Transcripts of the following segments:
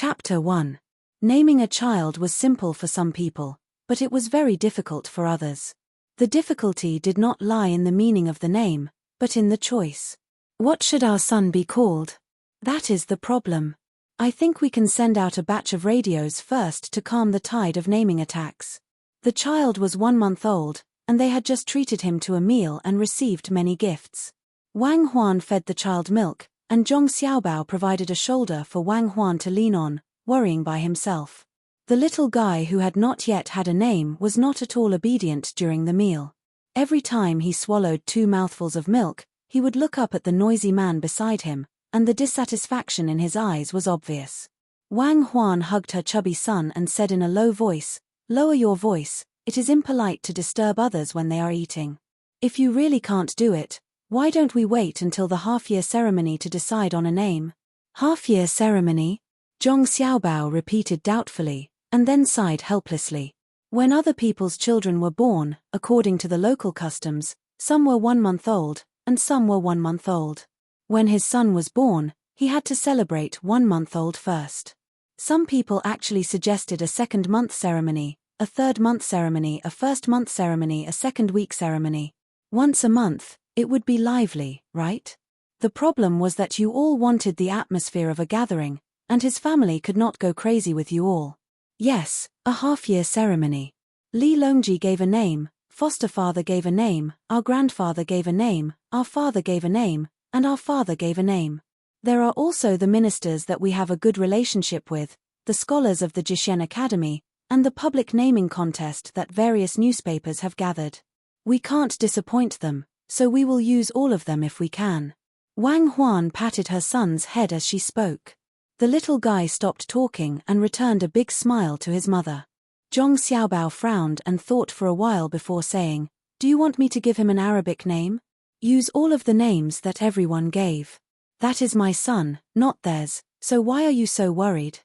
Chapter 1. Naming a child was simple for some people, but it was very difficult for others. The difficulty did not lie in the meaning of the name, but in the choice. What should our son be called? That is the problem. I think we can send out a batch of radios first to calm the tide of naming attacks. The child was 1 month old, and they had just treated him to a meal and received many gifts. Wang Huan fed the child milk, and Zhong Xiaobao provided a shoulder for Wang Huan to lean on, worrying by himself. The little guy who had not yet had a name was not at all obedient during the meal. Every time he swallowed 2 mouthfuls of milk, he would look up at the noisy man beside him, and the dissatisfaction in his eyes was obvious. Wang Huan hugged her chubby son and said in a low voice, "Lower your voice, it is impolite to disturb others when they are eating. If you really can't do it, why don't we wait until the half-year ceremony to decide on a name?" "Half-year ceremony?" Zhong Xiaobao repeated doubtfully, and then sighed helplessly. When other people's children were born, according to the local customs, some were 1 month old, and some were 1 month old. When his son was born, he had to celebrate 1 month old first. Some people actually suggested a 2nd month ceremony, a 3rd month ceremony, a 1st month ceremony, a 2nd week ceremony. Once a month, it would be lively, right? The problem was that you all wanted the atmosphere of a gathering, and his family could not go crazy with you all. Yes, a half-year ceremony. Li Longji gave a name, foster father gave a name, our grandfather gave a name, our father gave a name, and our father gave a name. There are also the ministers that we have a good relationship with, the scholars of the Jishen Academy, and the public naming contest that various newspapers have gathered. We can't disappoint them, so we will use all of them if we can. Wang Huan patted her son's head as she spoke. The little guy stopped talking and returned a big smile to his mother. Zhong Xiaobao frowned and thought for a while before saying, "Do you want me to give him an Arabic name?" "Use all of the names that everyone gave. That is my son, not theirs, so why are you so worried?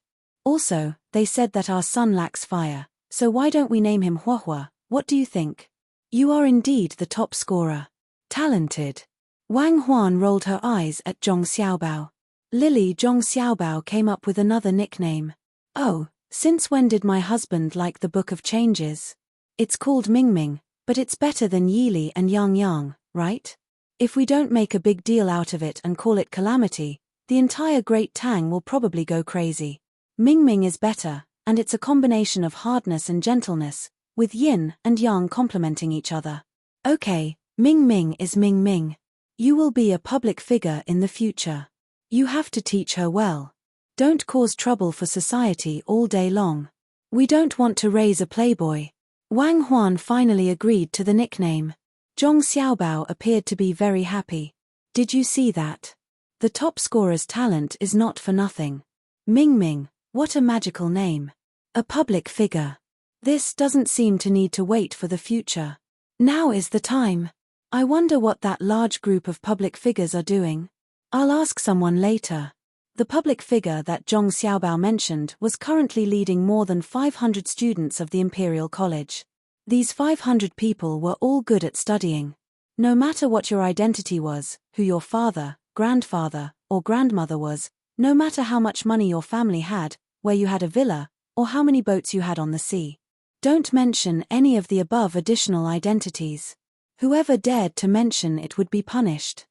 Also, they said that our son lacks fire, so why don't we name him Huahua? What do you think?" "You are indeed the top scorer. Talented." Wang Huan rolled her eyes at Zhong Xiaobao. Zhong Xiaobao came up with another nickname. "Oh, since when did my husband like the Book of Changes? It's called Mingming, but it's better than Yili and Yang Yang, right? If we don't make a big deal out of it and call it Calamity, the entire Great Tang will probably go crazy. Mingming is better, and it's a combination of hardness and gentleness, with yin and yang complementing each other. Okay, Mingming is Mingming. You will be a public figure in the future. You have to teach her well. Don't cause trouble for society all day long. We don't want to raise a playboy." Wang Huan finally agreed to the nickname. Zhong Xiaobao appeared to be very happy. "Did you see that? The top scorer's talent is not for nothing. Mingming, what a magical name. A public figure. This doesn't seem to need to wait for the future. Now is the time. I wonder what that large group of public figures are doing. I'll ask someone later." The public figure that Zhong Xiaobao mentioned was currently leading more than 500 students of the Imperial College. These 500 people were all good at studying. No matter what your identity was, who your father, grandfather, or grandmother was, no matter how much money your family had, where you had a villa, or how many boats you had on the sea. Don't mention any of the above additional identities. Whoever dared to mention it would be punished.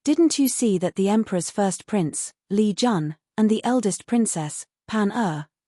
Didn't you see that the emperor's first prince, Li Jun, and the eldest princess, Pan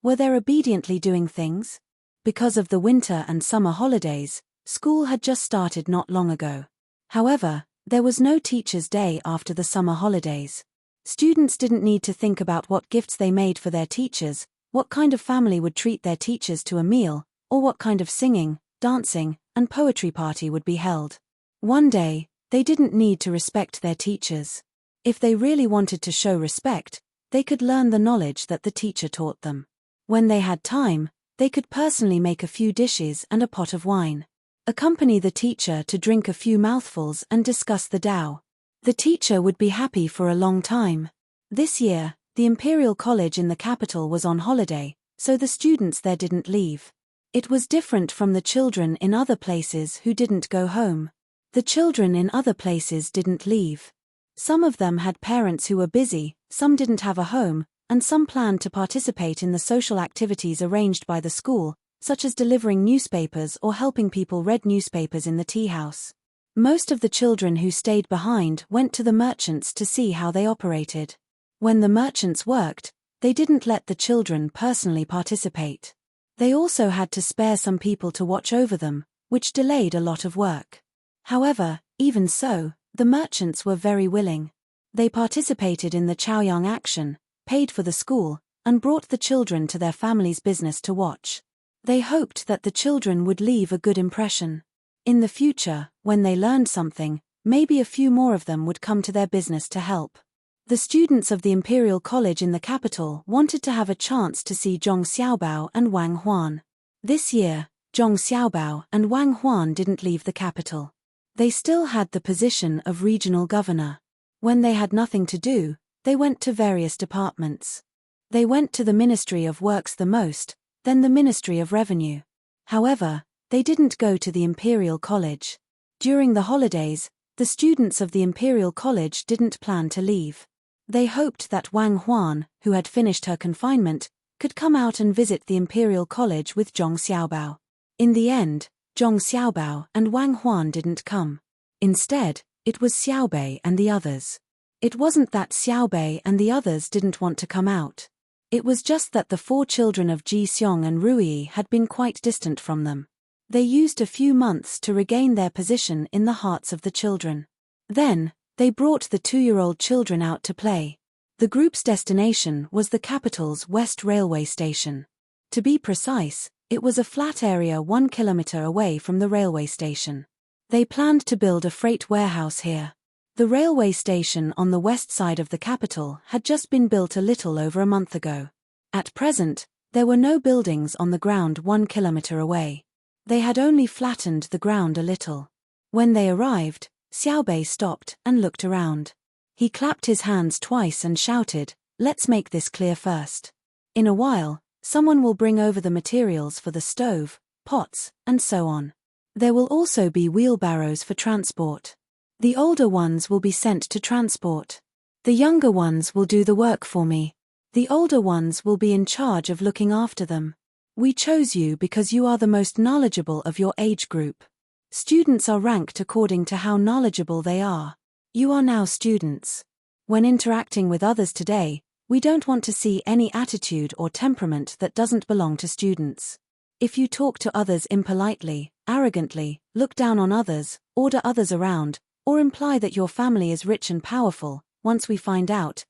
were there obediently doing things? Because of the winter and summer holidays, school had just started not long ago. However, there was no teacher's day after the summer holidays. Students didn't need to think about what gifts they made for their teachers, what kind of family would treat their teachers to a meal, or what kind of singing, dancing, and poetry party would be held. One day, they didn't need to respect their teachers. If they really wanted to show respect, they could learn the knowledge that the teacher taught them. When they had time, they could personally make a few dishes and a pot of wine. Accompany the teacher to drink a few mouthfuls and discuss the Tao. The teacher would be happy for a long time. This year, the Imperial College in the capital was on holiday, so the students there didn't leave. It was different from the children in other places who didn't go home. The children in other places didn't leave. Some of them had parents who were busy, some didn't have a home, and some planned to participate in the social activities arranged by the school, such as delivering newspapers or helping people read newspapers in the tea house. Most of the children who stayed behind went to the merchants to see how they operated. When the merchants worked, they didn't let the children personally participate. They also had to spare some people to watch over them, which delayed a lot of work. However, even so, the merchants were very willing. They participated in the Chaoyang action, paid for the school, and brought the children to their family's business to watch. They hoped that the children would leave a good impression. In the future, when they learned something, maybe a few more of them would come to their business to help. The students of the Imperial College in the capital wanted to have a chance to see Zhong Xiaobao and Wang Huan. This year, Zhong Xiaobao and Wang Huan didn't leave the capital. They still had the position of regional governor. When they had nothing to do, they went to various departments. They went to the Ministry of Works the most, then the Ministry of Revenue. However, they didn't go to the Imperial College. During the holidays, the students of the Imperial College didn't plan to leave. They hoped that Wang Huan, who had finished her confinement, could come out and visit the Imperial College with Zhong Xiaobao. In the end, Zhong Xiaobao and Wang Huan didn't come. Instead, it was Xiaobei and the others. It wasn't that Xiaobei and the others didn't want to come out. It was just that the 4 children of Ji Xiong and Rui had been quite distant from them. They used a few months to regain their position in the hearts of the children. Then, they brought the 2-year-old children out to play. The group's destination was the capital's West Railway Station. To be precise, it was a flat area 1 kilometer away from the railway station. They planned to build a freight warehouse here. The railway station on the west side of the capital had just been built a little over a month ago. At present, there were no buildings on the ground 1 kilometer away. They had only flattened the ground a little. When they arrived, Xiaobei stopped and looked around. He clapped his hands twice and shouted, "Let's make this clear first. In a while, someone will bring over the materials for the stove, pots, and so on. There will also be wheelbarrows for transport. The older ones will be sent to transport. The younger ones will do the work for me. The older ones will be in charge of looking after them. We chose you because you are the most knowledgeable of your age group. Students are ranked according to how knowledgeable they are. You are now students. When interacting with others today, we don't want to see any attitude or temperament that doesn't belong to students. If you talk to others impolitely, arrogantly, look down on others, order others around, or imply that your family is rich and powerful, once we find out,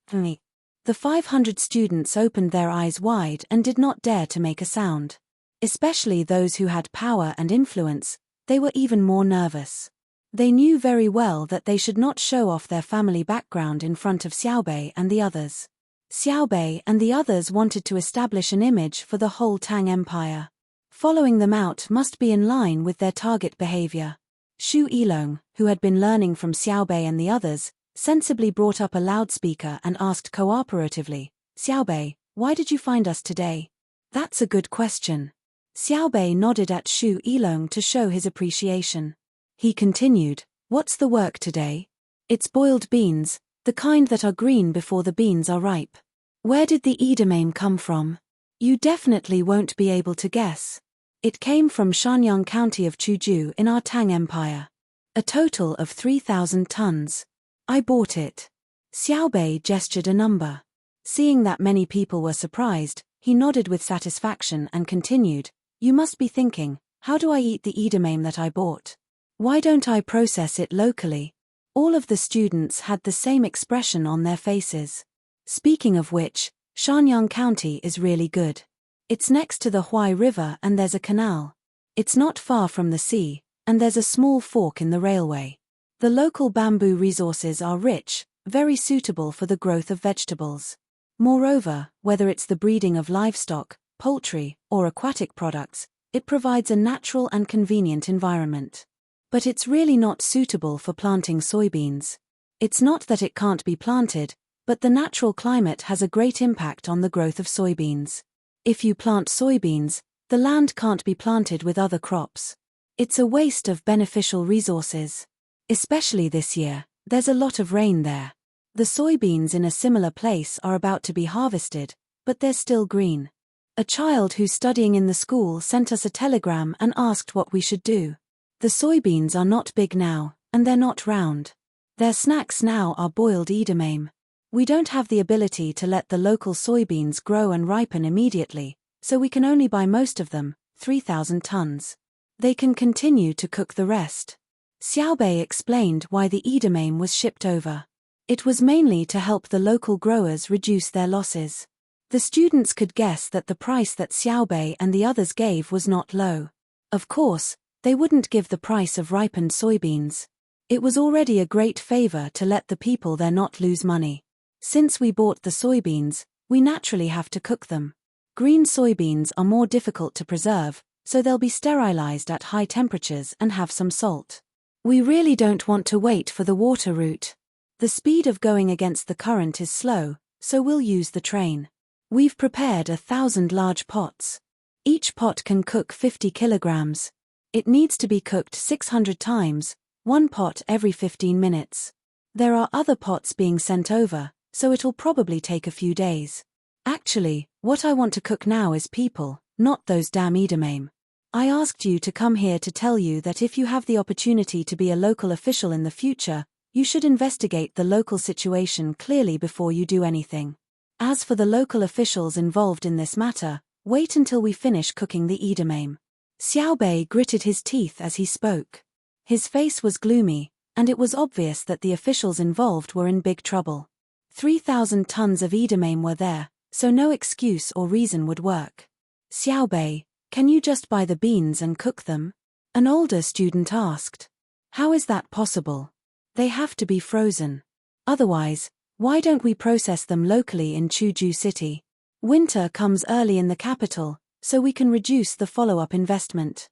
The 500 students opened their eyes wide and did not dare to make a sound. Especially those who had power and influence, they were even more nervous. They knew very well that they should not show off their family background in front of Xiaobei and the others. Xiaobei and the others wanted to establish an image for the whole Tang Empire. Following them out must be in line with their target behavior. Xu Yilong, who had been learning from Xiaobei and the others, sensibly brought up a loudspeaker and asked cooperatively, "Xiaobei, why did you find us today?" "That's a good question." Xiaobei nodded at Xu Yilong to show his appreciation. He continued, "What's the work today?" "It's boiled beans, the kind that are green before the beans are ripe." "Where did the edamame come from?" "You definitely won't be able to guess. It came from Shanyang County of Chuju in our Tang Empire. A total of 3,000 tons. I bought it." Xiaobei gestured a number. Seeing that many people were surprised, he nodded with satisfaction and continued, "You must be thinking, how do I eat the edamame that I bought? Why don't I process it locally?" All of the students had the same expression on their faces. Speaking of which, Shanyang County is really good. It's next to the Huai River and there's a canal. It's not far from the sea, and there's a small fork in the railway. The local bamboo resources are rich, very suitable for the growth of vegetables. Moreover, whether it's the breeding of livestock, poultry, or aquatic products, it provides a natural and convenient environment. But it's really not suitable for planting soybeans. It's not that it can't be planted, but the natural climate has a great impact on the growth of soybeans. If you plant soybeans, the land can't be planted with other crops. It's a waste of beneficial resources. Especially this year, there's a lot of rain there. The soybeans in a similar place are about to be harvested, but they're still green. A child who's studying in the school sent us a telegram and asked what we should do. The soybeans are not big now, and they're not round. Their snacks now are boiled edamame. We don't have the ability to let the local soybeans grow and ripen immediately, so we can only buy most of them, 3,000 tons. They can continue to cook the rest. Xiaobei explained why the edamame was shipped over. It was mainly to help the local growers reduce their losses. The students could guess that the price that Xiaobei and the others gave was not low. Of course, they wouldn't give the price of ripened soybeans. It was already a great favor to let the people there not lose money. Since we bought the soybeans, we naturally have to cook them. Green soybeans are more difficult to preserve, so they'll be sterilized at high temperatures and have some salt. We really don't want to wait for the water route. The speed of going against the current is slow, so we'll use the train. We've prepared 1,000 large pots. Each pot can cook 50 kilograms. It needs to be cooked 600 times, one pot every 15 minutes. There are other pots being sent over, so it'll probably take a few days. Actually, what I want to cook now is people, not those damn edamame. I asked you to come here to tell you that if you have the opportunity to be a local official in the future, you should investigate the local situation clearly before you do anything. As for the local officials involved in this matter, wait until we finish cooking the edamame. Xiaobei gritted his teeth as he spoke. His face was gloomy, and it was obvious that the officials involved were in big trouble. 3,000 tons of edamame were there, so no excuse or reason would work. Xiaobei, can you just buy the beans and cook them? An older student asked. How is that possible? They have to be frozen. Otherwise, why don't we process them locally in Chuzhou City? Winter comes early in the capital, so we can reduce the follow-up investment.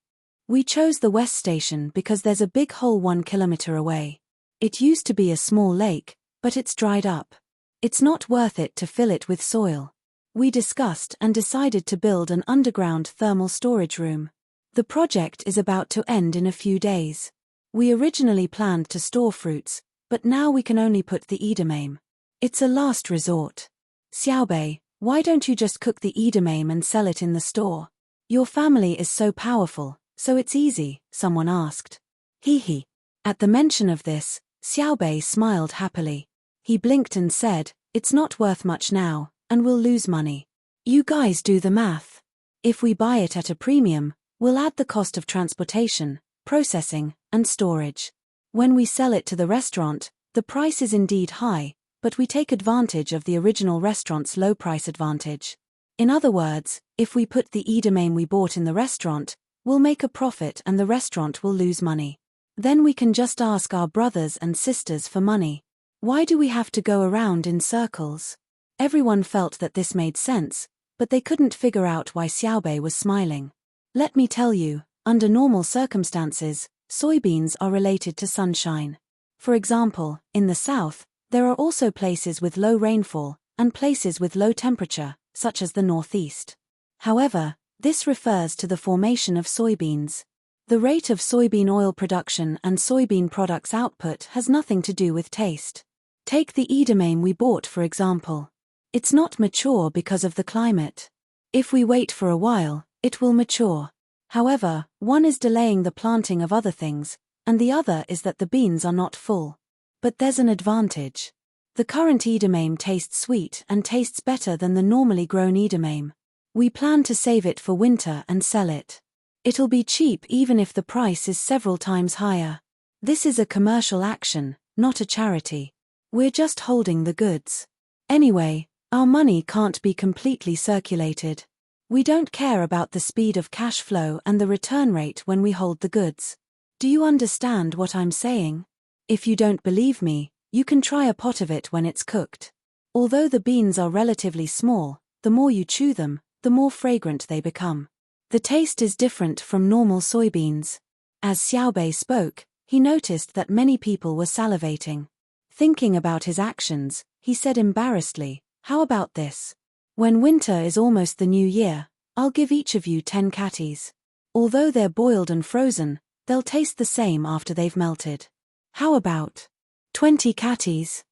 We chose the West Station because there's a big hole 1 kilometer away. It used to be a small lake, but it's dried up. It's not worth it to fill it with soil. We discussed and decided to build an underground thermal storage room. The project is about to end in a few days. We originally planned to store fruits, but now we can only put the edamame. It's a last resort. Xiaobei, why don't you just cook the edamame and sell it in the store? Your family is so powerful, so it's easy, someone asked. Hee. At the mention of this, Xiaobei smiled happily. He blinked and said, it's not worth much now, and we'll lose money. You guys do the math. If we buy it at a premium, we'll add the cost of transportation, processing, and storage. When we sell it to the restaurant, the price is indeed high, but we take advantage of the original restaurant's low price advantage. In other words, if we put the edamame we bought in the restaurant, we'll make a profit and the restaurant will lose money. Then we can just ask our brothers and sisters for money. Why do we have to go around in circles? Everyone felt that this made sense, but they couldn't figure out why Xiaobei was smiling. Let me tell you, under normal circumstances, soybeans are related to sunshine. For example, in the south, there are also places with low rainfall, and places with low temperature, such as the northeast. However, this refers to the formation of soybeans. The rate of soybean oil production and soybean products output has nothing to do with taste. Take the edamame we bought for example. It's not mature because of the climate. If we wait for a while, it will mature. However, one is delaying the planting of other things, and the other is that the beans are not full. But there's an advantage. The current edamame tastes sweet and tastes better than the normally grown edamame. We plan to save it for winter and sell it. It'll be cheap even if the price is several times higher. This is a commercial action, not a charity. We're just holding the goods. Anyway, our money can't be completely circulated. We don't care about the speed of cash flow and the return rate when we hold the goods. Do you understand what I'm saying? If you don't believe me, you can try a pot of it when it's cooked. Although the beans are relatively small, the more you chew them, the more fragrant they become. The taste is different from normal soybeans. As Xiaobei spoke, he noticed that many people were salivating. Thinking about his actions, he said embarrassedly, how about this? When winter is almost the new year, I'll give each of you 10 catties. Although they're boiled and frozen, they'll taste the same after they've melted. How about 20 catties?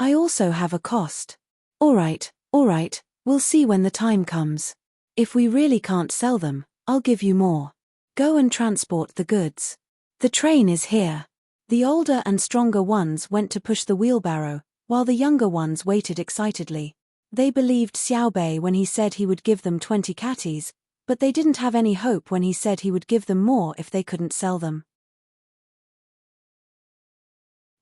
I also have a cost. All right, we'll see when the time comes. If we really can't sell them, I'll give you more. Go and transport the goods. The train is here. The older and stronger ones went to push the wheelbarrow, while the younger ones waited excitedly. They believed Xiaobei when he said he would give them 20 catties, but they didn't have any hope when he said he would give them more if they couldn't sell them.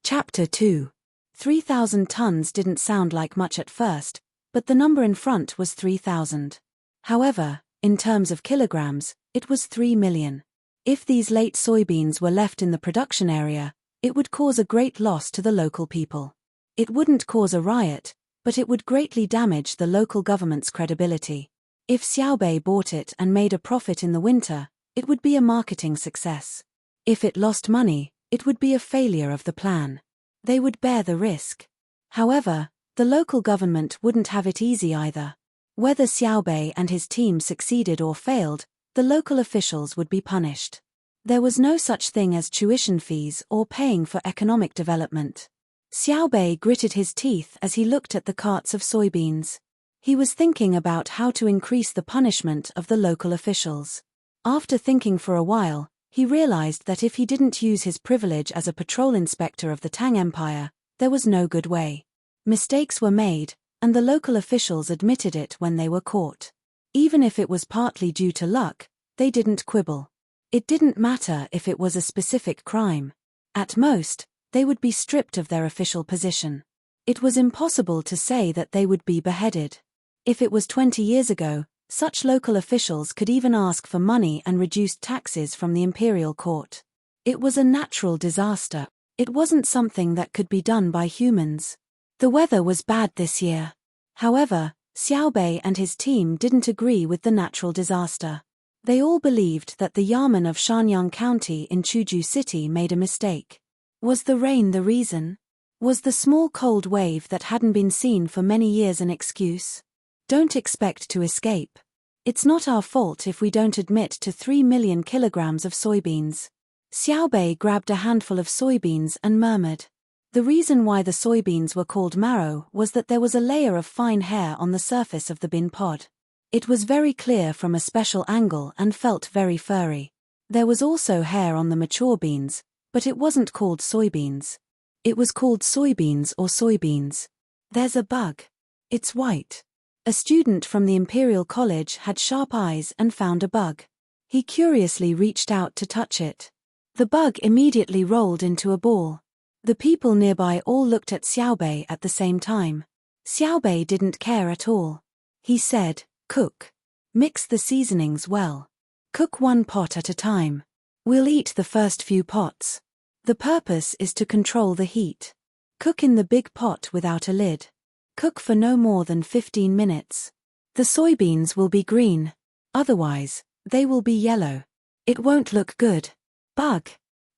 Chapter 2. 3,000 tons didn't sound like much at first, but the number in front was 3,000. However, in terms of kilograms, it was 3 million. If these late soybeans were left in the production area, it would cause a great loss to the local people. It wouldn't cause a riot, but it would greatly damage the local government's credibility. If Xiaobei bought it and made a profit in the winter, it would be a marketing success. If it lost money, it would be a failure of the plan. They would bear the risk. However, the local government wouldn't have it easy either. Whether Xiaobei and his team succeeded or failed, the local officials would be punished. There was no such thing as tuition fees or paying for economic development. Xiaobei gritted his teeth as he looked at the carts of soybeans. He was thinking about how to increase the punishment of the local officials. After thinking for a while, he realized that if he didn't use his privilege as a patrol inspector of the Tang Empire, there was no good way. Mistakes were made, and the local officials admitted it when they were caught. Even if it was partly due to luck, they didn't quibble. It didn't matter if it was a specific crime. At most, they would be stripped of their official position. It was impossible to say that they would be beheaded. If it was 20 years ago, such local officials could even ask for money and reduced taxes from the imperial court. It was a natural disaster. It wasn't something that could be done by humans. The weather was bad this year. However, Xiaobei and his team didn't agree with the natural disaster. They all believed that the Yamen of Shanyang County in Chuju City made a mistake. Was the rain the reason? Was the small cold wave that hadn't been seen for many years an excuse? Don't expect to escape. It's not our fault if we don't admit to 3 million kilograms of soybeans. Xiaobei grabbed a handful of soybeans and murmured. The reason why the soybeans were called marrow was that there was a layer of fine hair on the surface of the bean pod. It was very clear from a special angle and felt very furry. There was also hair on the mature beans, but it wasn't called soybeans. It was called soybeans or soybeans. There's a bug. It's white. A student from the Imperial College had sharp eyes and found a bug. He curiously reached out to touch it. The bug immediately rolled into a ball. The people nearby all looked at Xiaobei at the same time. Xiaobei didn't care at all. He said, "Cook. Mix the seasonings well. Cook one pot at a time. We'll eat the first few pots. The purpose is to control the heat. Cook in the big pot without a lid. Cook for no more than 15 minutes. The soybeans will be green. Otherwise, they will be yellow. It won't look good." Bug.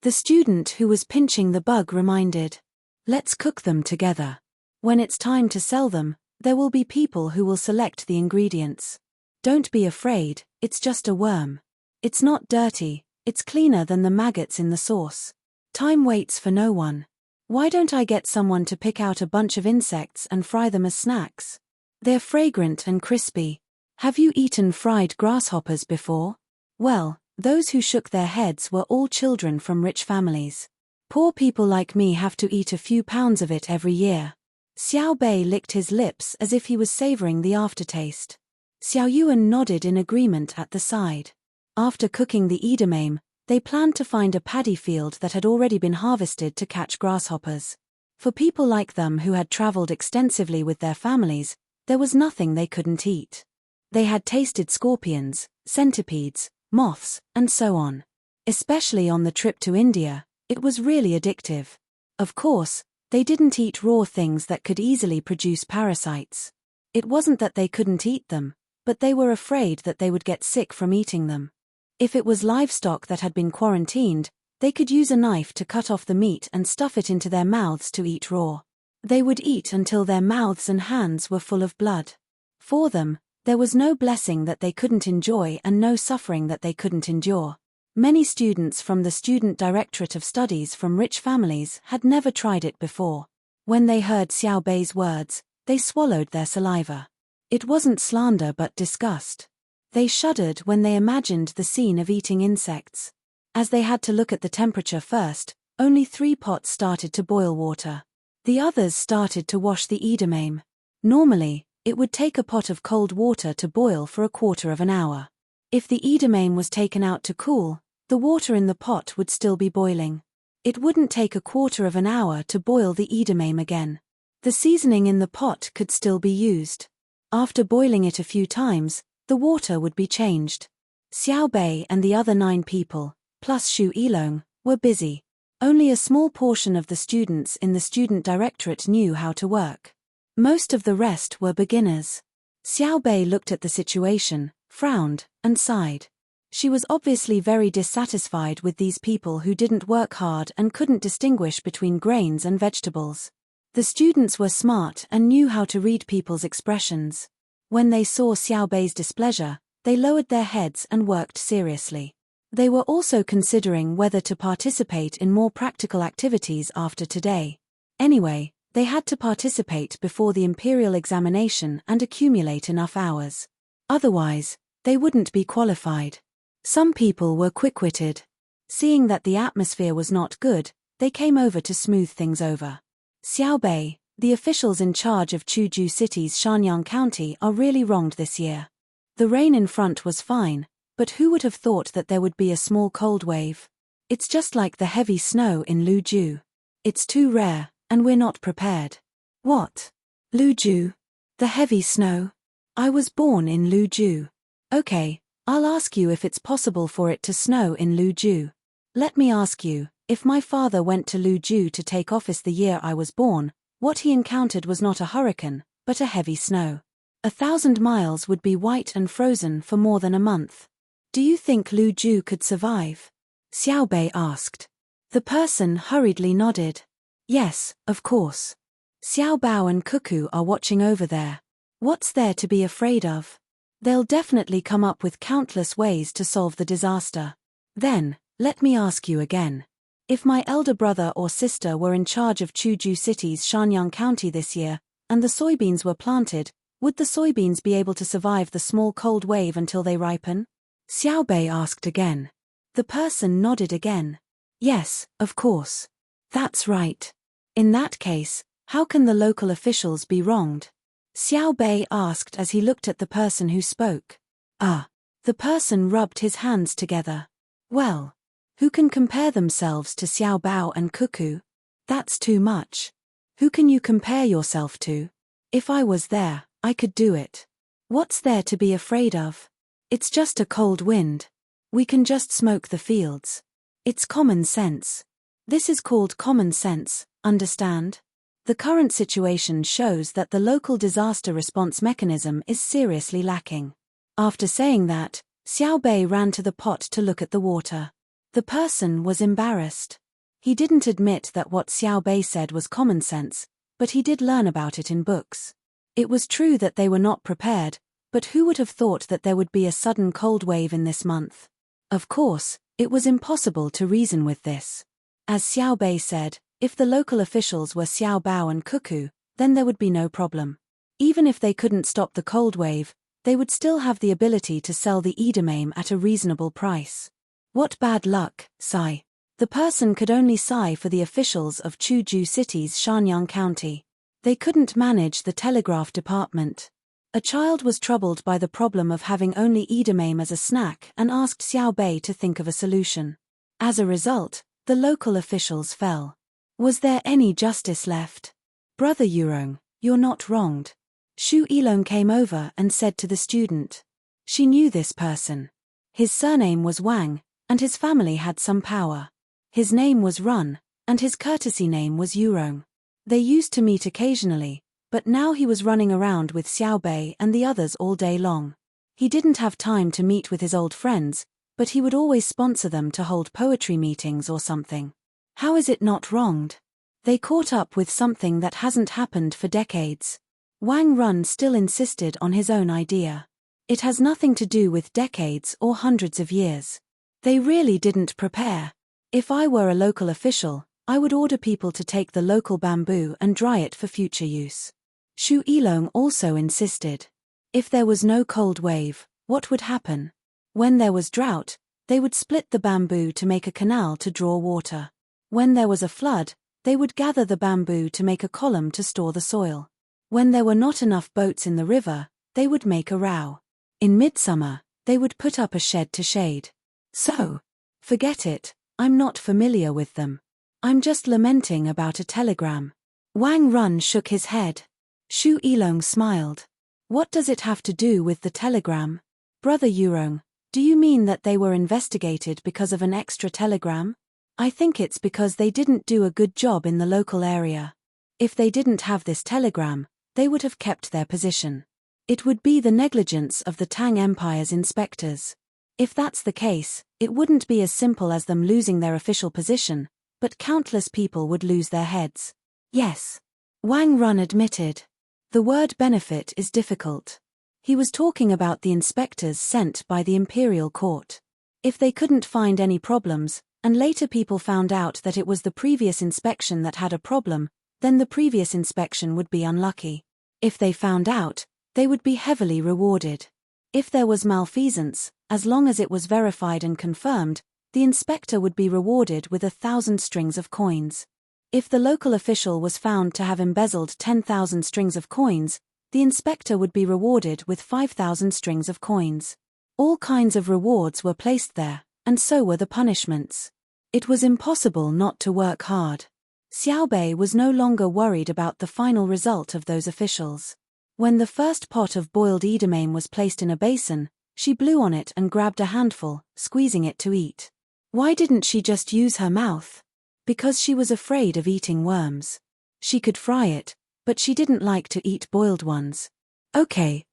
The student who was pinching the bug reminded. Let's cook them together. When it's time to sell them, there will be people who will select the ingredients. Don't be afraid, it's just a worm. It's not dirty, it's cleaner than the maggots in the sauce. Time waits for no one. Why don't I get someone to pick out a bunch of insects and fry them as snacks? They're fragrant and crispy. Have you eaten fried grasshoppers before? Well, those who shook their heads were all children from rich families. Poor people like me have to eat a few pounds of it every year. Xiaobei licked his lips as if he was savoring the aftertaste. Xiao Yuan nodded in agreement at the side. After cooking the edamame, they planned to find a paddy field that had already been harvested to catch grasshoppers. For people like them who had traveled extensively with their families, there was nothing they couldn't eat. They had tasted scorpions, centipedes, moths, and so on. Especially on the trip to India, it was really addictive. Of course, they didn't eat raw things that could easily produce parasites. It wasn't that they couldn't eat them, but they were afraid that they would get sick from eating them. If it was livestock that had been quarantined, they could use a knife to cut off the meat and stuff it into their mouths to eat raw. They would eat until their mouths and hands were full of blood. For them, there was no blessing that they couldn't enjoy and no suffering that they couldn't endure. Many students from the Student Directorate of Studies from rich families had never tried it before. When they heard Xiao Bei's words, they swallowed their saliva. It wasn't slander but disgust. They shuddered when they imagined the scene of eating insects. As they had to look at the temperature first, only 3 pots started to boil water. The others started to wash the edamame. Normally, it would take a pot of cold water to boil for a quarter of an hour. If the edamame was taken out to cool, the water in the pot would still be boiling. It wouldn't take a quarter of an hour to boil the edamame again. The seasoning in the pot could still be used. After boiling it a few times, the water would be changed. Xiao Bei and the other 9 people, plus Shu Ilong, were busy. Only a small portion of the students in the student directorate knew how to work. Most of the rest were beginners. Xiao Bei looked at the situation, frowned, and sighed. She was obviously very dissatisfied with these people who didn't work hard and couldn't distinguish between grains and vegetables. The students were smart and knew how to read people's expressions. When they saw Xiao Bei's displeasure, they lowered their heads and worked seriously. They were also considering whether to participate in more practical activities after today. Anyway, they had to participate before the imperial examination and accumulate enough hours. Otherwise, they wouldn't be qualified. Some people were quick-witted. Seeing that the atmosphere was not good, they came over to smooth things over. Xiao Bei, the officials in charge of Chuju City's Shanyang County are really wronged this year. The rain in front was fine, but who would have thought that there would be a small cold wave? It's just like the heavy snow in Luju. It's too rare, and we're not prepared. What? Luju? The heavy snow? I was born in Luju. Okay, I'll ask you if it's possible for it to snow in Luju. Let me ask you, if my father went to Luju to take office the year I was born, what he encountered was not a hurricane, but a heavy snow. 1,000 miles would be white and frozen for more than a month. Do you think Luju could survive? Xiao Bei asked. The person hurriedly nodded. Yes, of course. Xiao Bao and Cuckoo are watching over there. What's there to be afraid of? They'll definitely come up with countless ways to solve the disaster. Then, let me ask you again. If my elder brother or sister were in charge of Chuju City's Shanyang County this year, and the soybeans were planted, would the soybeans be able to survive the small cold wave until they ripen? Xiao Bei asked again. The person nodded again. Yes, of course. That's right. In that case, how can the local officials be wronged? Xiao Bei asked as he looked at the person who spoke. The person rubbed his hands together. Well, who can compare themselves to Xiao Bao and Cuckoo? That's too much. Who can you compare yourself to? If I was there, I could do it. What's there to be afraid of? It's just a cold wind. We can just smoke the fields. It's common sense. This is called common sense, understand? The current situation shows that the local disaster response mechanism is seriously lacking. After saying that, Xiao Bei ran to the pot to look at the water. The person was embarrassed. He didn't admit that what Xiao Bei said was common sense, but he did learn about it in books. It was true that they were not prepared, but who would have thought that there would be a sudden cold wave in this month? Of course, it was impossible to reason with this. As Xiao Bei said, if the local officials were Xiao Bao and Cuckoo, then there would be no problem. Even if they couldn't stop the cold wave, they would still have the ability to sell the edamame at a reasonable price. What bad luck, sigh. The person could only sigh for the officials of Chuju City's Shanyang County. They couldn't manage the telegraph department. A child was troubled by the problem of having only edamame as a snack and asked Xiao Bei to think of a solution. As a result, the local officials fell. Was there any justice left? Brother Yurong, you're not wronged. Shu Ilong came over and said to the student. She knew this person. His surname was Wang, and his family had some power. His name was Run, and his courtesy name was Yurong. They used to meet occasionally, but now he was running around with Xiao Bei and the others all day long. He didn't have time to meet with his old friends, but he would always sponsor them to hold poetry meetings or something. How is it not wronged? They caught up with something that hasn't happened for decades. Wang Run still insisted on his own idea. It has nothing to do with decades or hundreds of years. They really didn't prepare. If I were a local official, I would order people to take the local bamboo and dry it for future use. Shu Ilong also insisted. If there was no cold wave, what would happen? When there was drought, they would split the bamboo to make a canal to draw water. When there was a flood, they would gather the bamboo to make a column to store the soil. When there were not enough boats in the river, they would make a row. In midsummer, they would put up a shed to shade. So, forget it, I'm not familiar with them. I'm just lamenting about a telegram. Wang Run shook his head. Shu Ilong smiled. What does it have to do with the telegram? Brother Yurong, do you mean that they were investigated because of an extra telegram? I think it's because they didn't do a good job in the local area. If they didn't have this telegram, they would have kept their position. It would be the negligence of the Tang Empire's inspectors. If that's the case, it wouldn't be as simple as them losing their official position, but countless people would lose their heads. Yes. Wang Run admitted. The word benefit is difficult. He was talking about the inspectors sent by the imperial court. If they couldn't find any problems, and later people found out that it was the previous inspection that had a problem, then the previous inspection would be unlucky. If they found out, they would be heavily rewarded. If there was malfeasance, as long as it was verified and confirmed, the inspector would be rewarded with 1,000 strings of coins. If the local official was found to have embezzled 10,000 strings of coins, the inspector would be rewarded with 5,000 strings of coins. All kinds of rewards were placed there, and so were the punishments. It was impossible not to work hard. Xiaobei was no longer worried about the final result of those officials. When the first pot of boiled edamame was placed in a basin, she blew on it and grabbed a handful, squeezing it to eat. Why didn't she just use her mouth? Because she was afraid of eating worms. She could fry it, but she didn't like to eat boiled ones. Okay.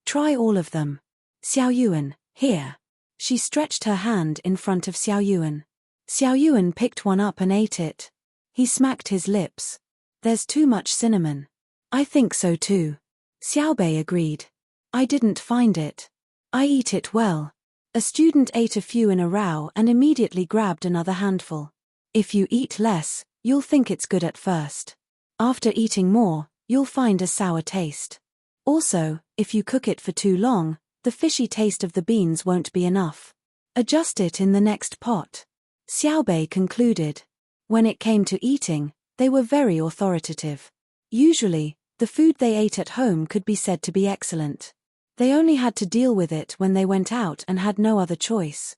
Try all of them. Xiao Yuan, here. She stretched her hand in front of Xiao Yuan. Xiao Yuan picked one up and ate it. He smacked his lips. There's too much cinnamon. I think so too. Xiaobei agreed. I didn't find it. I eat it well. A student ate a few in a row and immediately grabbed another handful. If you eat less, you'll think it's good at first. After eating more, you'll find a sour taste. Also, if you cook it for too long, the fishy taste of the beans won't be enough. Adjust it in the next pot. Xiaobei concluded. When it came to eating, they were very authoritative. Usually, the food they ate at home could be said to be excellent. They only had to deal with it when they went out and had no other choice.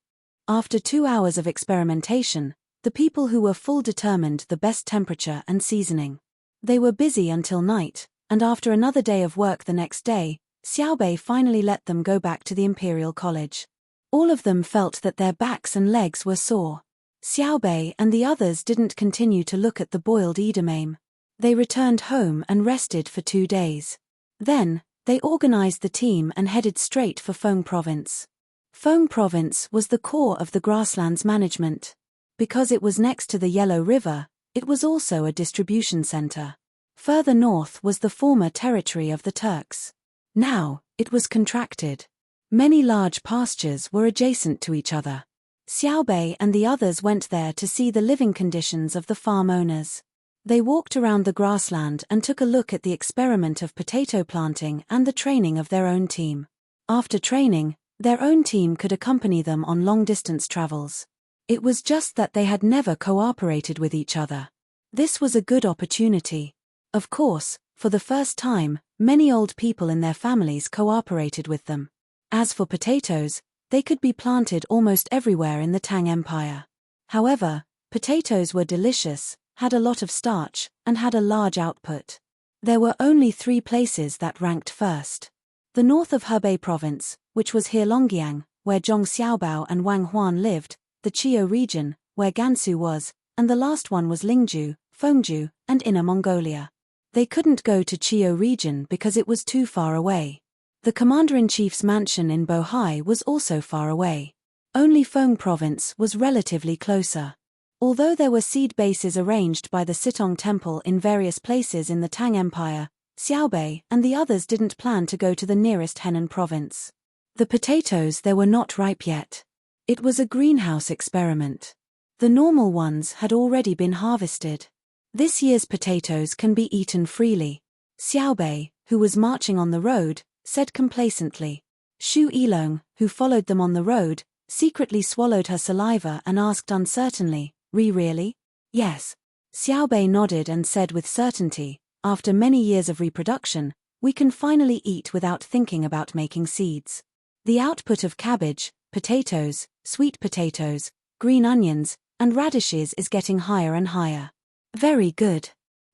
After 2 hours of experimentation, the people who were full determined the best temperature and seasoning. They were busy until night, and after another day of work the next day, Xiaobei finally let them go back to the Imperial College. All of them felt that their backs and legs were sore. Xiaobei and the others didn't continue to look at the boiled edamame. They returned home and rested for 2 days. Then, they organized the team and headed straight for Feng Province. Feng Province was the core of the grasslands management. Because it was next to the Yellow River, it was also a distribution center. Further north was the former territory of the Turks. Now, it was contracted. Many large pastures were adjacent to each other. Xiaobei and the others went there to see the living conditions of the farm owners. They walked around the grassland and took a look at the experiment of potato planting and the training of their own team. After training, their own team could accompany them on long-distance travels. It was just that they had never cooperated with each other. This was a good opportunity. Of course, for the first time, many old people in their families cooperated with them. As for potatoes, they could be planted almost everywhere in the Tang Empire. However, potatoes were delicious, had a lot of starch, and had a large output. There were only 3 places that ranked first. The north of Hebei province, which was Heilongjiang, where Zhong Xiaobao and Wang Huan lived, the Chio region, where Gansu was, and the last one was Lingju, Fengju, and Inner Mongolia. They couldn't go to Chio region because it was too far away. The commander-in-chief's mansion in Bohai was also far away. Only Feng province was relatively closer. Although there were seed bases arranged by the Sitong Temple in various places in the Tang Empire, Xiaobei and the others didn't plan to go to the nearest Henan province. The potatoes there were not ripe yet. It was a greenhouse experiment. The normal ones had already been harvested. This year's potatoes can be eaten freely. Xiaobei, who was marching on the road, said complacently. Shu Yilong, who followed them on the road, secretly swallowed her saliva and asked uncertainly, Really? Yes. Xiaobei nodded and said with certainty, after many years of reproduction, we can finally eat without thinking about making seeds. The output of cabbage, potatoes, sweet potatoes, green onions, and radishes is getting higher and higher. Very good.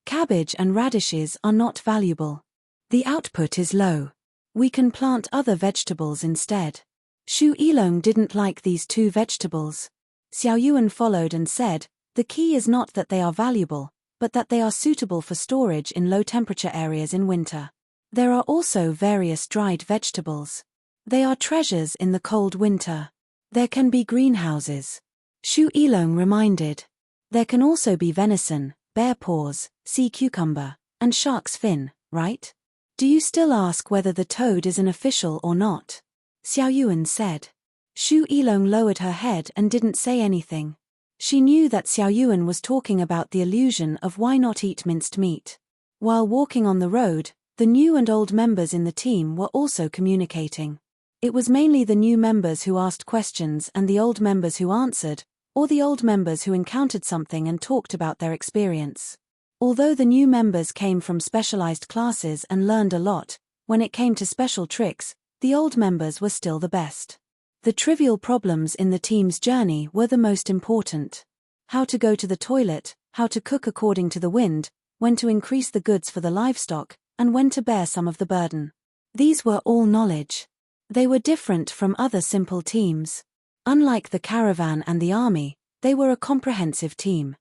Cabbage and radishes are not valuable. The output is low. We can plant other vegetables instead. Shu Yilong didn't like these two vegetables. Xiao Yuan followed and said, the key is not that they are valuable, but that they are suitable for storage in low-temperature areas in winter. There are also various dried vegetables. They are treasures in the cold winter. There can be greenhouses. Shu Yilong reminded. There can also be venison, bear paws, sea cucumber, and shark's fin, right? Do you still ask whether the toad is an official or not? Xiao Yuan said. Shu Yilong lowered her head and didn't say anything. She knew that Xiao Yuan was talking about the illusion of why not eat minced meat. While walking on the road, the new and old members in the team were also communicating. It was mainly the new members who asked questions and the old members who answered, or the old members who encountered something and talked about their experience. Although the new members came from specialized classes and learned a lot, when it came to special tricks, the old members were still the best. The trivial problems in the team's journey were the most important. How to go to the toilet, how to cook according to the wind, when to increase the goods for the livestock, and when to bear some of the burden. These were all knowledge. They were different from other simple teams. Unlike the caravan and the army, they were a comprehensive team.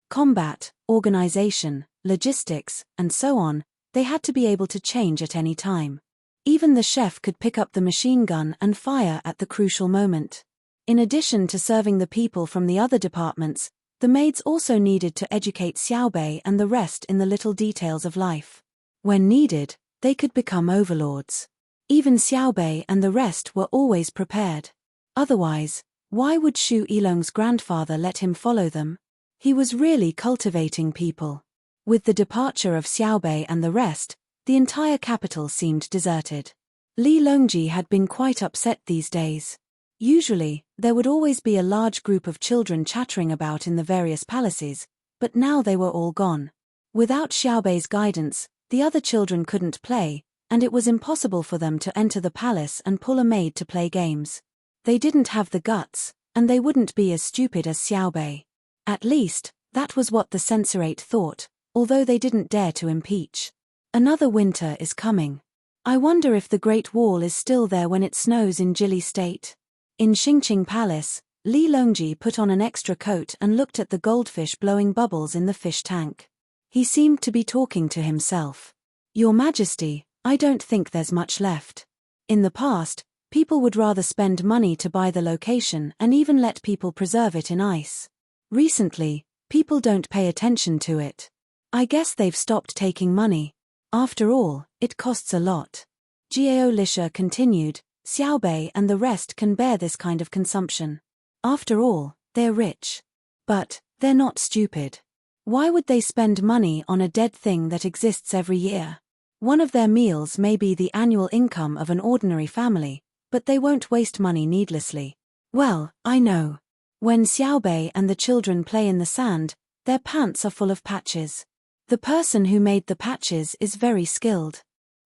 Combat, organization, logistics, and so on, they had to be able to change at any time. Even the chef could pick up the machine gun and fire at the crucial moment. In addition to serving the people from the other departments, the maids also needed to educate Xiaobei and the rest in the little details of life. When needed, they could become overlords. Even Xiaobei and the rest were always prepared. Otherwise, why would Shu Yilong's grandfather let him follow them? He was really cultivating people. With the departure of Xiaobei and the rest, the entire capital seemed deserted. Li Longji had been quite upset these days. Usually, there would always be a large group of children chattering about in the various palaces, but now they were all gone. Without Xiaobei's guidance, the other children couldn't play, and it was impossible for them to enter the palace and pull a maid to play games. They didn't have the guts, and they wouldn't be as stupid as Xiaobei. At least, that was what the censorate thought, although they didn't dare to impeach. Another winter is coming. I wonder if the Great Wall is still there when it snows in Jili State. In Xingqing Palace, Li Longji put on an extra coat and looked at the goldfish blowing bubbles in the fish tank. He seemed to be talking to himself. Your Majesty, I don't think there's much left. In the past, people would rather spend money to buy the location and even let people preserve it in ice. Recently, people don't pay attention to it. I guess they've stopped taking money. After all, it costs a lot. Jiao Lisha continued, Xiaobei and the rest can bear this kind of consumption. After all, they're rich. But, they're not stupid. Why would they spend money on a dead thing that exists every year? One of their meals may be the annual income of an ordinary family, but they won't waste money needlessly. Well, I know. When Xiaobei and the children play in the sand, their pants are full of patches. The person who made the patches is very skilled.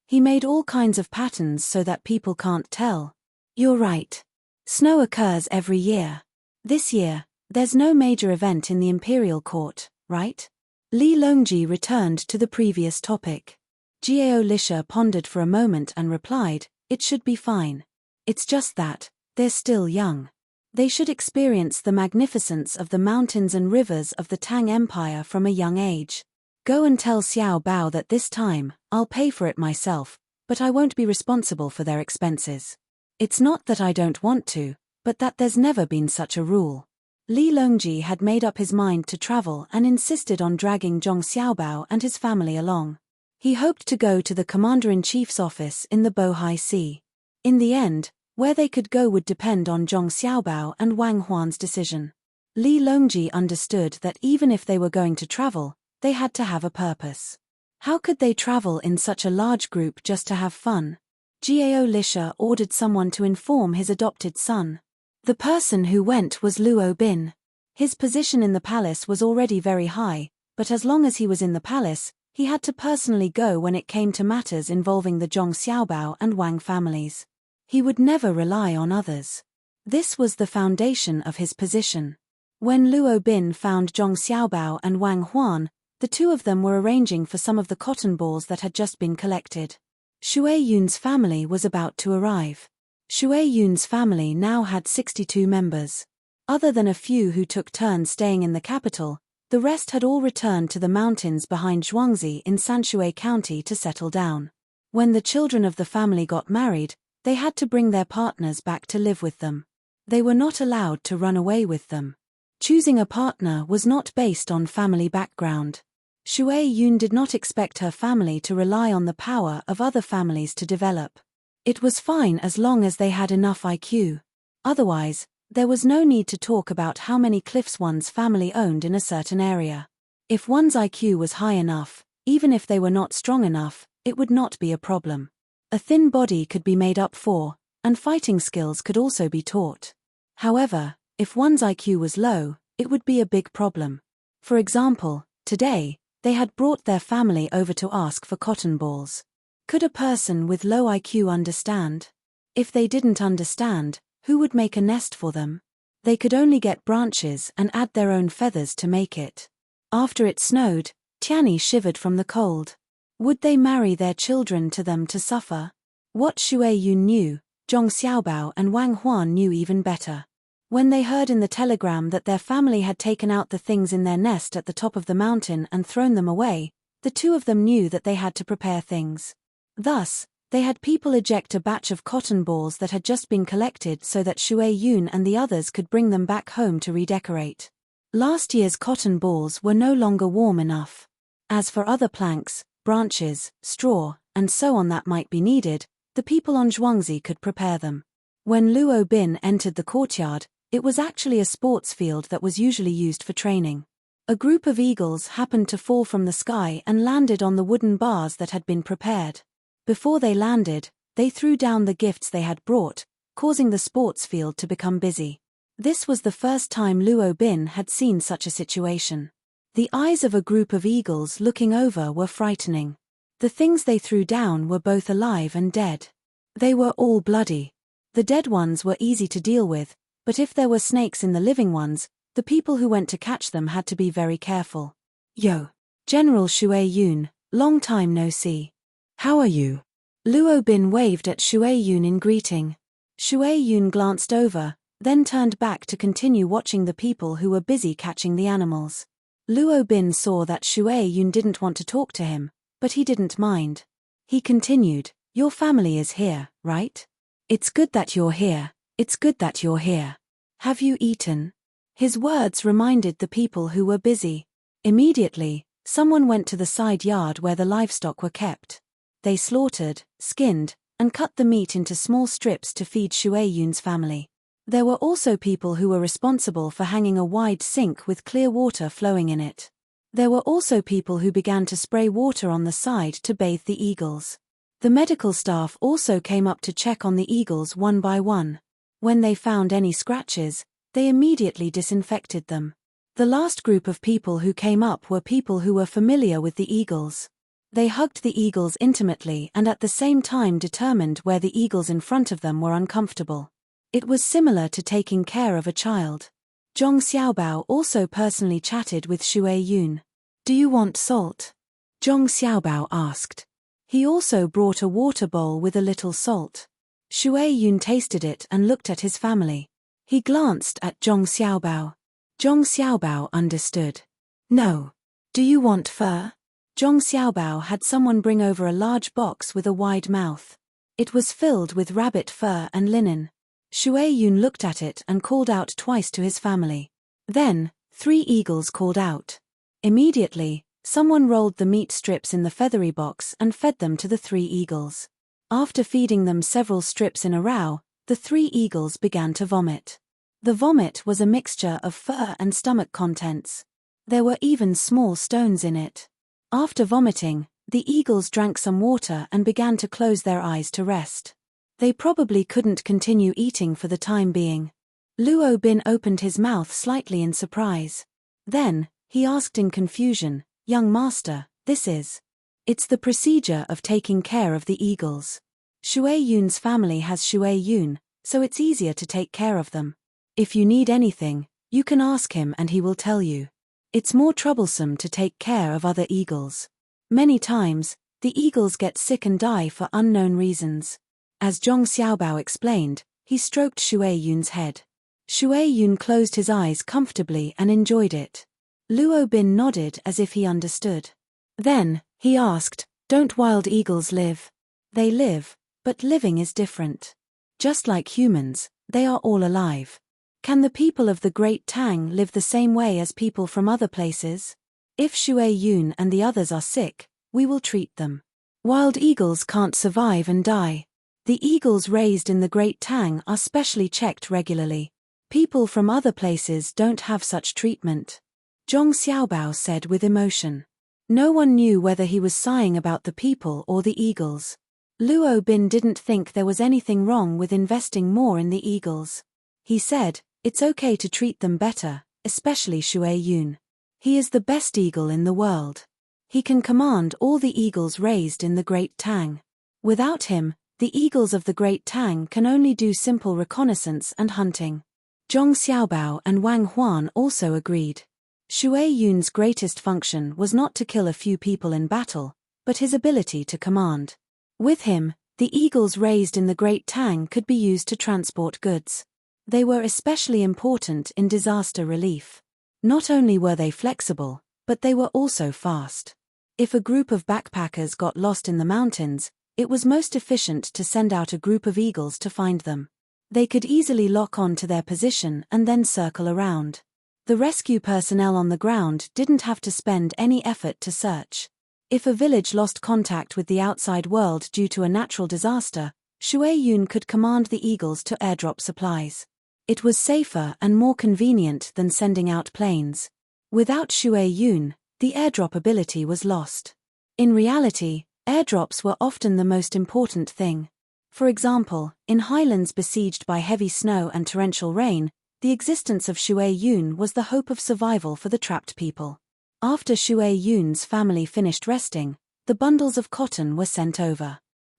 He made all kinds of patterns so that people can't tell. You're right. Snow occurs every year. This year, there's no major event in the imperial court, right? Li Longji returned to the previous topic. Jiao Lisha pondered for a moment and replied, it should be fine. It's just that, they're still young. They should experience the magnificence of the mountains and rivers of the Tang Empire from a young age. Go and tell Xiao Bao that this time, I'll pay for it myself, but I won't be responsible for their expenses. It's not that I don't want to, but that there's never been such a rule. Li Longji had made up his mind to travel and insisted on dragging Zhong Xiaobao and his family along. He hoped to go to the Commander-in-Chief's office in the Bohai Sea. In the end, where they could go would depend on Zhong Xiaobao and Wang Huan's decision. Li Longji understood that even if they were going to travel, they had to have a purpose. How could they travel in such a large group just to have fun? Gao Lisha ordered someone to inform his adopted son. The person who went was Luo Bin. His position in the palace was already very high, but as long as he was in the palace, he had to personally go when it came to matters involving the Zhong Xiaobao and Wang families. He would never rely on others. This was the foundation of his position. When Luo Bin found Zhong Xiaobao and Wang Huan, the two of them were arranging for some of the cotton balls that had just been collected. Shui Yun's family was about to arrive. Shui Yun's family now had 62 members. Other than a few who took turns staying in the capital, the rest had all returned to the mountains behind Zhuangzi in Sanshui County to settle down. When the children of the family got married, they had to bring their partners back to live with them. They were not allowed to run away with them. Choosing a partner was not based on family background. Shui Yun did not expect her family to rely on the power of other families to develop. It was fine as long as they had enough IQ. Otherwise, there was no need to talk about how many cliffs one's family owned in a certain area. If one's IQ was high enough, even if they were not strong enough, it would not be a problem. A thin body could be made up for, and fighting skills could also be taught. However, if one's IQ was low, it would be a big problem. For example, today, they had brought their family over to ask for cotton balls. Could a person with low IQ understand? If they didn't understand, who would make a nest for them? They could only get branches and add their own feathers to make it. After it snowed, Tianyi shivered from the cold. Would they marry their children to them to suffer? What Shui Yun knew, Zhong Xiaobao and Wang Huan knew even better. When they heard in the telegram that their family had taken out the things in their nest at the top of the mountain and thrown them away, the two of them knew that they had to prepare things. Thus, they had people eject a batch of cotton balls that had just been collected so that Shui Yun and the others could bring them back home to redecorate. Last year's cotton balls were no longer warm enough. As for other planks, branches, straw, and so on that might be needed, the people on Zhuangzi could prepare them. When Luo Bin entered the courtyard, it was actually a sports field that was usually used for training. A group of eagles happened to fall from the sky and landed on the wooden bars that had been prepared. Before they landed, they threw down the gifts they had brought, causing the sports field to become busy. This was the first time Luo Bin had seen such a situation. The eyes of a group of eagles looking over were frightening. The things they threw down were both alive and dead. They were all bloody. The dead ones were easy to deal with, but if there were snakes in the living ones, the people who went to catch them had to be very careful. Yo! General Shui Yun, long time no see. How are you? Luo Bin waved at Shui Yun in greeting. Shui Yun glanced over, then turned back to continue watching the people who were busy catching the animals. Luo Bin saw that Shui Yun didn't want to talk to him, but he didn't mind. He continued, "Your family is here, right? It's good that you're here. It's good that you're here. Have you eaten?" His words reminded the people who were busy. Immediately, someone went to the side yard where the livestock were kept. They slaughtered, skinned, and cut the meat into small strips to feed Shui Yun's family. There were also people who were responsible for hanging a wide sink with clear water flowing in it. There were also people who began to spray water on the side to bathe the eagles. The medical staff also came up to check on the eagles one by one. When they found any scratches, they immediately disinfected them. The last group of people who came up were people who were familiar with the eagles. They hugged the eagles intimately and at the same time determined where the eagles in front of them were uncomfortable. It was similar to taking care of a child. Zhong Xiaobao also personally chatted with Shui Yun. "Do you want salt?" Zhong Xiaobao asked. He also brought a water bowl with a little salt. Shui Yun tasted it and looked at his family. He glanced at Zhong Xiaobao. Zhong Xiaobao understood. "No. Do you want fur?" Zhong Xiaobao had someone bring over a large box with a wide mouth. It was filled with rabbit fur and linen. Shui Yun looked at it and called out twice to his family. Then, 3 eagles called out. Immediately, someone rolled the meat strips in the feathery box and fed them to the 3 eagles. After feeding them several strips in a row, the 3 eagles began to vomit. The vomit was a mixture of fur and stomach contents. There were even small stones in it. After vomiting, the eagles drank some water and began to close their eyes to rest. They probably couldn't continue eating for the time being. Luo Bin opened his mouth slightly in surprise. Then, he asked in confusion, "Young master, this is?" "It's the procedure of taking care of the eagles. Shui Yun's family has Shui Yun, so it's easier to take care of them. If you need anything, you can ask him and he will tell you. It's more troublesome to take care of other eagles. Many times, the eagles get sick and die for unknown reasons." As Zhong Xiaobao explained, he stroked Shui Yun's head. Shui Yun closed his eyes comfortably and enjoyed it. Luo Bin nodded as if he understood. Then, he asked, "Don't wild eagles live?" "They live, but living is different. Just like humans, they are all alive. Can the people of the Great Tang live the same way as people from other places? If Shui Yun and the others are sick, we will treat them. Wild eagles can't survive and die. The eagles raised in the Great Tang are specially checked regularly. People from other places don't have such treatment," Zhong Xiaobao said with emotion. No one knew whether he was sighing about the people or the eagles. Luo Bin didn't think there was anything wrong with investing more in the eagles. He said, "It's okay to treat them better, especially Shui Yun. He is the best eagle in the world. He can command all the eagles raised in the Great Tang. Without him, the eagles of the Great Tang can only do simple reconnaissance and hunting." Zhong Xiaobao and Wang Huan also agreed. Shui Yun's greatest function was not to kill a few people in battle, but his ability to command. With him, the eagles raised in the Great Tang could be used to transport goods. They were especially important in disaster relief. Not only were they flexible, but they were also fast. If a group of backpackers got lost in the mountains, it was most efficient to send out a group of eagles to find them. They could easily lock on to their position and then circle around. The rescue personnel on the ground didn't have to spend any effort to search. If a village lost contact with the outside world due to a natural disaster, Shui Yun could command the eagles to airdrop supplies. It was safer and more convenient than sending out planes. Without Shui Yun, the airdrop ability was lost. In reality, airdrops were often the most important thing. For example, in highlands besieged by heavy snow and torrential rain, the existence of Shui Yun was the hope of survival for the trapped people. After Shui Yun's family finished resting, the bundles of cotton were sent over.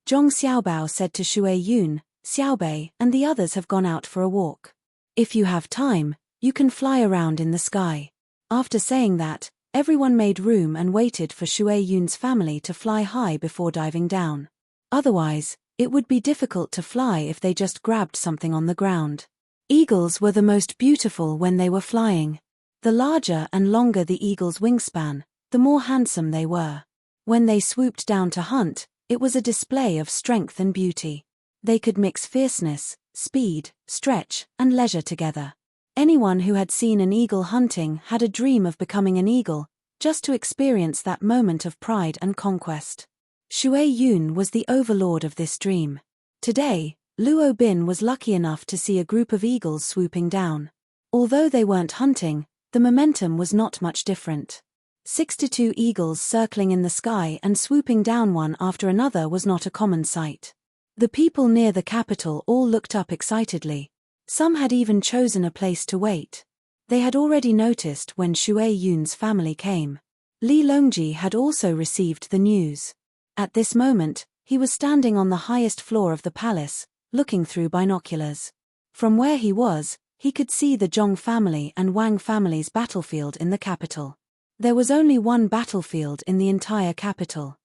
Zhong Xiaobao said to Shui Yun, "Xiaobei and the others have gone out for a walk. If you have time, you can fly around in the sky." After saying that, everyone made room and waited for Shui Yun's family to fly high before diving down. Otherwise, it would be difficult to fly if they just grabbed something on the ground. Eagles were the most beautiful when they were flying. The larger and longer the eagle's wingspan, the more handsome they were. When they swooped down to hunt, it was a display of strength and beauty. They could mix fierceness, speed, stretch, and leisure together. Anyone who had seen an eagle hunting had a dream of becoming an eagle, just to experience that moment of pride and conquest. Shui Yun was the overlord of this dream. Today, Luo Bin was lucky enough to see a group of eagles swooping down. Although they weren't hunting, the momentum was not much different. 62 eagles circling in the sky and swooping down one after another was not a common sight. The people near the capital all looked up excitedly. Some had even chosen a place to wait. They had already noticed when Shui Yun's family came. Li Longji had also received the news. At this moment, he was standing on the highest floor of the palace, looking through binoculars. From where he was, he could see the Zhong family and Wang family's battlefield in the capital. There was only one battlefield in the entire capital.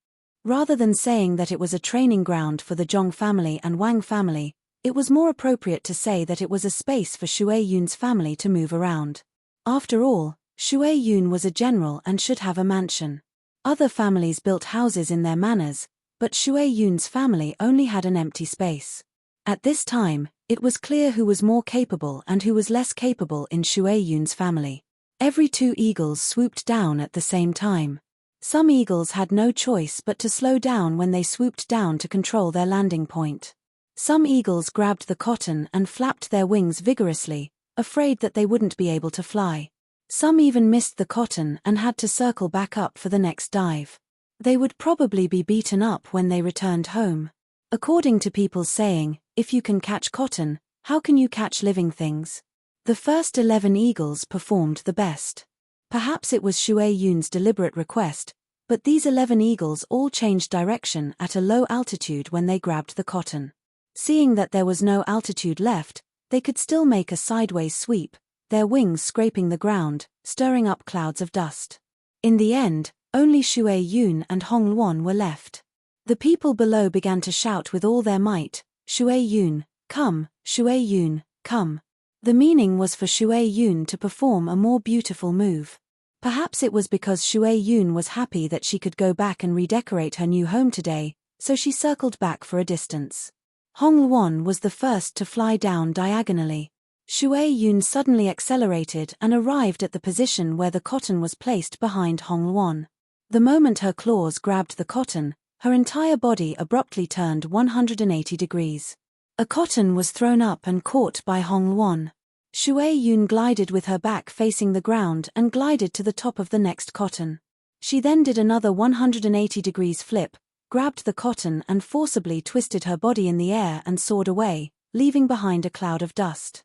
Rather than saying that it was a training ground for the Zhong family and Wang family, it was more appropriate to say that it was a space for Shui Yun's family to move around. After all, Shui Yun was a general and should have a mansion. Other families built houses in their manors, but Shui Yun's family only had an empty space. At this time, it was clear who was more capable and who was less capable in Shui Yun's family. Every 2 eagles swooped down at the same time. Some eagles had no choice but to slow down when they swooped down to control their landing point. Some eagles grabbed the cotton and flapped their wings vigorously, afraid that they wouldn't be able to fly. Some even missed the cotton and had to circle back up for the next dive. They would probably be beaten up when they returned home. According to people's saying, if you can catch cotton, how can you catch living things? The first 11 eagles performed the best. Perhaps it was Shui Yun's deliberate request, but these 11 eagles all changed direction at a low altitude when they grabbed the cotton. Seeing that there was no altitude left, they could still make a sideways sweep, their wings scraping the ground, stirring up clouds of dust. In the end, only Shui Yun and Hong Luan were left. The people below began to shout with all their might, "Shui Yun, come, Shui Yun, come." The meaning was for Shui Yun to perform a more beautiful move. Perhaps it was because Shui Yun was happy that she could go back and redecorate her new home today, so she circled back for a distance. Hong Luan was the first to fly down diagonally. Shui Yun suddenly accelerated and arrived at the position where the cotton was placed behind Hong Luan. The moment her claws grabbed the cotton, her entire body abruptly turned 180 degrees. A cotton was thrown up and caught by Hong Luan. Shui Yun glided with her back facing the ground and glided to the top of the next cotton. She then did another 180 degrees flip, grabbed the cotton and forcibly twisted her body in the air and soared away, leaving behind a cloud of dust.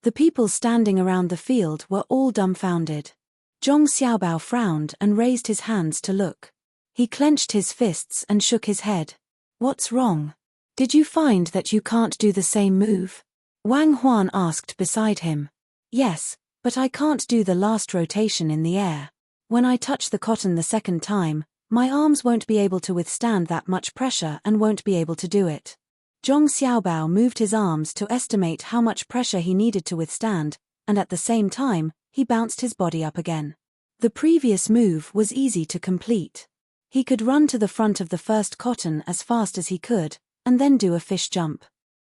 The people standing around the field were all dumbfounded. Zhong Xiaobao frowned and raised his hands to look. He clenched his fists and shook his head. "What's wrong? Did you find that you can't do the same move?" Wang Huan asked beside him. "Yes, but I can't do the last rotation in the air. When I touch the cotton the second time, my arms won't be able to withstand that much pressure and won't be able to do it." Zhong Xiaobao moved his arms to estimate how much pressure he needed to withstand, and at the same time, he bounced his body up again. The previous move was easy to complete. He could run to the front of the first cotton as fast as he could, and then do a fish jump.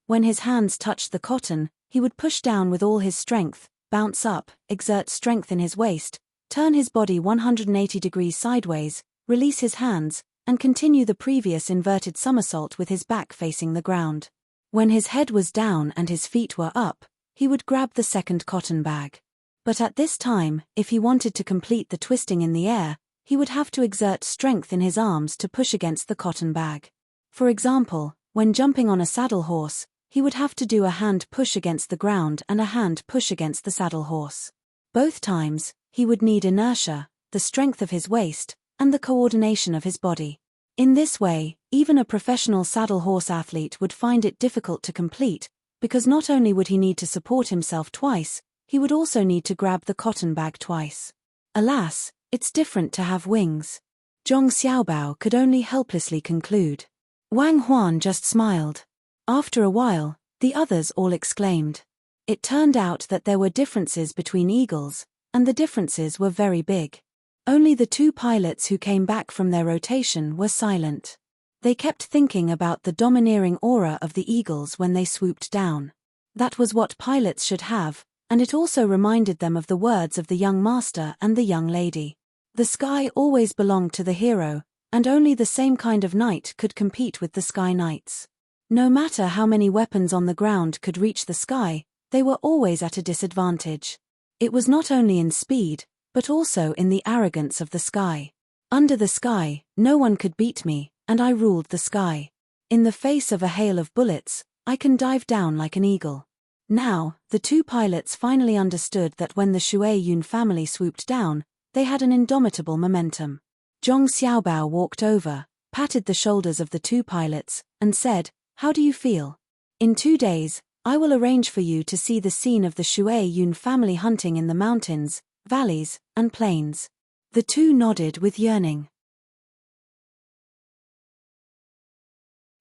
When his hands touched the cotton, he would push down with all his strength, bounce up, exert strength in his waist, turn his body 180 degrees sideways, release his hands, and continue the previous inverted somersault with his back facing the ground. When his head was down and his feet were up, he would grab the second cotton bag. But at this time, if he wanted to complete the twisting in the air, he would have to exert strength in his arms to push against the cotton bag. For example, when jumping on a saddle horse, he would have to do a hand push against the ground and a hand push against the saddle horse. Both times, he would need inertia, the strength of his waist, and the coordination of his body. In this way, even a professional saddle horse athlete would find it difficult to complete, because not only would he need to support himself twice, he would also need to grab the cotton bag twice. Alas, it's different to have wings. Zhong Xiaobao could only helplessly conclude. Wang Huan just smiled. After a while, the others all exclaimed. It turned out that there were differences between eagles, and the differences were very big. Only the two pilots who came back from their rotation were silent. They kept thinking about the domineering aura of the eagles when they swooped down. That was what pilots should have, and it also reminded them of the words of the young master and the young lady. The sky always belonged to the hero, and only the same kind of knight could compete with the sky knights. No matter how many weapons on the ground could reach the sky, they were always at a disadvantage. It was not only in speed, but also in the arrogance of the sky. Under the sky, no one could beat me, and I ruled the sky. In the face of a hail of bullets, I can dive down like an eagle. Now, the two pilots finally understood that when the Shui Yun family swooped down, they had an indomitable momentum. Zhong Xiaobao walked over, patted the shoulders of the two pilots, and said, "How do you feel? In 2 days, I will arrange for you to see the scene of the Shui Yun family hunting in the mountains, valleys, and plains." The two nodded with yearning.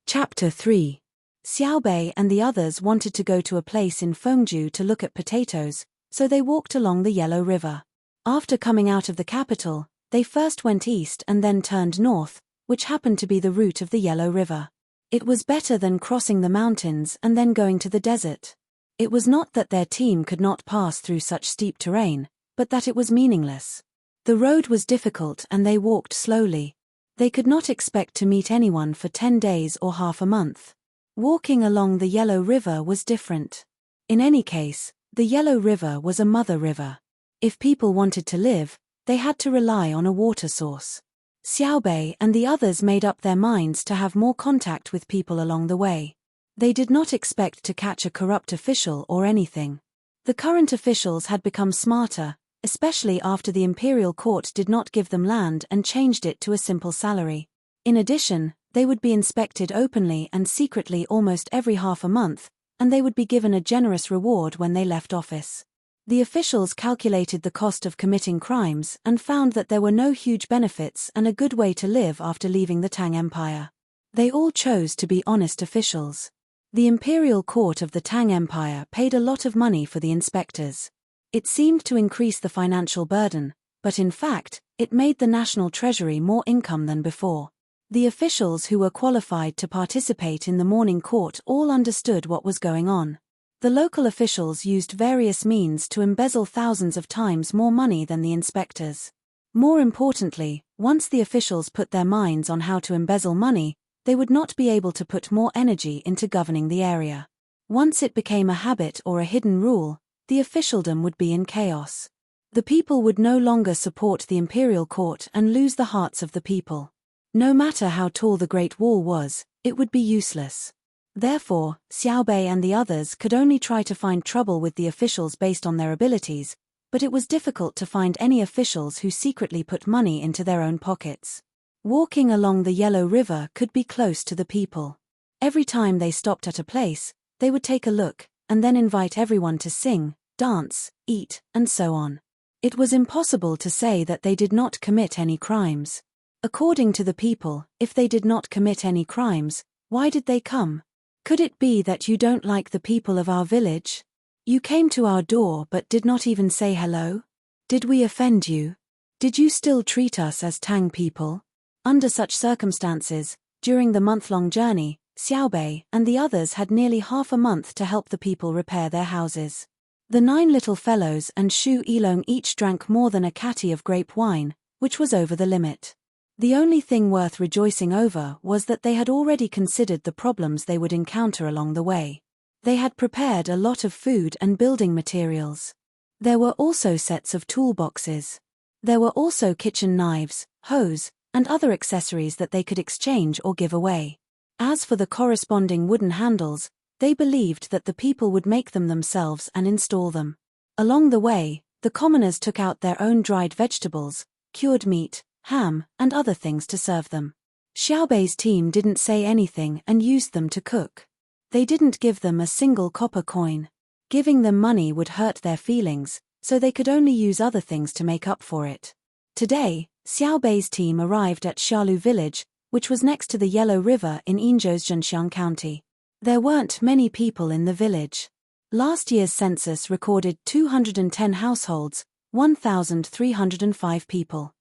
Chapter 3. Xiaobei and the others wanted to go to a place in Fengju to look at potatoes, so they walked along the Yellow River. After coming out of the capital, they first went east and then turned north, which happened to be the route of the Yellow River. It was better than crossing the mountains and then going to the desert. It was not that their team could not pass through such steep terrain, but that it was meaningless. The road was difficult and they walked slowly. They could not expect to meet anyone for 10 days or half a month. Walking along the Yellow River was different. In any case, The Yellow River was a mother river. If people wanted to live, they had to rely on a water source. Xiaobei and the others made up their minds to have more contact with people along the way. They did not expect to catch a corrupt official or anything. The current officials had become smarter, especially after the imperial court did not give them land and changed it to a simple salary. In addition, they would be inspected openly and secretly almost every half a month, and they would be given a generous reward when they left office. The officials calculated the cost of committing crimes and found that there were no huge benefits and a good way to live after leaving the Tang Empire. They all chose to be honest officials. The imperial court of the Tang Empire paid a lot of money for the inspectors. It seemed to increase the financial burden, but in fact, it made the national treasury more income than before. The officials who were qualified to participate in the morning court all understood what was going on. The local officials used various means to embezzle thousands of times more money than the inspectors. More importantly, once the officials put their minds on how to embezzle money, they would not be able to put more energy into governing the area. Once it became a habit or a hidden rule, the officialdom would be in chaos. The people would no longer support the imperial court and lose the hearts of the people. No matter how tall the Great Wall was, it would be useless. Therefore, Xiaobei and the others could only try to find trouble with the officials based on their abilities, but it was difficult to find any officials who secretly put money into their own pockets. Walking along the Yellow River could be close to the people. Every time they stopped at a place, they would take a look, and then invite everyone to sing, dance, eat, and so on. It was impossible to say that they did not commit any crimes. According to the people, if they did not commit any crimes, why did they come? Could it be that you don't like the people of our village? You came to our door but did not even say hello? Did we offend you? Did you still treat us as Tang people? Under such circumstances, during the month-long journey, Xiaobei and the others had nearly half a month to help the people repair their houses. The 9 little fellows and Shu Ilong each drank more than a catty of grape wine, which was over the limit. The only thing worth rejoicing over was that they had already considered the problems they would encounter along the way. They had prepared a lot of food and building materials. There were also sets of toolboxes. There were also kitchen knives, hose, and other accessories that they could exchange or give away. As for the corresponding wooden handles, they believed that the people would make them themselves and install them. Along the way, the commoners took out their own dried vegetables, cured meat, ham, and other things to serve them. Xiaobei's team didn't say anything and used them to cook. They didn't give them a single copper coin. Giving them money would hurt their feelings, so they could only use other things to make up for it. Today, Xiaobei's team arrived at Shalu village, which was next to the Yellow River in Yinzhou's Zhenxiang County. There weren't many people in the village. Last year's census recorded 210 households, 1,305 people.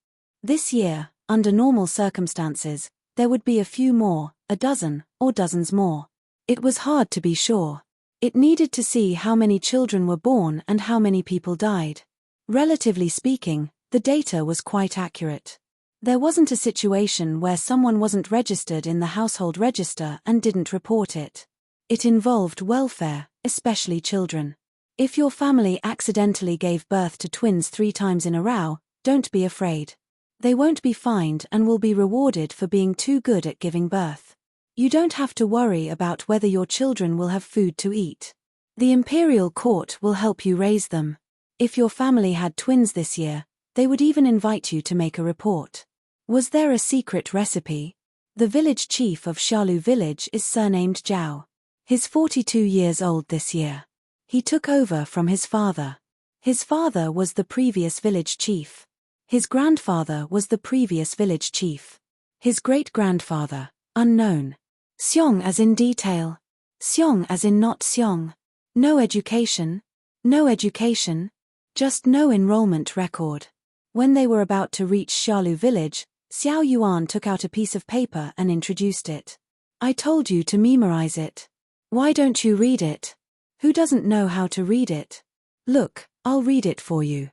This year, under normal circumstances, there would be a few more, a dozen, or dozens more. It was hard to be sure. It needed to see how many children were born and how many people died. Relatively speaking, the data was quite accurate. There wasn't a situation where someone wasn't registered in the household register and didn't report it. It involved welfare, especially children. If your family accidentally gave birth to twins 3 times in a row, don't be afraid. They won't be fined and will be rewarded for being too good at giving birth. You don't have to worry about whether your children will have food to eat. The imperial court will help you raise them. If your family had twins this year, they would even invite you to make a report. Was there a secret recipe? The village chief of Shalu village is surnamed Zhao. He's 42 years old this year. He took over from his father. His father was the previous village chief. His grandfather was the previous village chief. His great-grandfather, unknown. Xiong as in detail. Xiong as in not Xiong. No education. No education. Just no enrollment record. When they were about to reach Shalu village, Xiao Yuan took out a piece of paper and introduced it. I told you to memorize it. Why don't you read it? Who doesn't know how to read it? Look, I'll read it for you.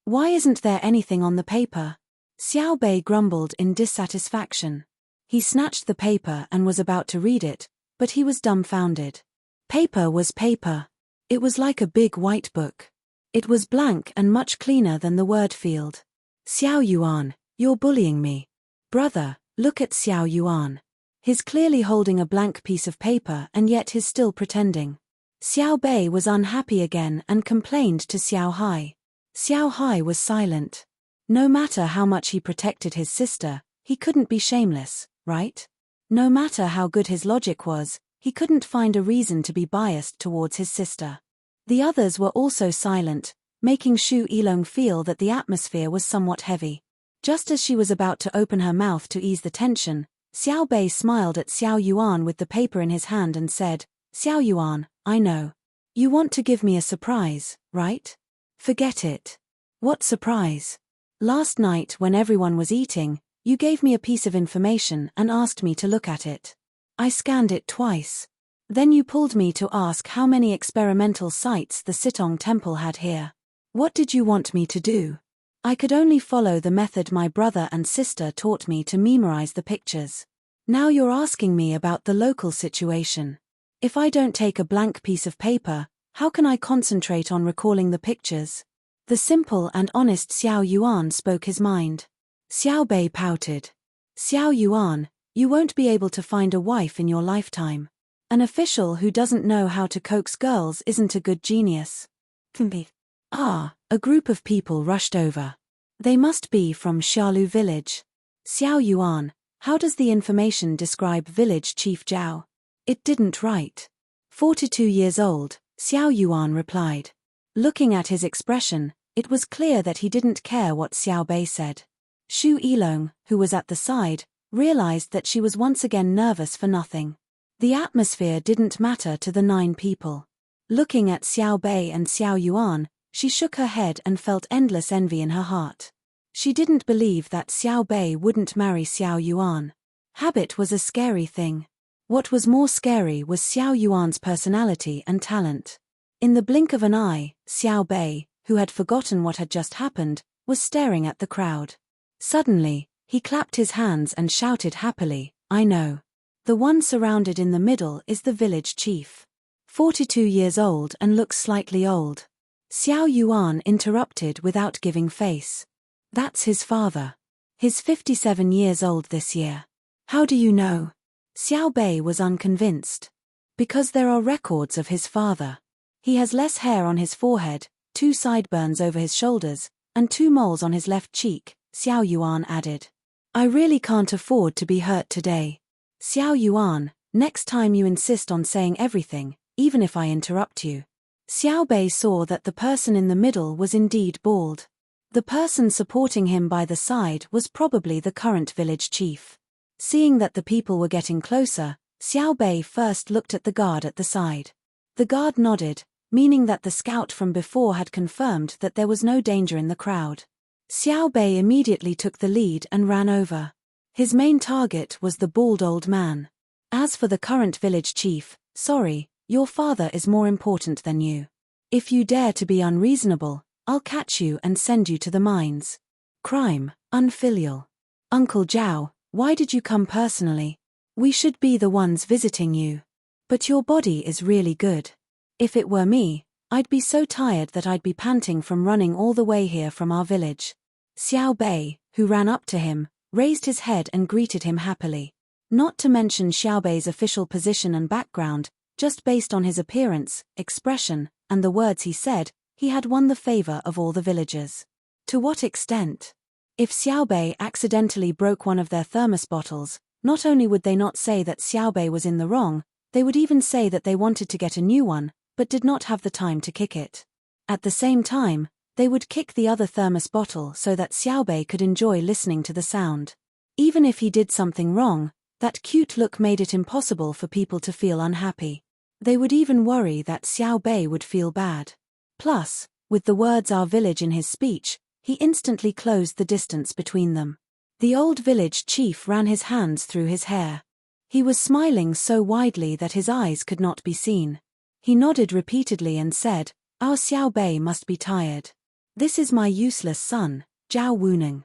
Why isn't there anything on the paper? Xiao Bei grumbled in dissatisfaction. He snatched the paper and was about to read it, but he was dumbfounded. Paper was paper. It was like a big white book. It was blank and much cleaner than the word field. Xiao Yuan, you're bullying me. Brother, look at Xiao Yuan. He's clearly holding a blank piece of paper and yet he's still pretending. Xiao Bei was unhappy again and complained to Xiao Hai. Xiao Hai was silent. No matter how much he protected his sister, he couldn't be shameless, right? No matter how good his logic was, he couldn't find a reason to be biased towards his sister. The others were also silent, making Shu Ilong feel that the atmosphere was somewhat heavy. Just as she was about to open her mouth to ease the tension, Xiao Bei smiled at Xiao Yuan with the paper in his hand and said, Xiao Yuan, I know. You want to give me a surprise, right? Forget it. What surprise? Last night when everyone was eating, you gave me a piece of information and asked me to look at it. I scanned it twice. Then you pulled me to ask how many experimental sites the Sitong Temple had here. What did you want me to do? I could only follow the method my brother and sister taught me to memorize the pictures. Now you're asking me about the local situation. If I don't take a blank piece of paper, how can I concentrate on recalling the pictures? The simple and honest Xiao Yuan spoke his mind. Xiao Bei pouted. Xiao Yuan, you won't be able to find a wife in your lifetime. An official who doesn't know how to coax girls isn't a good genius. A group of people rushed over. They must be from Xiaolu village. Xiao Yuan, how does the information describe village chief Zhao? It didn't write. 42 years old, Xiao Yuan replied. Looking at his expression, it was clear that he didn't care what Xiao Bei said. Shu Ilong, who was at the side, realized that she was once again nervous for nothing. The atmosphere didn't matter to the 9 people. Looking at Xiao Bei and Xiao Yuan, she shook her head and felt endless envy in her heart. She didn't believe that Xiao Bei wouldn't marry Xiao Yuan. Habit was a scary thing. What was more scary was Xiao Yuan's personality and talent. In the blink of an eye, Xiao Bei, who had forgotten what had just happened, was staring at the crowd. Suddenly, he clapped his hands and shouted happily, I know. The one surrounded in the middle is the village chief. 42 years old and looks slightly old. Xiao Yuan interrupted without giving face. That's his father. He's 57 years old this year. How do you know? Xiao Bei was unconvinced. Because there are records of his father. He has less hair on his forehead, 2 sideburns over his shoulders, and 2 moles on his left cheek, Xiao Yuan added. I really can't afford to be hurt today. Xiao Yuan, next time you insist on saying everything, even if I interrupt you. Xiao Bei saw that the person in the middle was indeed bald. The person supporting him by the side was probably the current village chief. Seeing that the people were getting closer, Xiao Bei first looked at the guard at the side. The guard nodded, meaning that the scout from before had confirmed that there was no danger in the crowd. Xiao Bei immediately took the lead and ran over. His main target was the bald old man. As for the current village chief, sorry, your father is more important than you. If you dare to be unreasonable, I'll catch you and send you to the mines. Crime, unfilial. Uncle Zhao, why did you come personally? We should be the ones visiting you. But your body is really good. If it were me, I'd be so tired that I'd be panting from running all the way here from our village. Xiao Bei, who ran up to him, raised his head and greeted him happily. Not to mention Xiao Bei's official position and background, just based on his appearance, expression, and the words he said, he had won the favor of all the villagers. To what extent? If Xiao Bei accidentally broke one of their thermos bottles, not only would they not say that Xiao Bei was in the wrong, they would even say that they wanted to get a new one, but did not have the time to kick it. At the same time, they would kick the other thermos bottle so that Xiao Bei could enjoy listening to the sound. Even if he did something wrong, that cute look made it impossible for people to feel unhappy. They would even worry that Xiao Bei would feel bad. Plus, with the words our village in his speech, he instantly closed the distance between them. The old village chief ran his hands through his hair. He was smiling so widely that his eyes could not be seen. He nodded repeatedly and said, Our Xiao Bei must be tired. This is my useless son, Zhao Wuning.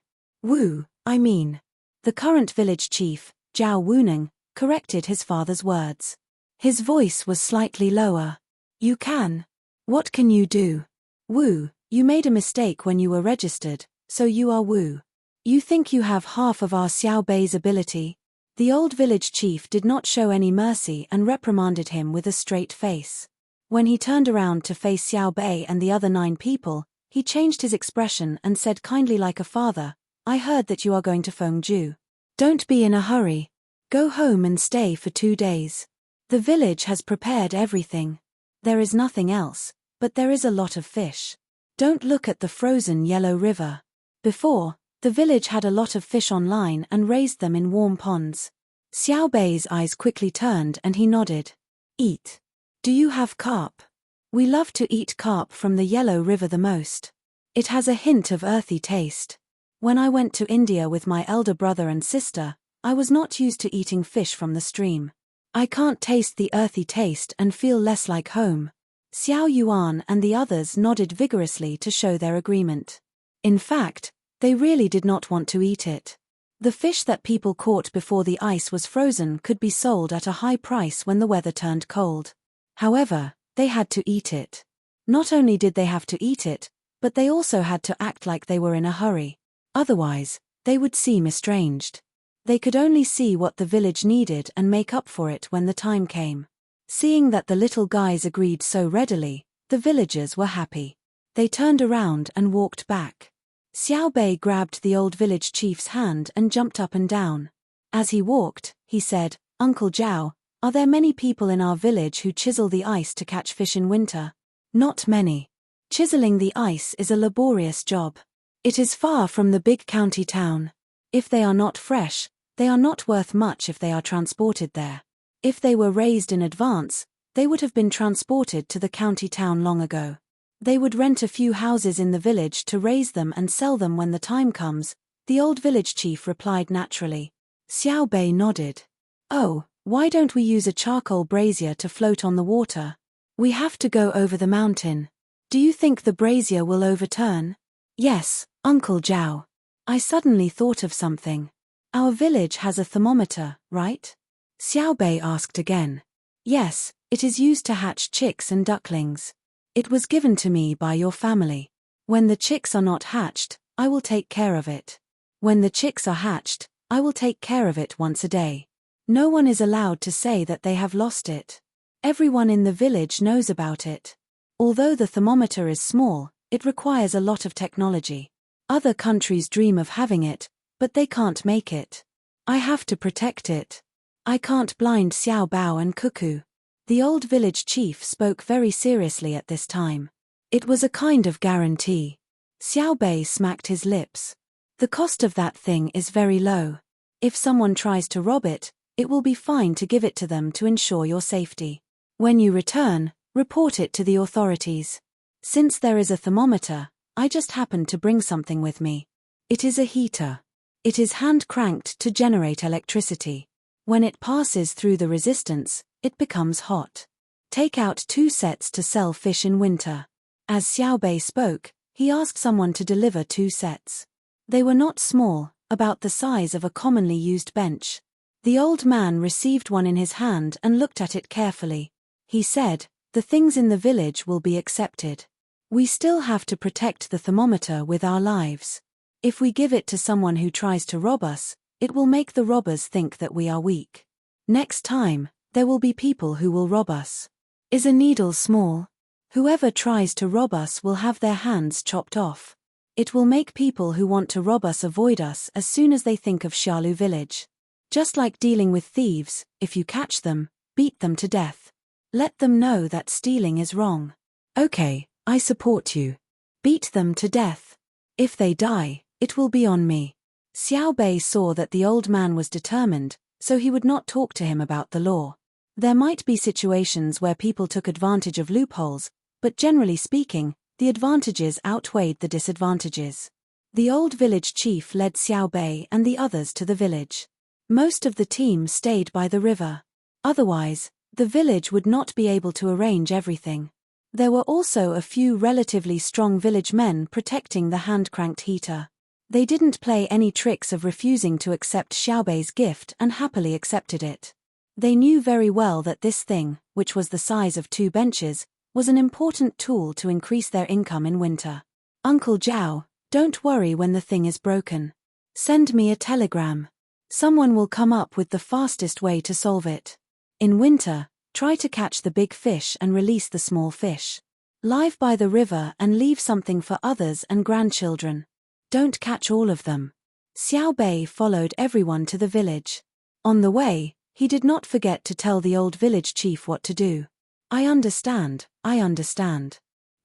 I mean. The current village chief, Zhao Wuning, corrected his father's words. His voice was slightly lower. You can. What can you do? Wu, you made a mistake when you were registered, so you are Wu. You think you have half of our Xiao Bei's ability? The old village chief did not show any mercy and reprimanded him with a straight face. When he turned around to face Xiao Bei and the other 9 people, he changed his expression and said kindly like a father, I heard that you are going to Fengju. Don't be in a hurry. Go home and stay for 2 days. The village has prepared everything. There is nothing else, but there is a lot of fish. Don't look at the frozen yellow river. Before, the village had a lot of fish on line and raised them in warm ponds. Xiao Bei's eyes quickly turned and he nodded. Eat. Do you have carp? We love to eat carp from the yellow river the most. It has a hint of earthy taste. When I went to India with my elder brother and sister, I was not used to eating fish from the stream. I can't taste the earthy taste and feel less like home. Xiao Yuan and the others nodded vigorously to show their agreement. In fact, they really did not want to eat it. The fish that people caught before the ice was frozen could be sold at a high price when the weather turned cold. However, they had to eat it. Not only did they have to eat it, but they also had to act like they were in a hurry. Otherwise, they would seem estranged. They could only see what the village needed and make up for it when the time came. Seeing that the little guys agreed so readily, the villagers were happy. They turned around and walked back. Xiao Bei grabbed the old village chief's hand and jumped up and down. As he walked, he said, Uncle Zhao, are there many people in our village who chisel the ice to catch fish in winter? Not many. Chiseling the ice is a laborious job. It is far from the big county town. If they are not fresh, they are not worth much if they are transported there. If they were raised in advance, they would have been transported to the county town long ago. They would rent a few houses in the village to raise them and sell them when the time comes, the old village chief replied naturally. Xiao Bei nodded. Oh, why don't we use a charcoal brazier to float on the water? We have to go over the mountain. Do you think the brazier will overturn? Yes, Uncle Zhao. I suddenly thought of something. Our village has a thermometer, right? Xiao Bei asked again. Yes, it is used to hatch chicks and ducklings. It was given to me by your family. When the chicks are not hatched, I will take care of it. When the chicks are hatched, I will take care of it once a day. No one is allowed to say that they have lost it. Everyone in the village knows about it. Although the thermometer is small, it requires a lot of technology. Other countries dream of having it, but they can't make it. I have to protect it. I can't blind Xiao Bao and Cuckoo. The old village chief spoke very seriously at this time. It was a kind of guarantee. Xiao Bei smacked his lips. The cost of that thing is very low. If someone tries to rob it, it will be fine to give it to them to ensure your safety. When you return, report it to the authorities. Since there is a thermometer, I just happened to bring something with me. It is a heater. It is hand-cranked to generate electricity. When it passes through the resistance, it becomes hot. Take out 2 sets to sell fish in winter. As Xiao Bei spoke, he asked someone to deliver 2 sets. They were not small, about the size of a commonly used bench. The old man received one in his hand and looked at it carefully. He said, the things in the village will be accepted. We still have to protect the thermometer with our lives. If we give it to someone who tries to rob us, it will make the robbers think that we are weak. Next time, there will be people who will rob us. Is a needle small? Whoever tries to rob us will have their hands chopped off. It will make people who want to rob us avoid us as soon as they think of Xiaolu village. Just like dealing with thieves, if you catch them, beat them to death. Let them know that stealing is wrong. Okay, I support you. Beat them to death. If they die, it will be on me. Xiao Bei saw that the old man was determined, so he would not talk to him about the law. There might be situations where people took advantage of loopholes, but generally speaking, the advantages outweighed the disadvantages. The old village chief led Xiao Bei and the others to the village. Most of the team stayed by the river. Otherwise, the village would not be able to arrange everything. There were also a few relatively strong village men protecting the hand-cranked heater. They didn't play any tricks of refusing to accept Xiaobei's gift and happily accepted it. They knew very well that this thing, which was the size of 2 benches, was an important tool to increase their income in winter. Uncle Zhao, don't worry when the thing is broken. Send me a telegram. Someone will come up with the fastest way to solve it. In winter, try to catch the big fish and release the small fish. Live by the river and leave something for others and grandchildren. Don't catch all of them. Xiao Bei followed everyone to the village. On the way, he did not forget to tell the old village chief what to do. I understand.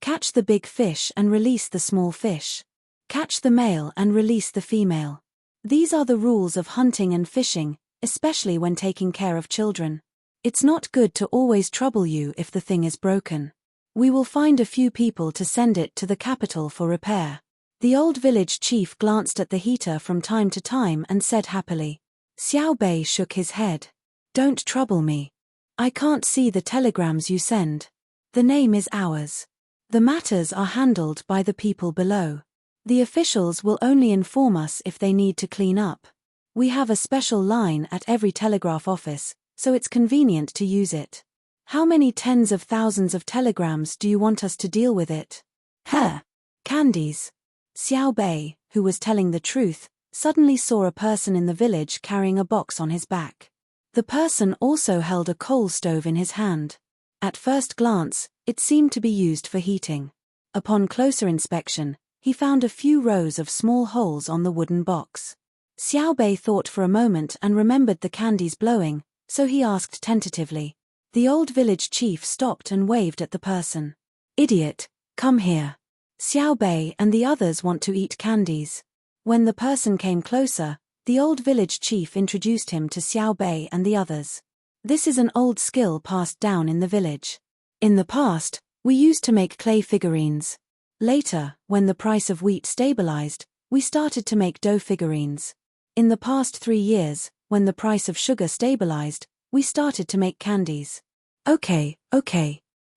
Catch the big fish and release the small fish. Catch the male and release the female. These are the rules of hunting and fishing, especially when taking care of children. It's not good to always trouble you if the thing is broken. We will find a few people to send it to the capital for repair. The old village chief glanced at the heater from time to time and said happily. Xiao Bei shook his head. Don't trouble me. I can't see the telegrams you send. The name is ours. The matters are handled by the people below. The officials will only inform us if they need to clean up. We have a special line at every telegraph office, so it's convenient to use it. How many tens of thousands of telegrams do you want us to deal with it? Candies. Xiao Bei, who was telling the truth, suddenly saw a person in the village carrying a box on his back. The person also held a coal stove in his hand. At first glance, it seemed to be used for heating. Upon closer inspection, he found a few rows of small holes on the wooden box. Xiao Bei thought for a moment and remembered the candies blowing, so he asked tentatively. The old village chief stopped and waved at the person. Idiot, come here. Xiao Bei and the others want to eat candies. When the person came closer, the old village chief introduced him to Xiao Bei and the others. This is an old skill passed down in the village. In the past, we used to make clay figurines. Later, when the price of wheat stabilized, we started to make dough figurines. In the past 3 years, when the price of sugar stabilized, we started to make candies. Okay.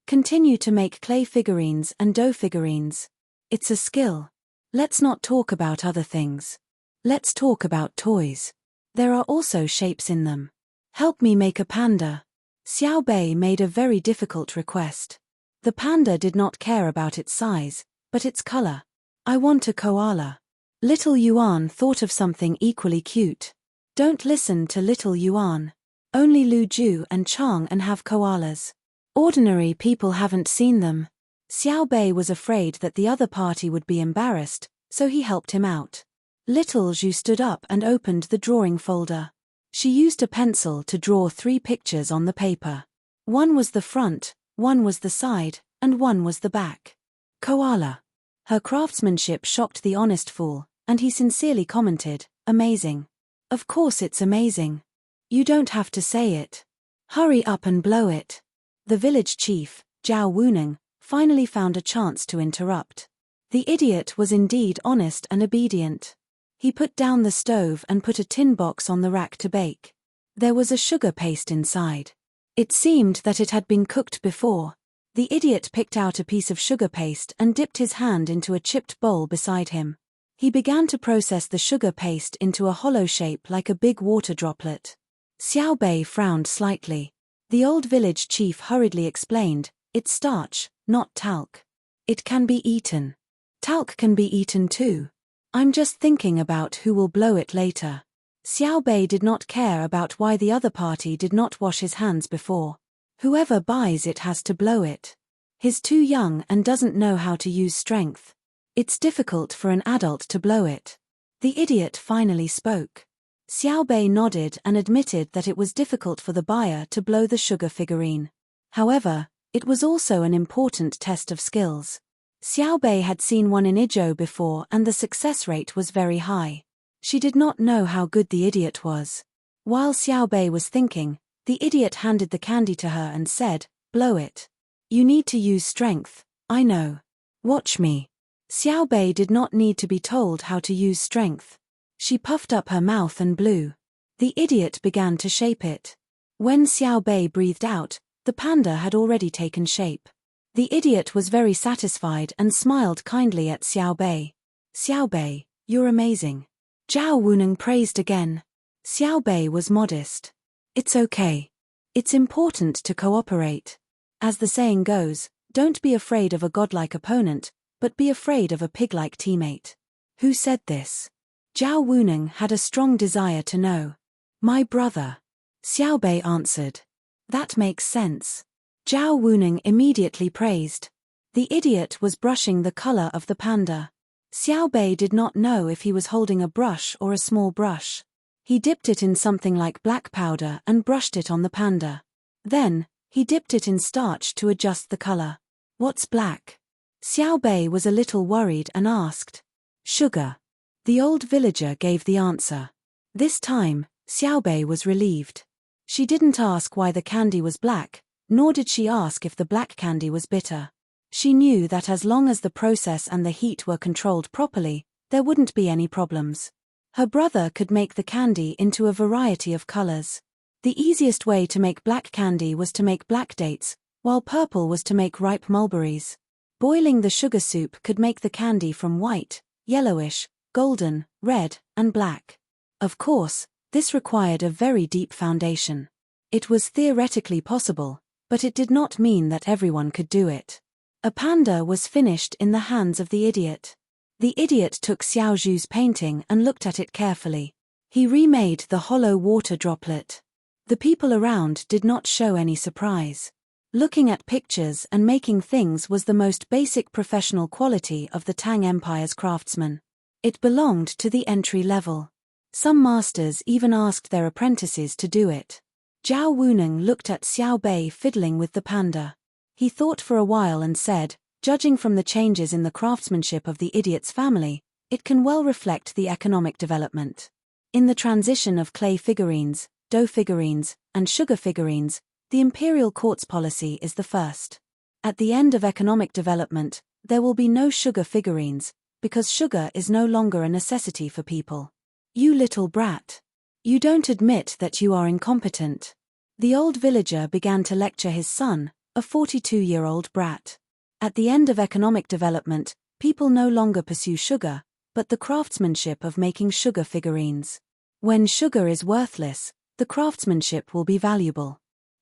Continue to make clay figurines and dough figurines. It's a skill. Let's not talk about other things. Let's talk about toys. There are also shapes in them. Help me make a panda. Xiao Bei made a very difficult request. The panda did not care about its size, but its color. I want a koala. Little Yuan thought of something equally cute. Don't listen to Little Yuan. Only Lu Ju and Chang and have koalas. Ordinary people haven't seen them. Xiao Bei was afraid that the other party would be embarrassed, so he helped him out. Little Ju stood up and opened the drawing folder. She used a pencil to draw 3 pictures on the paper. One was the front, one was the side, and one was the back. Koala. Her craftsmanship shocked the honest fool, and he sincerely commented, amazing. Of course it's amazing. You don't have to say it. Hurry up and blow it. The village chief, Zhao Wuning, finally found a chance to interrupt. The idiot was indeed honest and obedient. He put down the stove and put a tin box on the rack to bake. There was a sugar paste inside. It seemed that it had been cooked before. The idiot picked out a piece of sugar paste and dipped his hand into a chipped bowl beside him. He began to process the sugar paste into a hollow shape like a big water droplet. Xiao Bei frowned slightly. The old village chief hurriedly explained, it's starch, not talc. It can be eaten. Talc can be eaten too. I'm just thinking about who will blow it later. Xiao Bei did not care about why the other party did not wash his hands before. Whoever buys it has to blow it. He's too young and doesn't know how to use strength. It's difficult for an adult to blow it. The idiot finally spoke. Xiao Bei nodded and admitted that it was difficult for the buyer to blow the sugar figurine. However, it was also an important test of skills. Xiao Bei had seen one in Idyll before and the success rate was very high. She did not know how good the idiot was. While Xiao Bei was thinking, the idiot handed the candy to her and said, blow it. You need to use strength, I know. Watch me. Xiao Bei did not need to be told how to use strength. She puffed up her mouth and blew. The idiot began to shape it. When Xiao Bei breathed out, the panda had already taken shape. The idiot was very satisfied and smiled kindly at Xiao Bei. Xiao Bei, you're amazing. Zhao Wuning praised again. Xiao Bei was modest. It's okay. It's important to cooperate. As the saying goes, Don't be afraid of a godlike opponent, but be afraid of a pig-like teammate. Who said this? Zhao Wuning had a strong desire to know. My brother. Xiao Bei answered. That makes sense. Zhao Wuning immediately praised. The idiot was brushing the color of the panda. Xiao Bei did not know if he was holding a brush or a small brush. He dipped it in something like black powder and brushed it on the panda. Then, he dipped it in starch to adjust the color. What's black? Xiao Bei was a little worried and asked. Sugar. The old villager gave the answer. This time, Xiao Bei was relieved. She didn't ask why the candy was black, nor did she ask if the black candy was bitter. She knew that as long as the process and the heat were controlled properly, there wouldn't be any problems. Her brother could make the candy into a variety of colors. The easiest way to make black candy was to make black dates, while purple was to make ripe mulberries. Boiling the sugar soup could make the candy from white, yellowish, golden, red, and black. Of course, this required a very deep foundation. It was theoretically possible, but it did not mean that everyone could do it. A panda was finished in the hands of the idiot. The idiot took Xiao Zhu's painting and looked at it carefully. He remade the hollow water droplet. The people around did not show any surprise. Looking at pictures and making things was the most basic professional quality of the Tang Empire's craftsmen. It belonged to the entry level. Some masters even asked their apprentices to do it. Zhao Wuning looked at Xiao Bei fiddling with the panda. He thought for a while and said, judging from the changes in the craftsmanship of the idiot's family, it can well reflect the economic development. In the transition of clay figurines, dough figurines, and sugar figurines, the imperial court's policy is the first. At the end of economic development, there will be no sugar figurines, because sugar is no longer a necessity for people. You little brat. You don't admit that you are incompetent. The old villager began to lecture his son, a 42-year-old brat. At the end of economic development, people no longer pursue sugar, but the craftsmanship of making sugar figurines. When sugar is worthless, the craftsmanship will be valuable.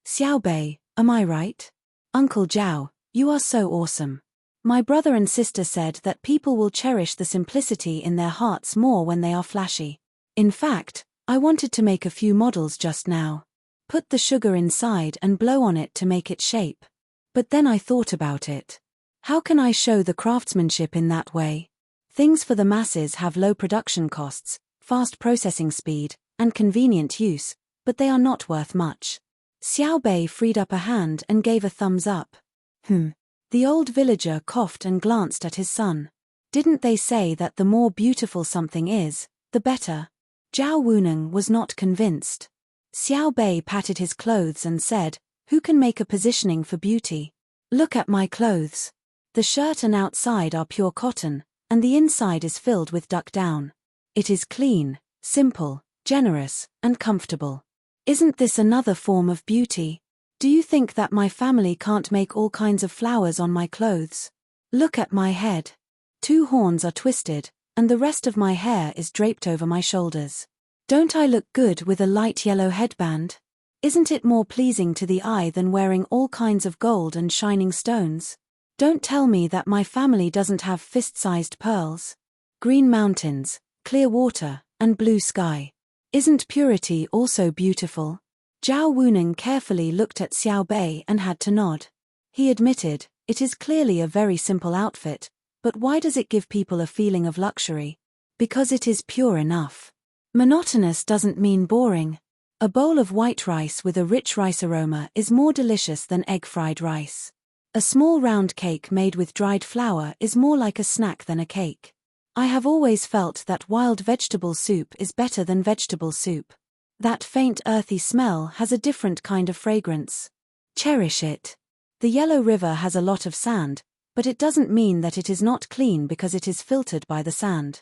Xiao Bei, am I right? Uncle Zhao, you are so awesome. My brother and sister said that people will cherish the simplicity in their hearts more when they are flashy. In fact, I wanted to make a few models just now. Put the sugar inside and blow on it to make it shape. But then I thought about it. How can I show the craftsmanship in that way? Things for the masses have low production costs, fast processing speed, and convenient use, but they are not worth much. Xiao Bei freed up a hand and gave a thumbs up. The old villager coughed and glanced at his son. Didn't they say that the more beautiful something is, the better? Zhao Wuning was not convinced. Xiao Bei patted his clothes and said, who can make a positioning for beauty? Look at my clothes. The shirt and outside are pure cotton, and the inside is filled with duck down. It is clean, simple, generous, and comfortable. Isn't this another form of beauty? Do you think that my family can't make all kinds of flowers on my clothes? Look at my head. 2 horns are twisted, and the rest of my hair is draped over my shoulders. Don't I look good with a light yellow headband? Isn't it more pleasing to the eye than wearing all kinds of gold and shining stones? Don't tell me that my family doesn't have fist-sized pearls. Green mountains, clear water, and blue sky. Isn't purity also beautiful? Zhao Wuning carefully looked at Xiao Bei and had to nod. He admitted, it is clearly a very simple outfit, but why does it give people a feeling of luxury? Because it is pure enough. Monotonous doesn't mean boring. A bowl of white rice with a rich rice aroma is more delicious than egg-fried rice. A small round cake made with dried flour is more like a snack than a cake. I have always felt that wild vegetable soup is better than vegetable soup. That faint earthy smell has a different kind of fragrance. Cherish it. The Yellow River has a lot of sand, but it doesn't mean that it is not clean because it is filtered by the sand.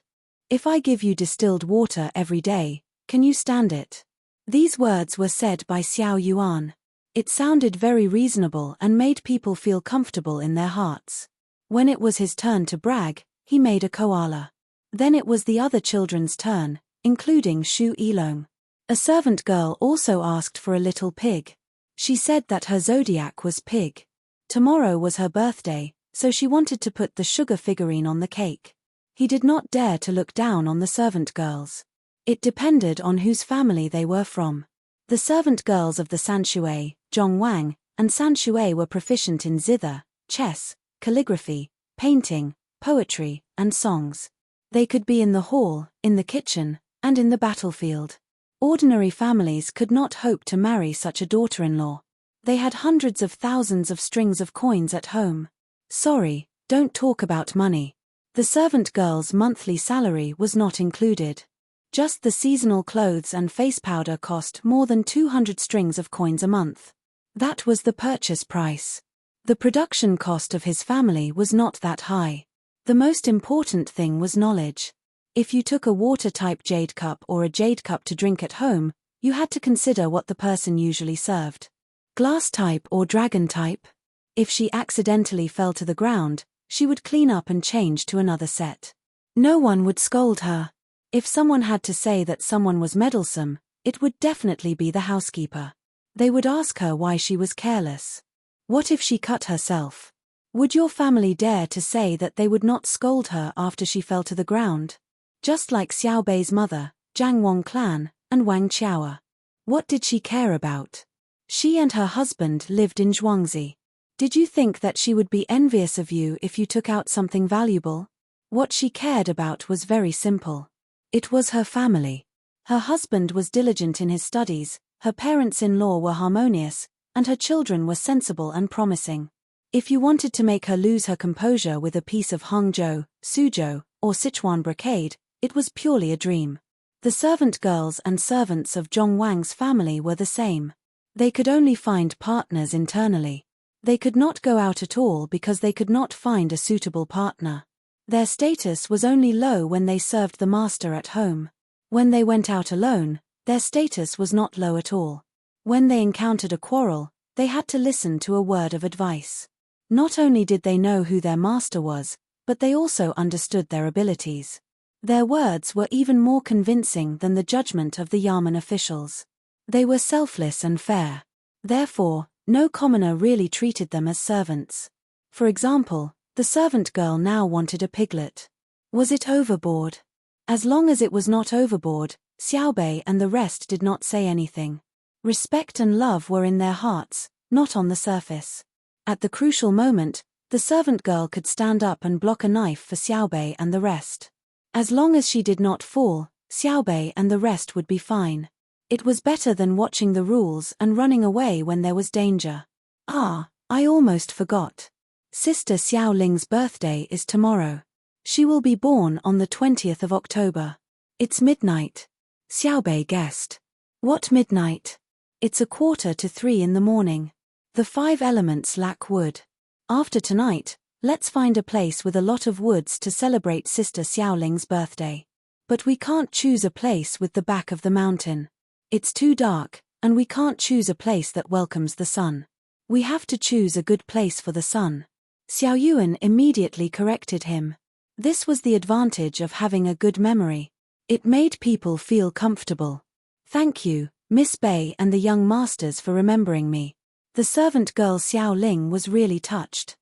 If I give you distilled water every day, can you stand it? These words were said by Xiao Yuan. It sounded very reasonable and made people feel comfortable in their hearts. When it was his turn to brag, he made a koala. Then it was the other children's turn, including Shu Yilong. A servant girl also asked for a little pig. She said that her zodiac was pig. Tomorrow was her birthday, so she wanted to put the sugar figurine on the cake. He did not dare to look down on the servant girls. It depended on whose family they were from. The servant girls of the Sanshui, Zhongwang, and Sanshui were proficient in zither, chess, calligraphy, painting, poetry, and songs. They could be in the hall, in the kitchen, and in the battlefield. Ordinary families could not hope to marry such a daughter-in-law. They had hundreds of thousands of strings of coins at home. Sorry, don't talk about money. The servant girl's monthly salary was not included. Just the seasonal clothes and face powder cost more than 200 strings of coins a month. That was the purchase price. The production cost of his family was not that high. The most important thing was knowledge. If you took a water-type jade cup or a jade cup to drink at home, you had to consider what the person usually served. Glass type or dragon type? If she accidentally fell to the ground, she would clean up and change to another set. No one would scold her. If someone had to say that someone was meddlesome, it would definitely be the housekeeper. They would ask her why she was careless. What if she cut herself? Would your family dare to say that they would not scold her after she fell to the ground? Just like Xiao Bei's mother, Zhang Wang Clan, and Wang Qiaoa. What did she care about? She and her husband lived in Zhuangzi. Did you think that she would be envious of you if you took out something valuable? What she cared about was very simple. It was her family. Her husband was diligent in his studies, her parents-in-law were harmonious, and her children were sensible and promising. If you wanted to make her lose her composure with a piece of Hangzhou, Suzhou, or Sichuan brocade, it was purely a dream. The servant girls and servants of Zhongwang's family were the same. They could only find partners internally. They could not go out at all because they could not find a suitable partner. Their status was only low when they served the master at home. When they went out alone, their status was not low at all. When they encountered a quarrel, they had to listen to a word of advice. Not only did they know who their master was, but they also understood their abilities. Their words were even more convincing than the judgment of the Yamen officials. They were selfless and fair. Therefore, no commoner really treated them as servants. For example, the servant girl now wanted a piglet. Was it overboard? As long as it was not overboard, Xiaobei and the rest did not say anything. Respect and love were in their hearts, not on the surface. At the crucial moment, the servant girl could stand up and block a knife for Xiaobei and the rest. As long as she did not fall, Xiaobei and the rest would be fine. It was better than watching the rules and running away when there was danger. Ah, I almost forgot. Sister Xiao Ling's birthday is tomorrow. She will be born on the 20th of October. It's midnight. Xiaobei guessed. What midnight? It's 2:45 in the morning. The 5 elements lack wood. After tonight, let's find a place with a lot of woods to celebrate Sister Xiao Ling's birthday. But we can't choose a place with the back of the mountain. It's too dark, and we can't choose a place that welcomes the sun. We have to choose a good place for the sun. Xiao Yuan immediately corrected him. This was the advantage of having a good memory. It made people feel comfortable. Thank you, Miss Bei and the young masters, for remembering me. The servant girl Xiao Ling was really touched.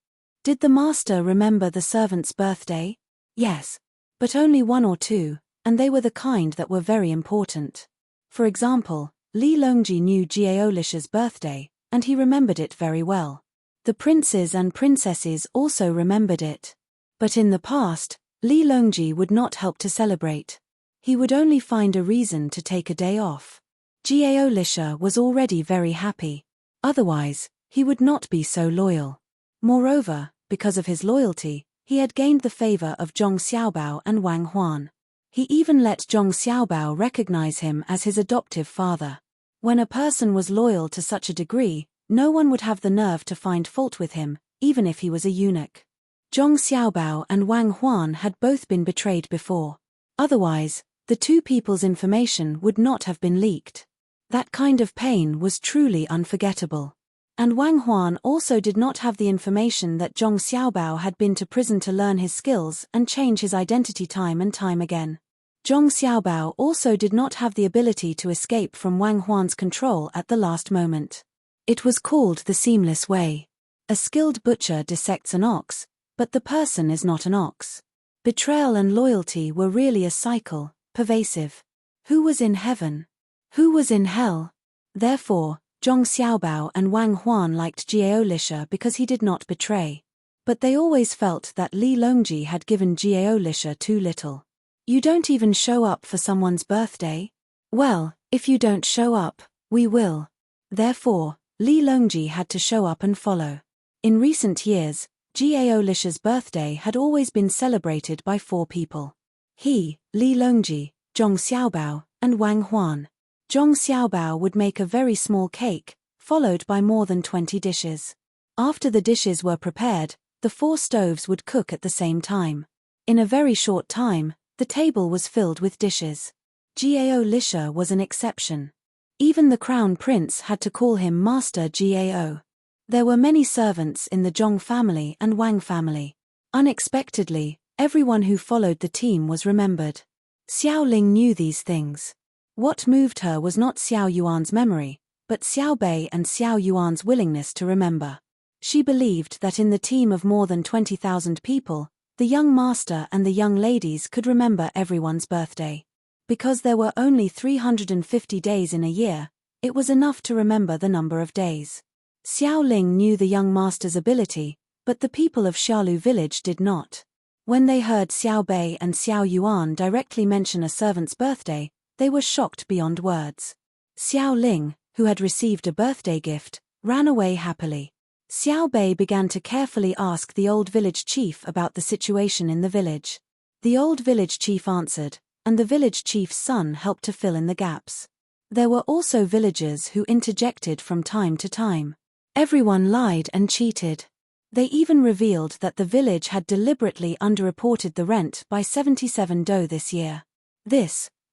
Did the master remember the servant's birthday? Yes. But only 1 or 2, and they were the kind that were very important. For example, Li Longji knew Jiaolisha's birthday, and he remembered it very well. The princes and princesses also remembered it. But in the past, Li Longji would not help to celebrate. He would only find a reason to take a day off. Jiaolisha was already very happy. Otherwise, he would not be so loyal. Moreover, because of his loyalty, he had gained the favor of Zhong Xiaobao and Wang Huan. He even let Zhong Xiaobao recognize him as his adoptive father. When a person was loyal to such a degree, no one would have the nerve to find fault with him, even if he was a eunuch. Zhong Xiaobao and Wang Huan had both been betrayed before. Otherwise, the two people's information would not have been leaked. That kind of pain was truly unforgettable. And Wang Huan also did not have the information that Zhong Xiaobao had been to prison to learn his skills and change his identity time and time again. Zhong Xiaobao also did not have the ability to escape from Wang Huan's control at the last moment. It was called the seamless way. A skilled butcher dissects an ox, but the person is not an ox. Betrayal and loyalty were really a cycle, pervasive. Who was in heaven? Who was in hell? Therefore, Zhong Xiaobao and Wang Huan liked Jiao Lisha because he did not betray. But they always felt that Li Longji had given Jiao Lisha too little. You don't even show up for someone's birthday? Well, if you don't show up, we will. Therefore, Li Longji had to show up and follow. In recent years, Jiao Lisha's birthday had always been celebrated by 4 people. He, Li Longji, Zhong Xiaobao, and Wang Huan. Zhong Xiaobao would make a very small cake, followed by more than 20 dishes. After the dishes were prepared, the 4 stoves would cook at the same time. In a very short time, the table was filled with dishes. Jiao Lisha was an exception. Even the crown prince had to call him Master Jiao. There were many servants in the Zhong family and Wang family. Unexpectedly, everyone who followed the team was remembered. Xiao Ling knew these things. What moved her was not Xiao Yuan's memory, but Xiao Bei and Xiao Yuan's willingness to remember. She believed that in the team of more than 20,000 people, the young master and the young ladies could remember everyone's birthday. Because there were only 350 days in a year, it was enough to remember the number of days. Xiao Ling knew the young master's ability, but the people of Xiaolu village did not. When they heard Xiao Bei and Xiao Yuan directly mention a servant's birthday, they were shocked beyond words. Xiao Ling, who had received a birthday gift, ran away happily. Xiao Bei began to carefully ask the old village chief about the situation in the village. The old village chief answered, and the village chief's son helped to fill in the gaps. There were also villagers who interjected from time to time. Everyone lied and cheated. They even revealed that the village had deliberately underreported the rent by 77 do this year.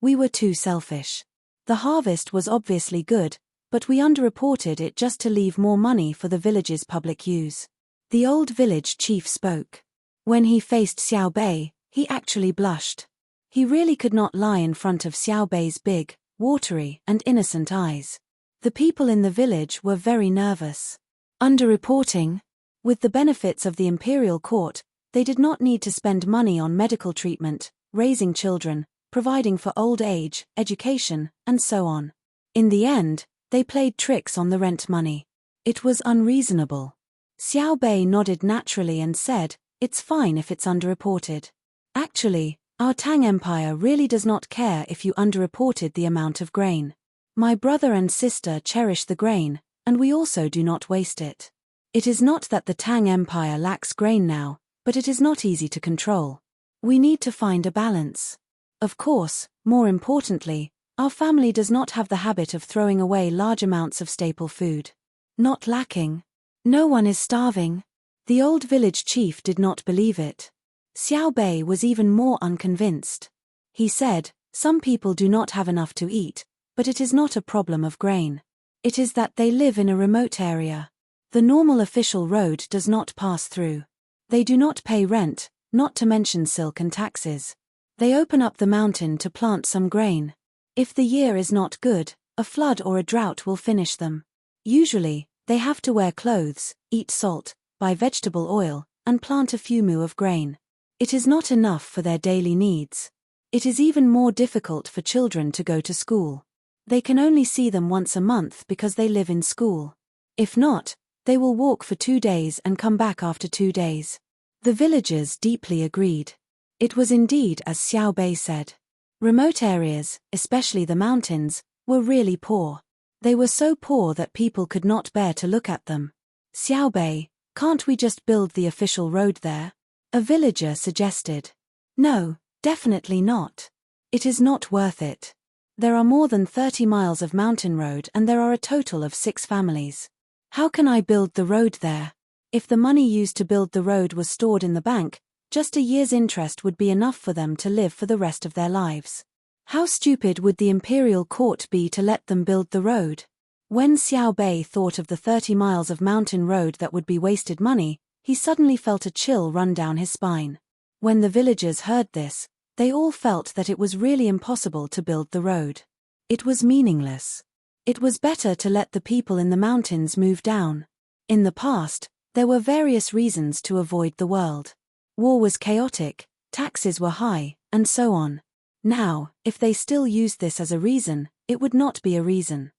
We were too selfish. The harvest was obviously good, but we underreported it just to leave more money for the village's public use. The old village chief spoke. When he faced Xiao Bei, he actually blushed. He really could not lie in front of Xiao Bei's big, watery, and innocent eyes. The people in the village were very nervous. Underreporting? With the benefits of the imperial court, they did not need to spend money on medical treatment, raising children, providing for old age, education, and so on. In the end, they played tricks on the rent money. It was unreasonable. Xiao Bei nodded naturally and said, "It's fine if it's underreported. Actually, our Tang Empire really does not care if you underreported the amount of grain. My brother and sister cherish the grain, and we also do not waste it. It is not that the Tang Empire lacks grain now, but it is not easy to control. We need to find a balance. Of course, more importantly, our family does not have the habit of throwing away large amounts of staple food. Not lacking. No one is starving." The old village chief did not believe it. Xiao Bei was even more unconvinced. He said, "Some people do not have enough to eat, but it is not a problem of grain. It is that they live in a remote area. The normal official road does not pass through. They do not pay rent, not to mention silk and taxes. They open up the mountain to plant some grain. If the year is not good, a flood or a drought will finish them. Usually, they have to wear clothes, eat salt, buy vegetable oil, and plant a few mu of grain. It is not enough for their daily needs. It is even more difficult for children to go to school. They can only see them once a month because they live in school. If not, they will walk for 2 days and come back after 2 days." The villagers deeply agreed. It was indeed as Xiao Bei said. Remote areas, especially the mountains, were really poor. They were so poor that people could not bear to look at them. "Xiao Bei, can't we just build the official road there?" a villager suggested. "No, definitely not. It is not worth it. There are more than 30 miles of mountain road and there are a total of 6 families. How can I build the road there? If the money used to build the road was stored in the bank, just a year's interest would be enough for them to live for the rest of their lives. How stupid would the imperial court be to let them build the road?" When Xiao Bei thought of the 30 miles of mountain road that would be wasted money, he suddenly felt a chill run down his spine. When the villagers heard this, they all felt that it was really impossible to build the road. It was meaningless. It was better to let the people in the mountains move down. In the past, There were various reasons to avoid the world. War was chaotic, taxes were high, and so on. Now, if they still used this as a reason, it would not be a reason.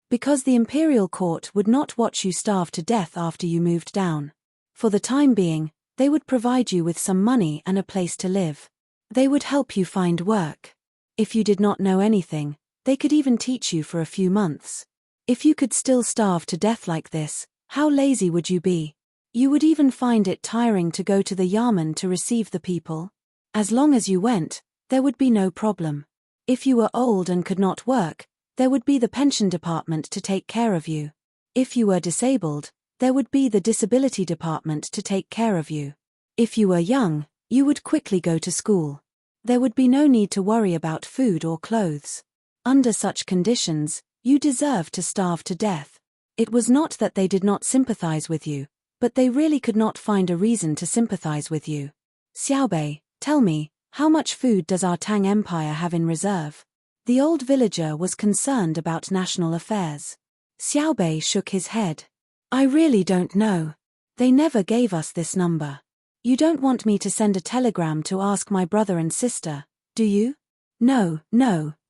Because the imperial court would not watch you starve to death after you moved down. For the time being, they would provide you with some money and a place to live. They would help you find work. If you did not know anything, they could even teach you for a few months. If you could still starve to death like this, how lazy would you be? You would even find it tiring to go to the yamen to receive the people. As long as you went, there would be no problem. If you were old and could not work, there would be the pension department to take care of you. If you were disabled, there would be the disability department to take care of you. If you were young, you would quickly go to school. There would be no need to worry about food or clothes. Under such conditions, you deserved to starve to death. It was not that they did not sympathize with you, but they really could not find a reason to sympathize with you. Xiaobei, tell me, how much food does our Tang Empire have in reserve? The old villager was concerned about national affairs. Xiaobei shook his head. I really don't know. They never gave us this number. You don't want me to send a telegram to ask my brother and sister, do you? No,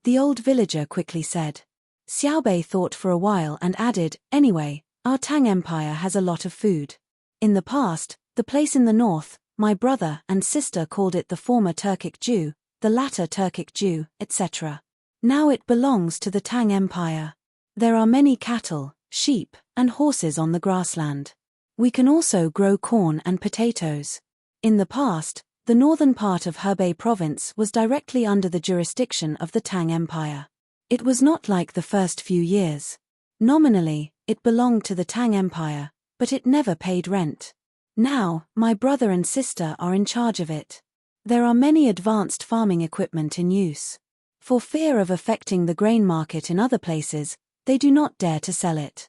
the old villager quickly said. Xiaobei thought for a while and added, anyway, our Tang Empire has a lot of food. In the past, the place in the north, my brother and sister called it the former Turkic Jew, the latter Turkic Jew, etc. Now it belongs to the Tang Empire. There are many cattle, sheep, and horses on the grassland. We can also grow corn and potatoes. In the past, the northern part of Hebei province was directly under the jurisdiction of the Tang Empire. It was not like the first few years. Nominally, it belonged to the Tang Empire, but it never paid rent. Now, my brother and sister are in charge of it. There are many advanced farming equipment in use. For fear of affecting the grain market in other places, they do not dare to sell it.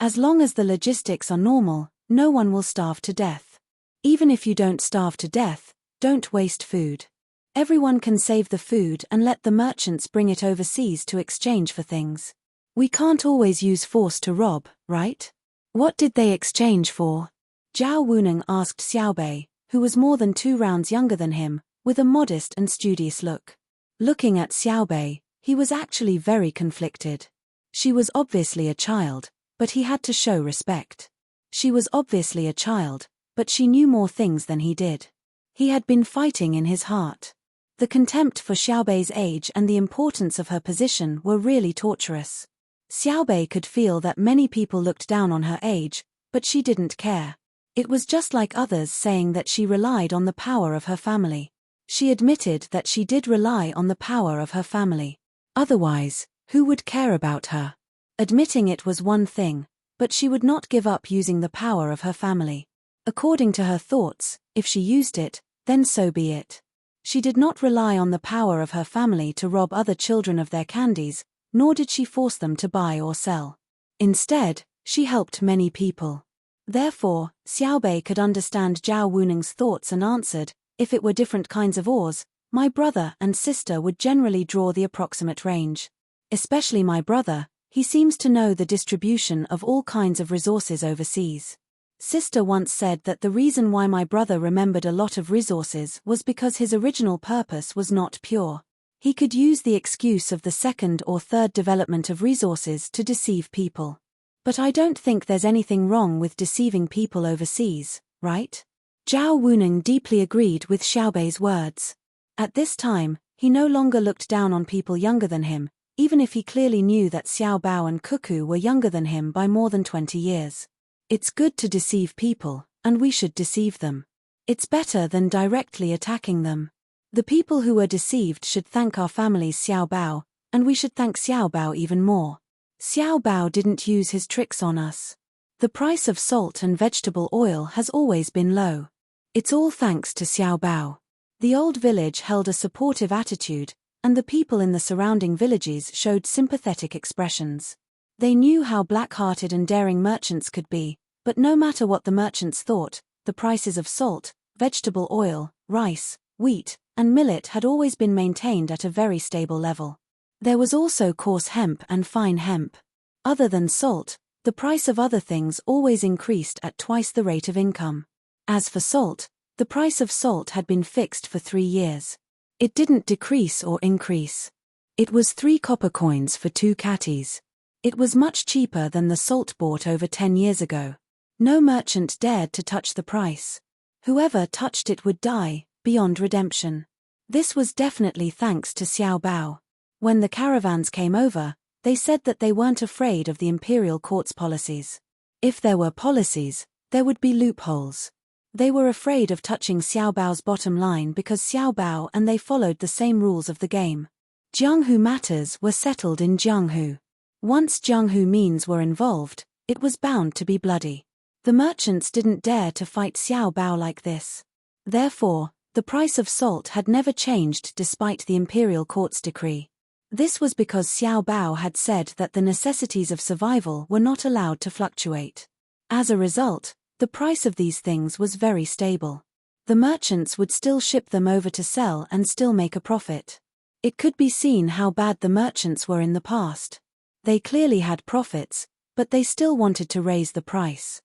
As long as the logistics are normal, no one will starve to death. Even if you don't starve to death, don't waste food. Everyone can save the food and let the merchants bring it overseas to exchange for things. We can't always use force to rob, right? What did they exchange for? Zhao Wuning asked Xiaobei, who was more than 2 rounds younger than him, with a modest and studious look. Looking at Xiaobei, he was actually very conflicted. She was obviously a child, but he had to show respect. She was obviously a child, but she knew more things than he did. He had been fighting in his heart. The contempt for Xiaobei's age and the importance of her position were really torturous. Xiaobei could feel that many people looked down on her age, but she didn't care. It was just like others saying that she relied on the power of her family. She admitted that she did rely on the power of her family. Otherwise, who would care about her? Admitting it was one thing, but she would not give up using the power of her family. According to her thoughts, if she used it, then so be it. She did not rely on the power of her family to rob other children of their candies, nor did she force them to buy or sell. Instead, she helped many people. Therefore, Xiaobei could understand Zhao Wuning's thoughts and answered, if it were different kinds of ores, my brother and sister would generally draw the approximate range. Especially my brother, he seems to know the distribution of all kinds of resources overseas. Sister once said that the reason why my brother remembered a lot of resources was because his original purpose was not pure. He could use the excuse of the second or third development of resources to deceive people. But I don't think there's anything wrong with deceiving people overseas, right? Zhao Wuning deeply agreed with Xiaobei's words. At this time, he no longer looked down on people younger than him, even if he clearly knew that Xiao Bao and Cuckoo were younger than him by more than 20 years. It's good to deceive people, and we should deceive them. It's better than directly attacking them. The people who were deceived should thank our family's Xiao Bao, and we should thank Xiao Bao even more. Xiao Bao didn't use his tricks on us. The price of salt and vegetable oil has always been low. It's all thanks to Xiao Bao. The old village held a supportive attitude, and the people in the surrounding villages showed sympathetic expressions. They knew how black-hearted and daring merchants could be, but no matter what the merchants thought, the prices of salt, vegetable oil, rice, wheat, and millet had always been maintained at a very stable level. There was also coarse hemp and fine hemp. Other than salt, The price of other things always increased at twice the rate of income. As for salt, the price of salt had been fixed for 3 years. It didn't decrease or increase. It was 3 copper coins for 2 catties. It was much cheaper than the salt bought over 10 years ago. No merchant dared to touch the price. Whoever touched it would die, beyond redemption. This was definitely thanks to Xiao Bao. When the caravans came over, they said that they weren't afraid of the imperial court's policies. If there were policies, there would be loopholes. They were afraid of touching Xiao Bao's bottom line because Xiao Bao and they followed the same rules of the game. Jianghu matters were settled in Jianghu. Once Jianghu means were involved, it was bound to be bloody. The merchants didn't dare to fight Xiao Bao like this. Therefore, the price of salt had never changed despite the imperial court's decree. This was because Xiao Bao had said that the necessities of survival were not allowed to fluctuate. As a result, the price of these things was very stable. The merchants would still ship them over to sell and still make a profit. It could be seen how bad the merchants were in the past. They clearly had profits, but they still wanted to raise the price.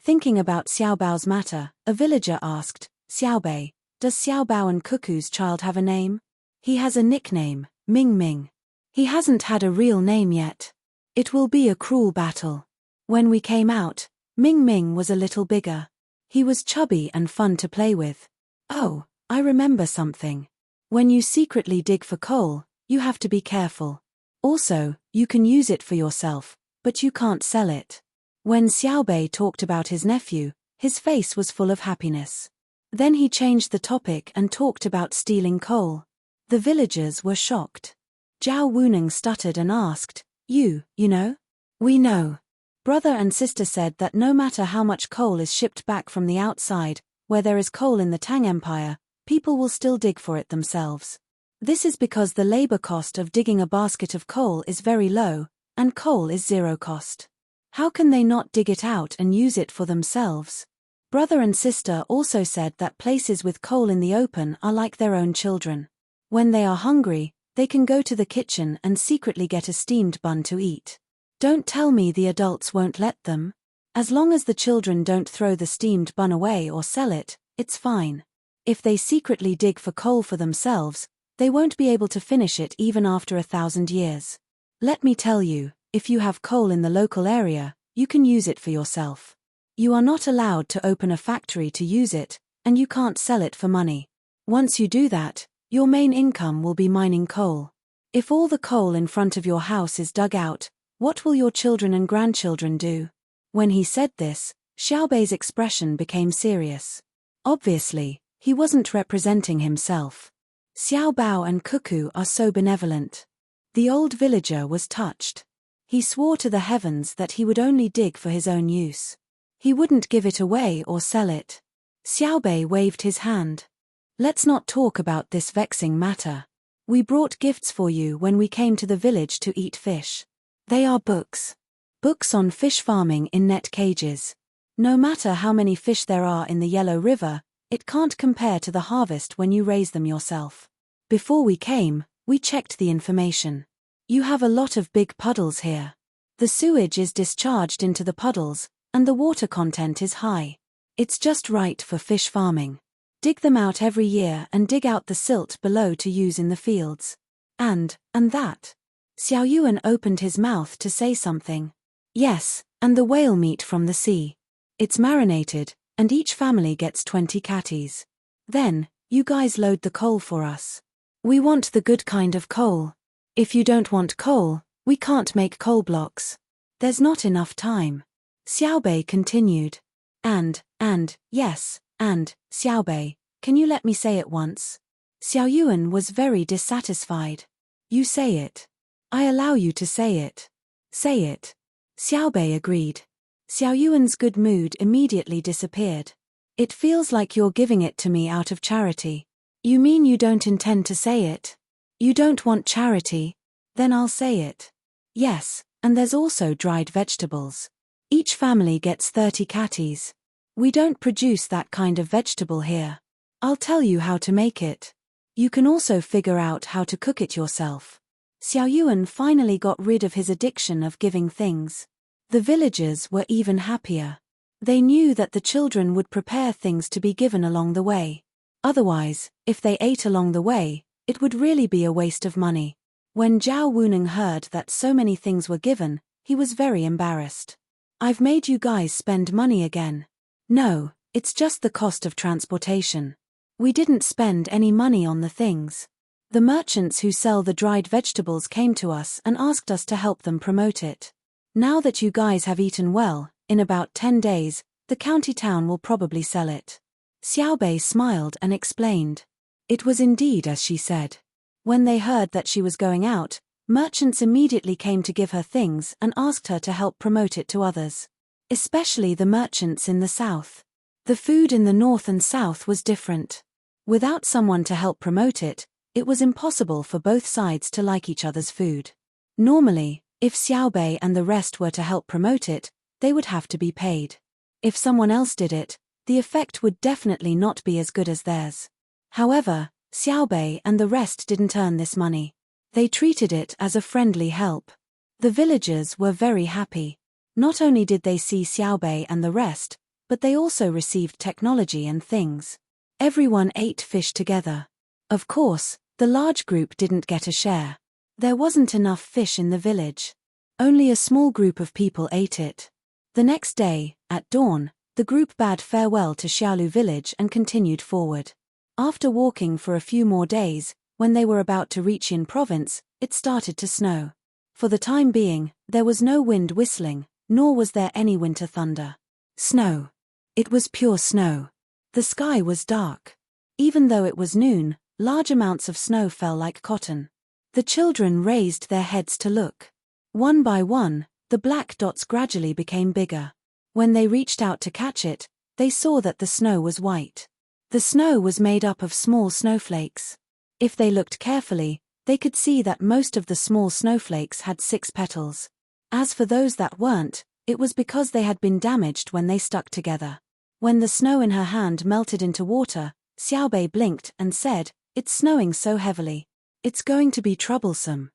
Thinking about Xiao Bao's matter, a villager asked, "Xiao Bei, does Xiao Bao and Cuckoo's child have a name?" "He has a nickname, Ming Ming. He hasn't had a real name yet. It will be a cruel battle." When we came out, Ming Ming was a little bigger. He was chubby and fun to play with. "Oh, I remember something. When you secretly dig for coal, you have to be careful. Also, you can use it for yourself, but you can't sell it." When Xiao Bei talked about his nephew, his face was full of happiness. Then he changed the topic and talked about stealing coal. The villagers were shocked. Zhao Wuning stuttered and asked, You know? "We know." Brother and sister said that no matter how much coal is shipped back from the outside, where there is coal in the Tang Empire, people will still dig for it themselves. This is because the labor cost of digging a basket of coal is very low, and coal is 0 cost. How can they not dig it out and use it for themselves? Brother and sister also said that places with coal in the open are like their own children. When they are hungry, they can go to the kitchen and secretly get a steamed bun to eat. Don't tell me the adults won't let them. As long as the children don't throw the steamed bun away or sell it, it's fine. If they secretly dig for coal for themselves, they won't be able to finish it even after 1,000 years. Let me tell you, if you have coal in the local area, you can use it for yourself. You are not allowed to open a factory to use it, and you can't sell it for money. Once you do that, your main income will be mining coal. If all the coal in front of your house is dug out, what will your children and grandchildren do? When he said this, Xiaobei's expression became serious. Obviously, he wasn't representing himself. Xiao Bao and Cuckoo are so benevolent. The old villager was touched. He swore to the heavens that he would only dig for his own use. He wouldn't give it away or sell it. Xiaobei waved his hand. "Let's not talk about this vexing matter. We brought gifts for you when we came to the village to eat fish. They are books. Books on fish farming in net cages. No matter how many fish there are in the Yellow River, it can't compare to the harvest when you raise them yourself. Before we came, we checked the information. You have a lot of big puddles here. The sewage is discharged into the puddles, and the water content is high. It's just right for fish farming. Dig them out every year and dig out the silt below to use in the fields. And that." Xiao Yuan opened his mouth to say something. "Yes, and the whale meat from the sea. It's marinated, and each family gets 20 catties. Then, you guys load the coal for us. We want the good kind of coal. If you don't want coal, we can't make coal blocks. There's not enough time." Xiaobei continued. Yes, Xiaobei, can you let me say it once?" Xiao Yuan was very dissatisfied. "You say it. I allow you to say it. Say it." Xiaobei agreed. Xiao Yuan's good mood immediately disappeared. "It feels like you're giving it to me out of charity." "You mean you don't intend to say it? You don't want charity? Then I'll say it. Yes, and there's also dried vegetables. Each family gets 30 catties. We don't produce that kind of vegetable here. I'll tell you how to make it. You can also figure out how to cook it yourself." Xiao Yuan finally got rid of his addiction of giving things. The villagers were even happier. They knew that the children would prepare things to be given along the way. Otherwise, if they ate along the way, it would really be a waste of money. When Zhao Wuneng heard that so many things were given, he was very embarrassed. "I've made you guys spend money again." "No, it's just the cost of transportation. We didn't spend any money on the things. The merchants who sell the dried vegetables came to us and asked us to help them promote it. Now that you guys have eaten well, in about 10 days, the county town will probably sell it." Xiaobei smiled and explained. It was indeed as she said. When they heard that she was going out, merchants immediately came to give her things and asked her to help promote it to others. Especially the merchants in the south. The food in the north and south was different. Without someone to help promote it, it was impossible for both sides to like each other's food. Normally, if Xiaobei and the rest were to help promote it, they would have to be paid. If someone else did it, the effect would definitely not be as good as theirs. However, Xiaobei and the rest didn't earn this money. They treated it as a friendly help. The villagers were very happy. Not only did they see Xiaobei and the rest, but they also received technology and things. Everyone ate fish together. Of course, the large group didn't get a share. There wasn't enough fish in the village. Only a small group of people ate it. The next day, at dawn, the group bade farewell to Xiaolu village and continued forward. After walking for a few more days, when they were about to reach Yin province, it started to snow. For the time being, there was no wind whistling, nor was there any winter thunder. Snow. It was pure snow. The sky was dark. Even though it was noon, large amounts of snow fell like cotton. The children raised their heads to look. One by one, the black dots gradually became bigger. When they reached out to catch it, they saw that the snow was white. The snow was made up of small snowflakes. If they looked carefully, they could see that most of the small snowflakes had 6 petals. As for those that weren't, it was because they had been damaged when they stuck together. When the snow in her hand melted into water, Xiaobei blinked and said, "It's snowing so heavily. It's going to be troublesome."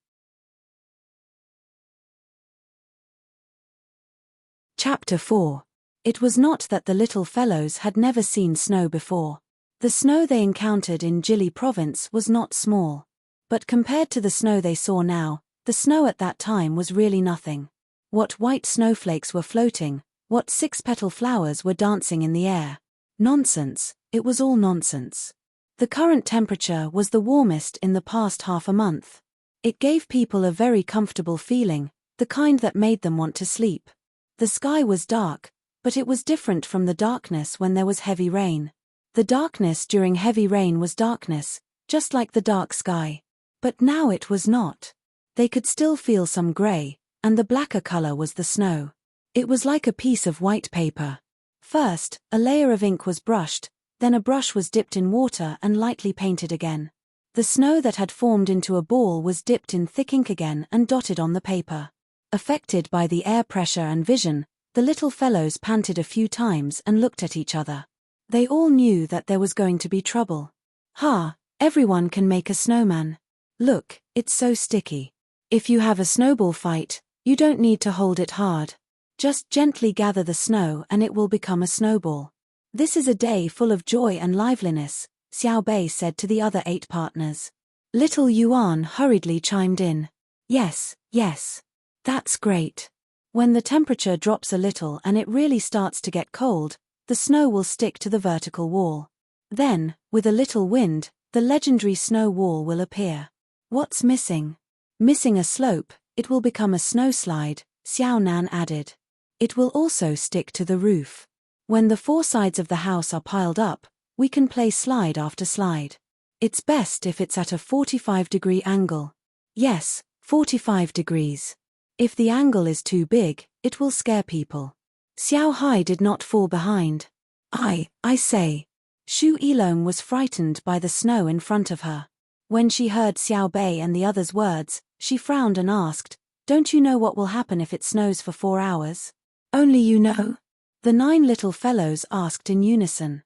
Chapter 4. It was not that the little fellows had never seen snow before. The snow they encountered in Jili province was not small. But compared to the snow they saw now, the snow at that time was really nothing. What white snowflakes were floating, what 6-petal flowers were dancing in the air. Nonsense, it was all nonsense. The current temperature was the warmest in the past half a month. It gave people a very comfortable feeling, the kind that made them want to sleep. The sky was dark, but it was different from the darkness when there was heavy rain. The darkness during heavy rain was darkness, just like the dark sky. But now it was not. They could still feel some gray, and the blacker color was the snow. It was like a piece of white paper. First, a layer of ink was brushed, then a brush was dipped in water and lightly painted again. The snow that had formed into a ball was dipped in thick ink again and dotted on the paper. Affected by the air pressure and vision, the little fellows panted a few times and looked at each other. They all knew that there was going to be trouble. "Ha, everyone can make a snowman. Look, it's so sticky. If you have a snowball fight, you don't need to hold it hard. Just gently gather the snow and it will become a snowball. This is a day full of joy and liveliness," Xiaobei said to the other 8 partners. Little Yuan hurriedly chimed in. "Yes, yes. That's great. When the temperature drops a little and it really starts to get cold, the snow will stick to the vertical wall. Then, with a little wind, the legendary snow wall will appear. What's missing? Missing a slope, it will become a snowslide," Xiao Nan added. "It will also stick to the roof. When the 4 sides of the house are piled up, we can play slide after slide. It's best if it's at a 45-degree angle. Yes, 45 degrees. If the angle is too big, it will scare people." Xiao Hai did not fall behind. I say. Shu Yilong was frightened by the snow in front of her. When she heard Xiao Bei and the others' words, she frowned and asked, "Don't you know what will happen if it snows for 4 hours? Only you know?" The 9 little fellows asked in unison.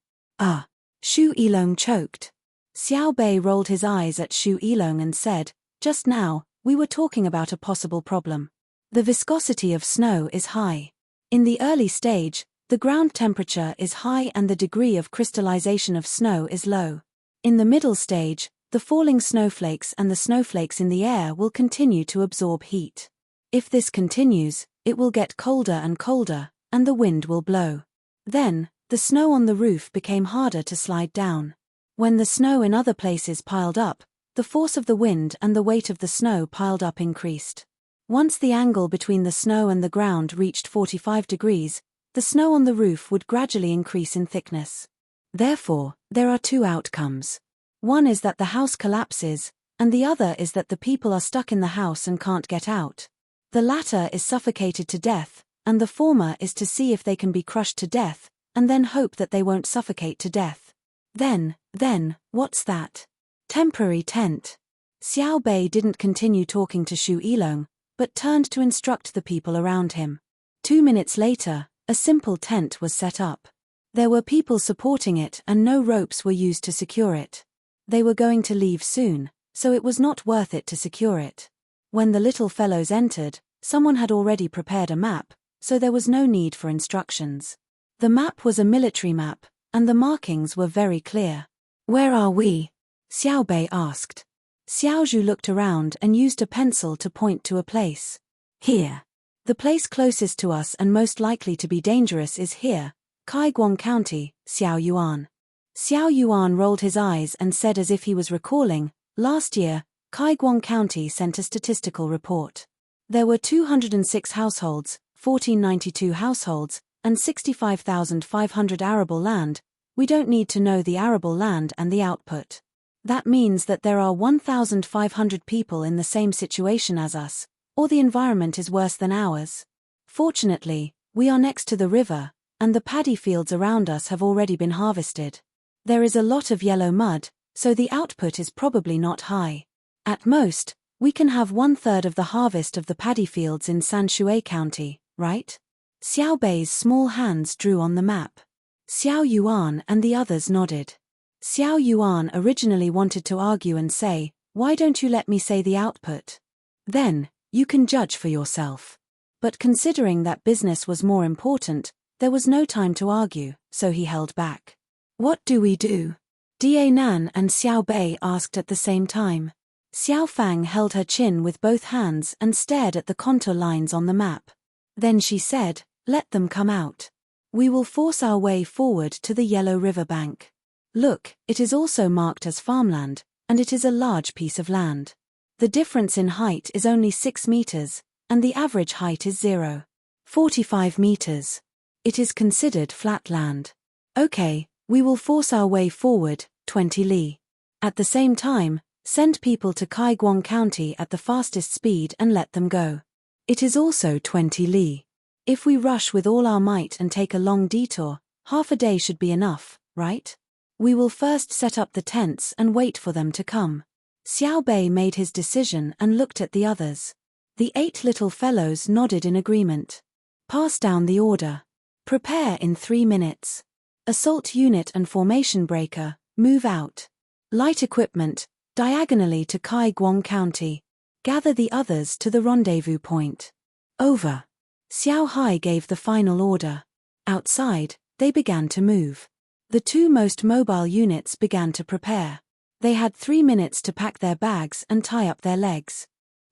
Shu Yilong choked. Xiao Bei rolled his eyes at Shu Yilong and said, "Just now, we were talking about a possible problem. The viscosity of snow is high. In the early stage, the ground temperature is high and the degree of crystallization of snow is low. In the middle stage, the falling snowflakes and the snowflakes in the air will continue to absorb heat. If this continues, it will get colder and colder, and the wind will blow. Then, the snow on the roof became harder to slide down. When the snow in other places piled up, the force of the wind and the weight of the snow piled up increased. Once the angle between the snow and the ground reached 45 degrees, the snow on the roof would gradually increase in thickness. Therefore, there are two outcomes. One is that the house collapses, and the other is that the people are stuck in the house and can't get out. The latter is suffocated to death, and the former is to see if they can be crushed to death, and then hope that they won't suffocate to death. Then, what's that? Temporary tent. Xiao Bei didn't continue talking to Shu Ilong, but turned to instruct the people around him. 2 minutes later, a simple tent was set up. There were people supporting it and no ropes were used to secure it. They were going to leave soon, so it was not worth it to secure it. When the little fellows entered, someone had already prepared a map, so there was no need for instructions. The map was a military map, and the markings were very clear. "Where are we?" Xiao Bei asked. Xiao Zhu looked around and used a pencil to point to a place. "Here. The place closest to us and most likely to be dangerous is here, Kaiguang County, Xiao Yuan." Xiao Yuan rolled his eyes and said as if he was recalling, "Last year, Kaiguang County sent a statistical report. There were 206 households, 1492 households, and 65,500 arable land. We don't need to know the arable land and the output. That means that there are 1,500 people in the same situation as us, or the environment is worse than ours. Fortunately, we are next to the river, and the paddy fields around us have already been harvested. There is a lot of yellow mud, so the output is probably not high. At most, we can have 1/3 of the harvest of the paddy fields in Sanshui County, right?" Xiao Bei's small hands drew on the map. Xiao Yuan and the others nodded. Xiao Yuan originally wanted to argue and say, "Why don't you let me say the output? Then, you can judge for yourself." But considering that business was more important, there was no time to argue, so he held back. "What do we do?" Da Nan and Xiao Bei asked at the same time. Xiao Fang held her chin with both hands and stared at the contour lines on the map. Then she said, "Let them come out. We will force our way forward to the yellow river bank. Look, it is also marked as farmland, and it is a large piece of land. The difference in height is only 6 meters, and the average height is 0.45 meters. It is considered flat land. Okay, we will force our way forward, 20 li. At the same time, send people to Kaiguang County at the fastest speed and let them go. It is also 20 li. If we rush with all our might and take a long detour, half a day should be enough, right? We will first set up the tents and wait for them to come." Xiao Bei made his decision and looked at the others. The 8 little fellows nodded in agreement. "Pass down the order. Prepare in 3 minutes. Assault unit and formation breaker, move out. Light equipment, diagonally to Kaiguang County. Gather the others to the rendezvous point. Over." Xiao Hai gave the final order. Outside, they began to move. The 2 most mobile units began to prepare. They had 3 minutes to pack their bags and tie up their legs.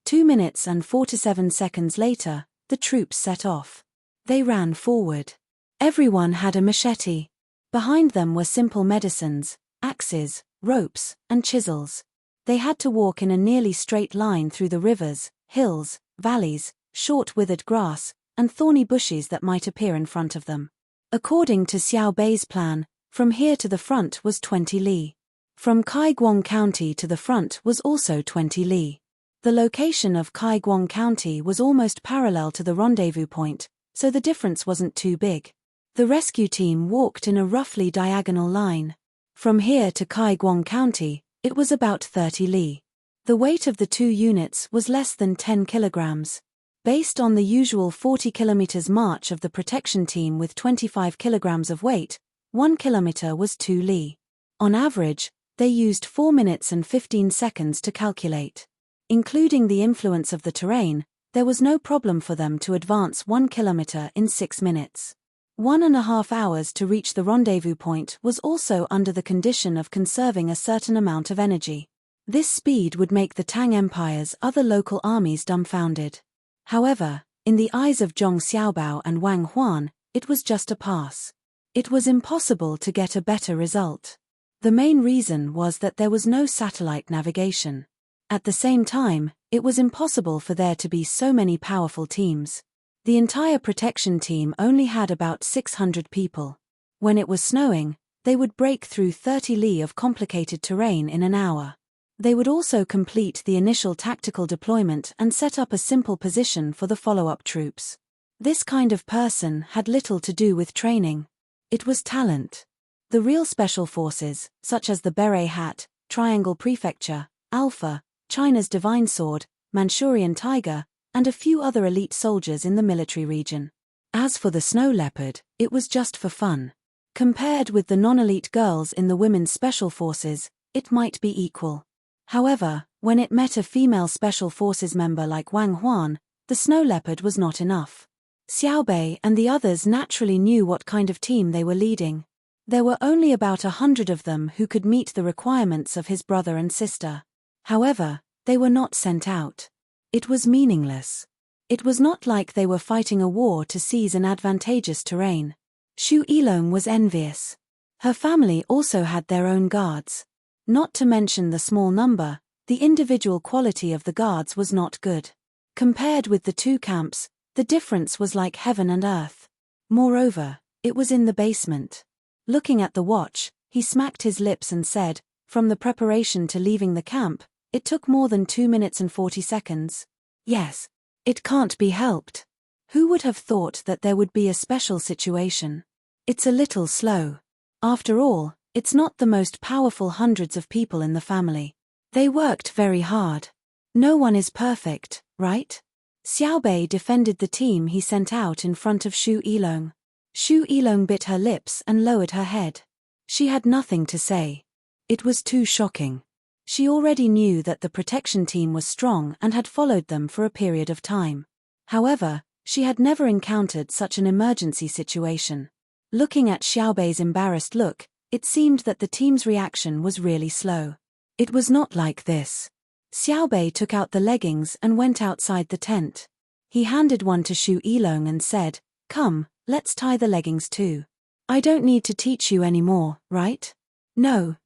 2 minutes and 47 seconds later, the troops set off. They ran forward. Everyone had a machete. Behind them were simple medicines, axes, ropes, and chisels. They had to walk in a nearly straight line through the rivers, hills, valleys, short withered grass, and thorny bushes that might appear in front of them. According to Xiao Bei's plan, from here to the front was 20 li. From Kaiguang County to the front was also 20 li. The location of Kaiguang County was almost parallel to the rendezvous point, so the difference wasn't too big. The rescue team walked in a roughly diagonal line. From here to Kaiguang County, it was about 30 li. The weight of the 2 units was less than 10 kilograms. Based on the usual 40 kilometers march of the protection team with 25 kilograms of weight, 1 kilometer was 2 li. On average, they used 4 minutes and 15 seconds to calculate. Including the influence of the terrain, There was no problem for them to advance 1 kilometer in 6 minutes. 1.5 hours to reach the rendezvous point was also under the condition of conserving a certain amount of energy. This speed would make the Tang Empire's other local armies dumbfounded. However, in the eyes of Zhong Xiaobao and Wang Huan, it was just a pass. It was impossible to get a better result. The main reason was that there was no satellite navigation. At the same time, it was impossible for there to be so many powerful teams. The entire protection team only had about 600 people. When it was snowing, they would break through 30 li of complicated terrain in an hour. They would also complete the initial tactical deployment and set up a simple position for the follow-up troops. This kind of person had little to do with training. It was talent. The real special forces, such as the Beret Hat, Triangle Prefecture, Alpha, China's Divine Sword, Manchurian Tiger, and a few other elite soldiers in the military region. As for the Snow Leopard, it was just for fun. Compared with the non-elite girls in the women's special forces, it might be equal. However, when it met a female special forces member like Wang Huan, the Snow Leopard was not enough. Xiaobei and the others naturally knew what kind of team they were leading. There were only about 100 of them who could meet the requirements of his brother and sister. However, they were not sent out. It was meaningless. It was not like they were fighting a war to seize an advantageous terrain. Xu Yilong was envious. Her family also had their own guards. Not to mention the small number, the individual quality of the guards was not good. Compared with the two camps, the difference was like heaven and earth. Moreover, it was in the basement. Looking at the watch, he smacked his lips and said, "From the preparation to leaving the camp, it took more than 2 minutes and 40 seconds. Yes. It can't be helped. Who would have thought that there would be a special situation? It's a little slow. After all, it's not the most powerful hundreds of people in the family. They worked very hard. No one is perfect, right?" Xiaobei defended the team he sent out in front of Xu Yilong. Xu Yilong bit her lips and lowered her head. She had nothing to say. It was too shocking. She already knew that the protection team was strong and had followed them for a period of time. However, she had never encountered such an emergency situation. Looking at Xiaobei's embarrassed look, it seemed that the team's reaction was really slow. It was not like this. Xiaobei took out the leggings and went outside the tent. He handed one to Xu Yilong and said, "Come, let's tie the leggings too. I don't need to teach you anymore, right?" No,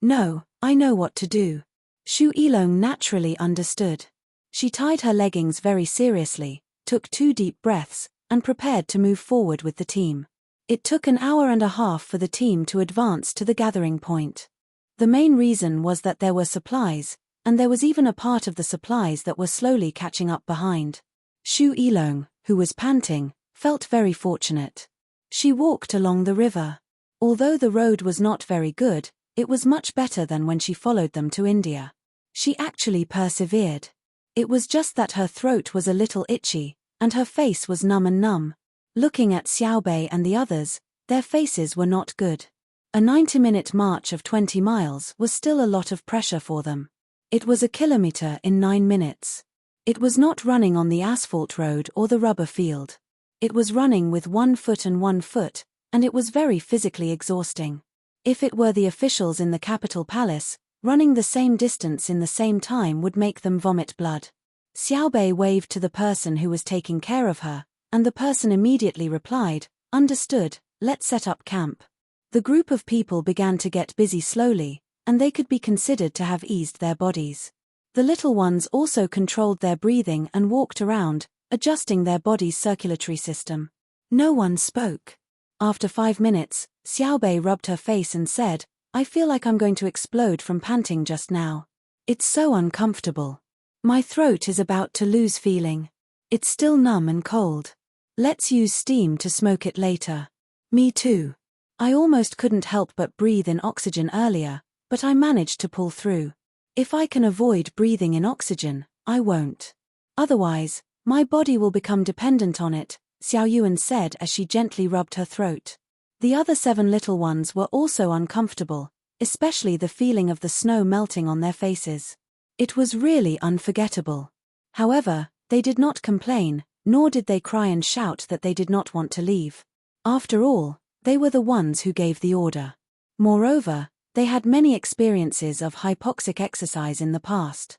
I know what to do." Xu Yilong naturally understood. She tied her leggings very seriously, took 2 deep breaths, and prepared to move forward with the team. It took an hour and a half for the team to advance to the gathering point. The main reason was that there were supplies, and there was even a part of the supplies that were slowly catching up behind. Xu Yilong, who was panting, felt very fortunate. She walked along the river. Although the road was not very good, it was much better than when she followed them to India. She actually persevered. It was just that her throat was a little itchy, and her face was numb. Looking at Xiaobei and the others, their faces were not good. A 90-minute march of 20 miles was still a lot of pressure for them. It was a kilometer in 9 minutes. It was not running on the asphalt road or the rubber field. It was running with 1 foot and 1 foot, and it was very physically exhausting. If it were the officials in the capital palace, running the same distance in the same time would make them vomit blood. Xiaobei waved to the person who was taking care of her, and the person immediately replied, "Understood, let's set up camp." The group of people began to get busy slowly, and they could be considered to have eased their bodies. The little ones also controlled their breathing and walked around, adjusting their body's circulatory system. No one spoke. After 5 minutes, Xiaobei rubbed her face and said, "I feel like I'm going to explode from panting just now. It's so uncomfortable. My throat is about to lose feeling. It's still numb and cold. Let's use steam to smoke it later." "Me too. I almost couldn't help but breathe in oxygen earlier, but I managed to pull through. If I can avoid breathing in oxygen, I won't. Otherwise, my body will become dependent on it," Xiao Yuan said as she gently rubbed her throat. The other 7 little ones were also uncomfortable, especially the feeling of the snow melting on their faces. It was really unforgettable. However, They did not complain, nor did they cry and shout that they did not want to leave. After all, they were the ones who gave the order. Moreover, they had many experiences of hypoxic exercise in the past.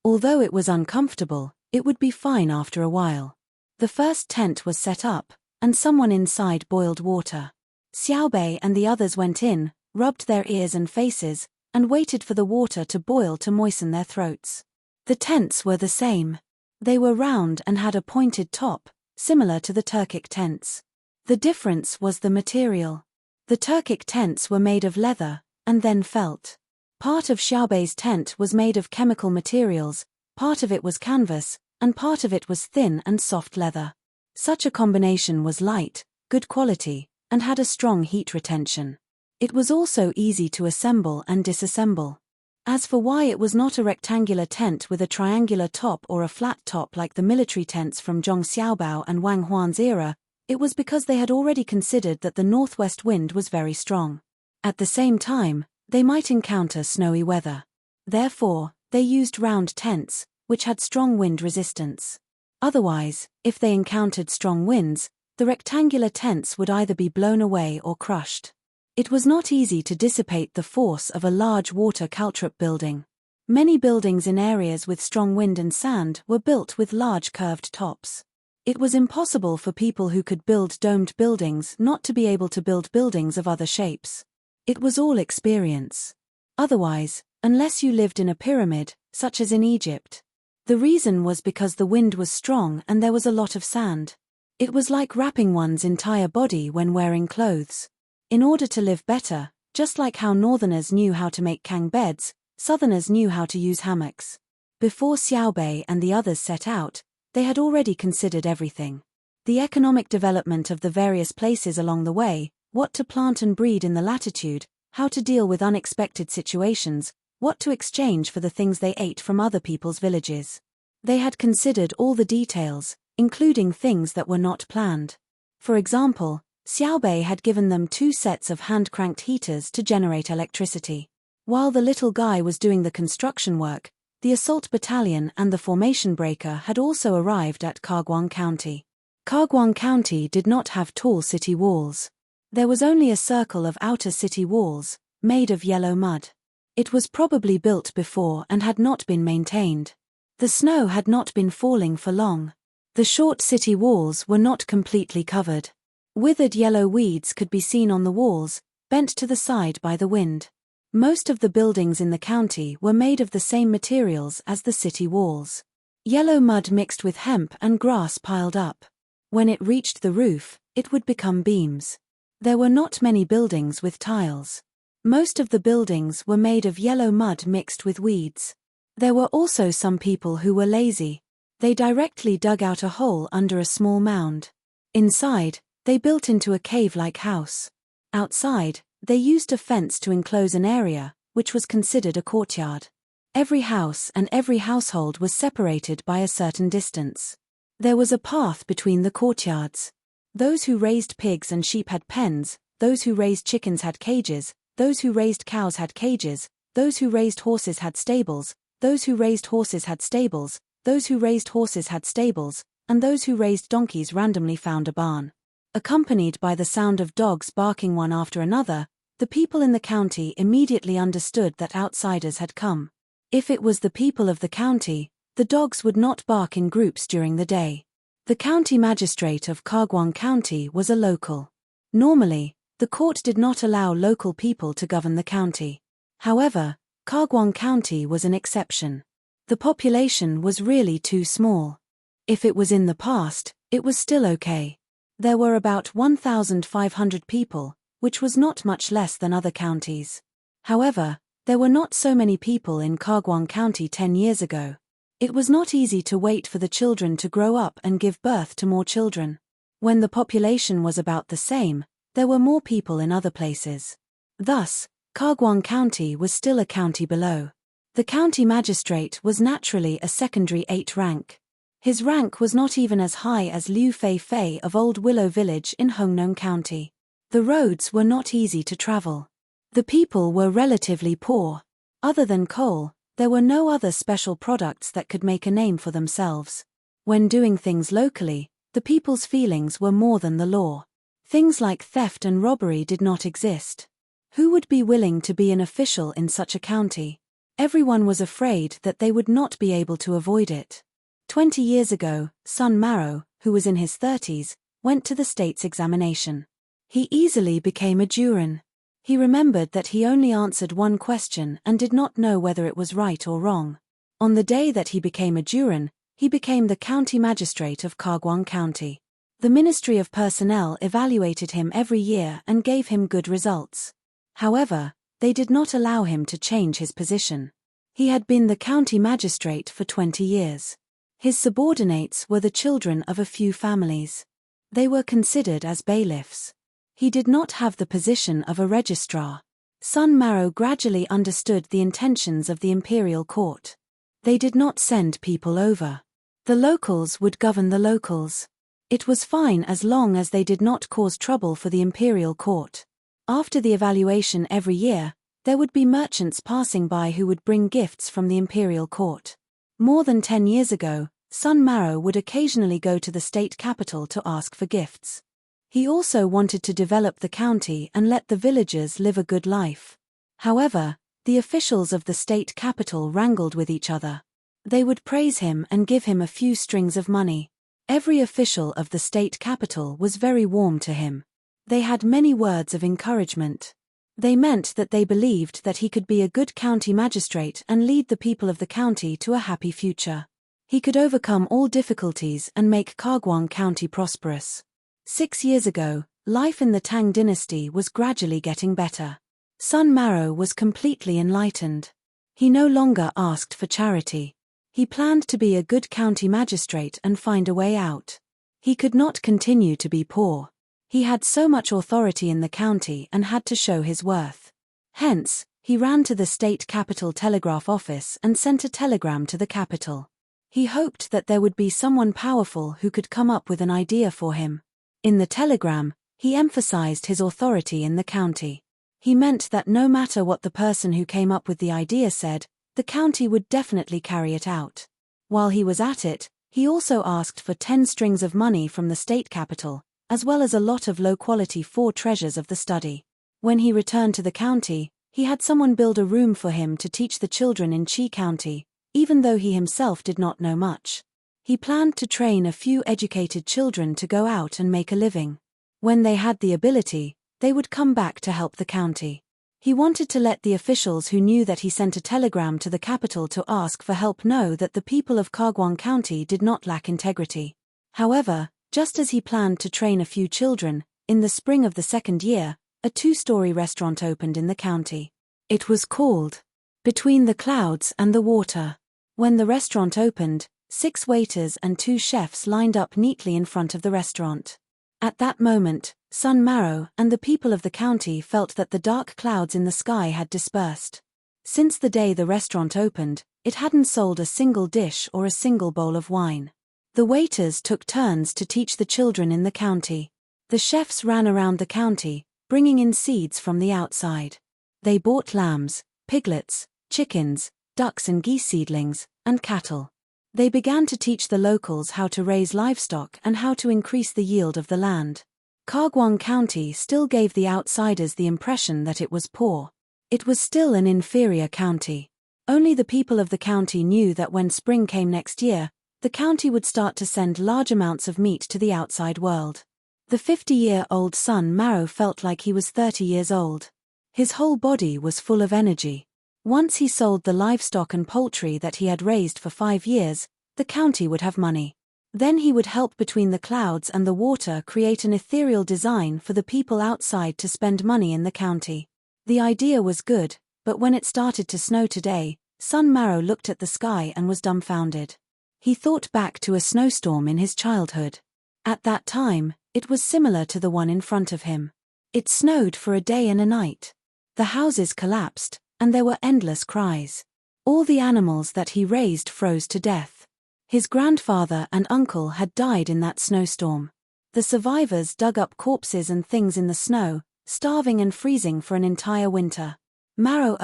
Although it was uncomfortable, it would be fine after a while. The first tent was set up, and someone inside boiled water. Xiaobei and the others went in, rubbed their ears and faces, and waited for the water to boil to moisten their throats. The tents were the same. They were round and had a pointed top, similar to the Turkic tents. The difference was the material. The Turkic tents were made of leather, and then felt. Part of Xiaobei's tent was made of chemical materials, part of it was canvas, and part of it was thin and soft leather. Such a combination was light, good quality, and had a strong heat retention. It was also easy to assemble and disassemble. As for why it was not a rectangular tent with a triangular top or a flat top like the military tents from Zhong Xiaobao and Wang Huan's era, it was because they had already considered that the northwest wind was very strong. At the same time, they might encounter snowy weather. Therefore, they used round tents, which had strong wind resistance. Otherwise, if they encountered strong winds, the rectangular tents would either be blown away or crushed. It was not easy to dissipate the force of a large water caltrop building. Many buildings in areas with strong wind and sand were built with large curved tops. It was impossible for people who could build domed buildings not to be able to build buildings of other shapes. It was all experience. Otherwise, unless you lived in a pyramid, such as in Egypt. The reason was because the wind was strong and there was a lot of sand. It was like wrapping one's entire body when wearing clothes. In order to live better, just like how northerners knew how to make kang beds, southerners knew how to use hammocks. Before Xiaobei and the others set out, they had already considered everything. The economic development of the various places along the way, what to plant and breed in the latitude, how to deal with unexpected situations, what to exchange for the things they ate from other people's villages. They had considered all the details, including things that were not planned. For example, Xiaobei had given them 2 sets of hand-cranked heaters to generate electricity. While the little guy was doing the construction work, the assault battalion and the formation breaker had also arrived at Kagwan County. Kagwan County did not have tall city walls. There was only a circle of outer city walls, made of yellow mud. It was probably built before and had not been maintained. The snow had not been falling for long. The short city walls were not completely covered. Withered yellow weeds could be seen on the walls, bent to the side by the wind. Most of the buildings in the county were made of the same materials as the city walls. Yellow mud mixed with hemp and grass piled up. When it reached the roof, it would become beams. There were not many buildings with tiles. Most of the buildings were made of yellow mud mixed with weeds. There were also some people who were lazy. They directly dug out a hole under a small mound. Inside, they built into a cave-like house. Outside, they used a fence to enclose an area, which was considered a courtyard. Every house and every household was separated by a certain distance. There was a path between the courtyards. Those who raised pigs and sheep had pens, those who raised chickens had cages, those who raised cows had cages, those who raised horses had stables, those who raised horses had stables, those who raised horses had stables, and those who raised donkeys randomly found a barn. Accompanied by the sound of dogs barking one after another, the people in the county immediately understood that outsiders had come. If it was the people of the county, the dogs would not bark in groups during the day. The county magistrate of Kagwan County was a local. Normally, the court did not allow local people to govern the county. However, Kagwan County was an exception. The population was really too small. If it was in the past, it was still okay. There were about 1,500 people, which was not much less than other counties. However, there were not so many people in Kagwan County 10 years ago. It was not easy to wait for the children to grow up and give birth to more children. When the population was about the same, there were more people in other places. Thus, Kagwan County was still a county below. The county magistrate was naturally a secondary 8 rank. His rank was not even as high as Liu Fei Fei of Old Willow Village in Hongnong County. The roads were not easy to travel. The people were relatively poor. Other than coal, there were no other special products that could make a name for themselves. When doing things locally, the people's feelings were more than the law. Things like theft and robbery did not exist. Who would be willing to be an official in such a county? Everyone was afraid that they would not be able to avoid it. 20 years ago, son Marrow, who was in his 30s, went to the state's examination. He easily became a jurin. He remembered that he only answered one question and did not know whether it was right or wrong. On the day that he became a jurin, he became the county magistrate of Kagwang County. The Ministry of Personnel evaluated him every year and gave him good results. However, they did not allow him to change his position. He had been the county magistrate for 20 years. His subordinates were the children of a few families. They were considered as bailiffs. He did not have the position of a registrar. Son Marrow gradually understood the intentions of the imperial court. They did not send people over. The locals would govern the locals. It was fine as long as they did not cause trouble for the imperial court. After the evaluation every year, there would be merchants passing by who would bring gifts from the imperial court. More than 10 years ago, son Marrow would occasionally go to the state capital to ask for gifts. He also wanted to develop the county and let the villagers live a good life. However, the officials of the state capital wrangled with each other. They would praise him and give him a few strings of money. Every official of the state capital was very warm to him. They had many words of encouragement. They meant that they believed that he could be a good county magistrate and lead the people of the county to a happy future. He could overcome all difficulties and make Kagwang County prosperous. 6 years ago, life in the Tang dynasty was gradually getting better. Son Marrow was completely enlightened. He no longer asked for charity. He planned to be a good county magistrate and find a way out. He could not continue to be poor. He had so much authority in the county and had to show his worth. Hence, he ran to the state capital telegraph office and sent a telegram to the capital. He hoped that there would be someone powerful who could come up with an idea for him. In the telegram, he emphasized his authority in the county. He meant that no matter what the person who came up with the idea said, the county would definitely carry it out. While he was at it, he also asked for 10 strings of money from the state capital, as well as a lot of low-quality 4 treasures of the study. When he returned to the county, he had someone build a room for him to teach the children in Chi County, even though he himself did not know much. He planned to train a few educated children to go out and make a living. When they had the ability, they would come back to help the county. He wanted to let the officials who knew that he sent a telegram to the capital to ask for help know that the people of Kagwang County did not lack integrity. However, just as he planned to train a few children, in the spring of the 2nd year, a 2-story restaurant opened in the county. It was called Between the Clouds and the Water. When the restaurant opened, 6 waiters and 2 chefs lined up neatly in front of the restaurant. At that moment, son Marrow and the people of the county felt that the dark clouds in the sky had dispersed. Since the day the restaurant opened, it hadn't sold a single dish or a single bowl of wine. The waiters took turns to teach the children in the county. The chefs ran around the county, bringing in seeds from the outside. They bought lambs, piglets, chickens, ducks and geese seedlings, and cattle. They began to teach the locals how to raise livestock and how to increase the yield of the land. Kagwang County still gave the outsiders the impression that it was poor. It was still an inferior county. Only the people of the county knew that when spring came next year, the county would start to send large amounts of meat to the outside world. The 50-year-old son Marrow felt like he was 30 years old. His whole body was full of energy. Once he sold the livestock and poultry that he had raised for 5 years, the county would have money. Then he would help Between the Clouds and the Water create an ethereal design for the people outside to spend money in the county. The idea was good, but when it started to snow today, son Marrow looked at the sky and was dumbfounded. He thought back to a snowstorm in his childhood. At that time, it was similar to the one in front of him. It snowed for a day and a night. The houses collapsed, and there were endless cries. All the animals that he raised froze to death. His grandfather and uncle had died in that snowstorm. The survivors dug up corpses and things in the snow, starving and freezing for an entire winter. Marrow,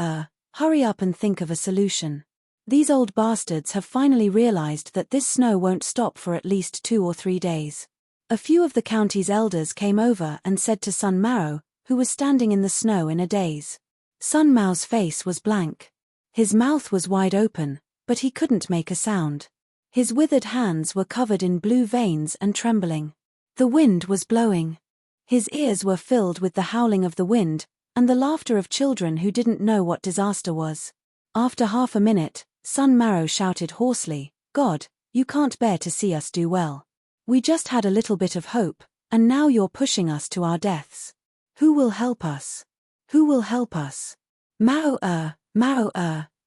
hurry up and think of a solution. These old bastards have finally realized that this snow won't stop for at least 2 or 3 days. A few of the county's elders came over and said to Sun Mao, who was standing in the snow in a daze. Sun Mao's face was blank. His mouth was wide open, but he couldn't make a sound. His withered hands were covered in blue veins and trembling. The wind was blowing. His ears were filled with the howling of the wind, and the laughter of children who didn't know what disaster was. After half a minute, Sun Mao shouted hoarsely, "God, you can't bear to see us do well. We just had a little bit of hope, and now you're pushing us to our deaths. Who will help us? Who will help us? Mao,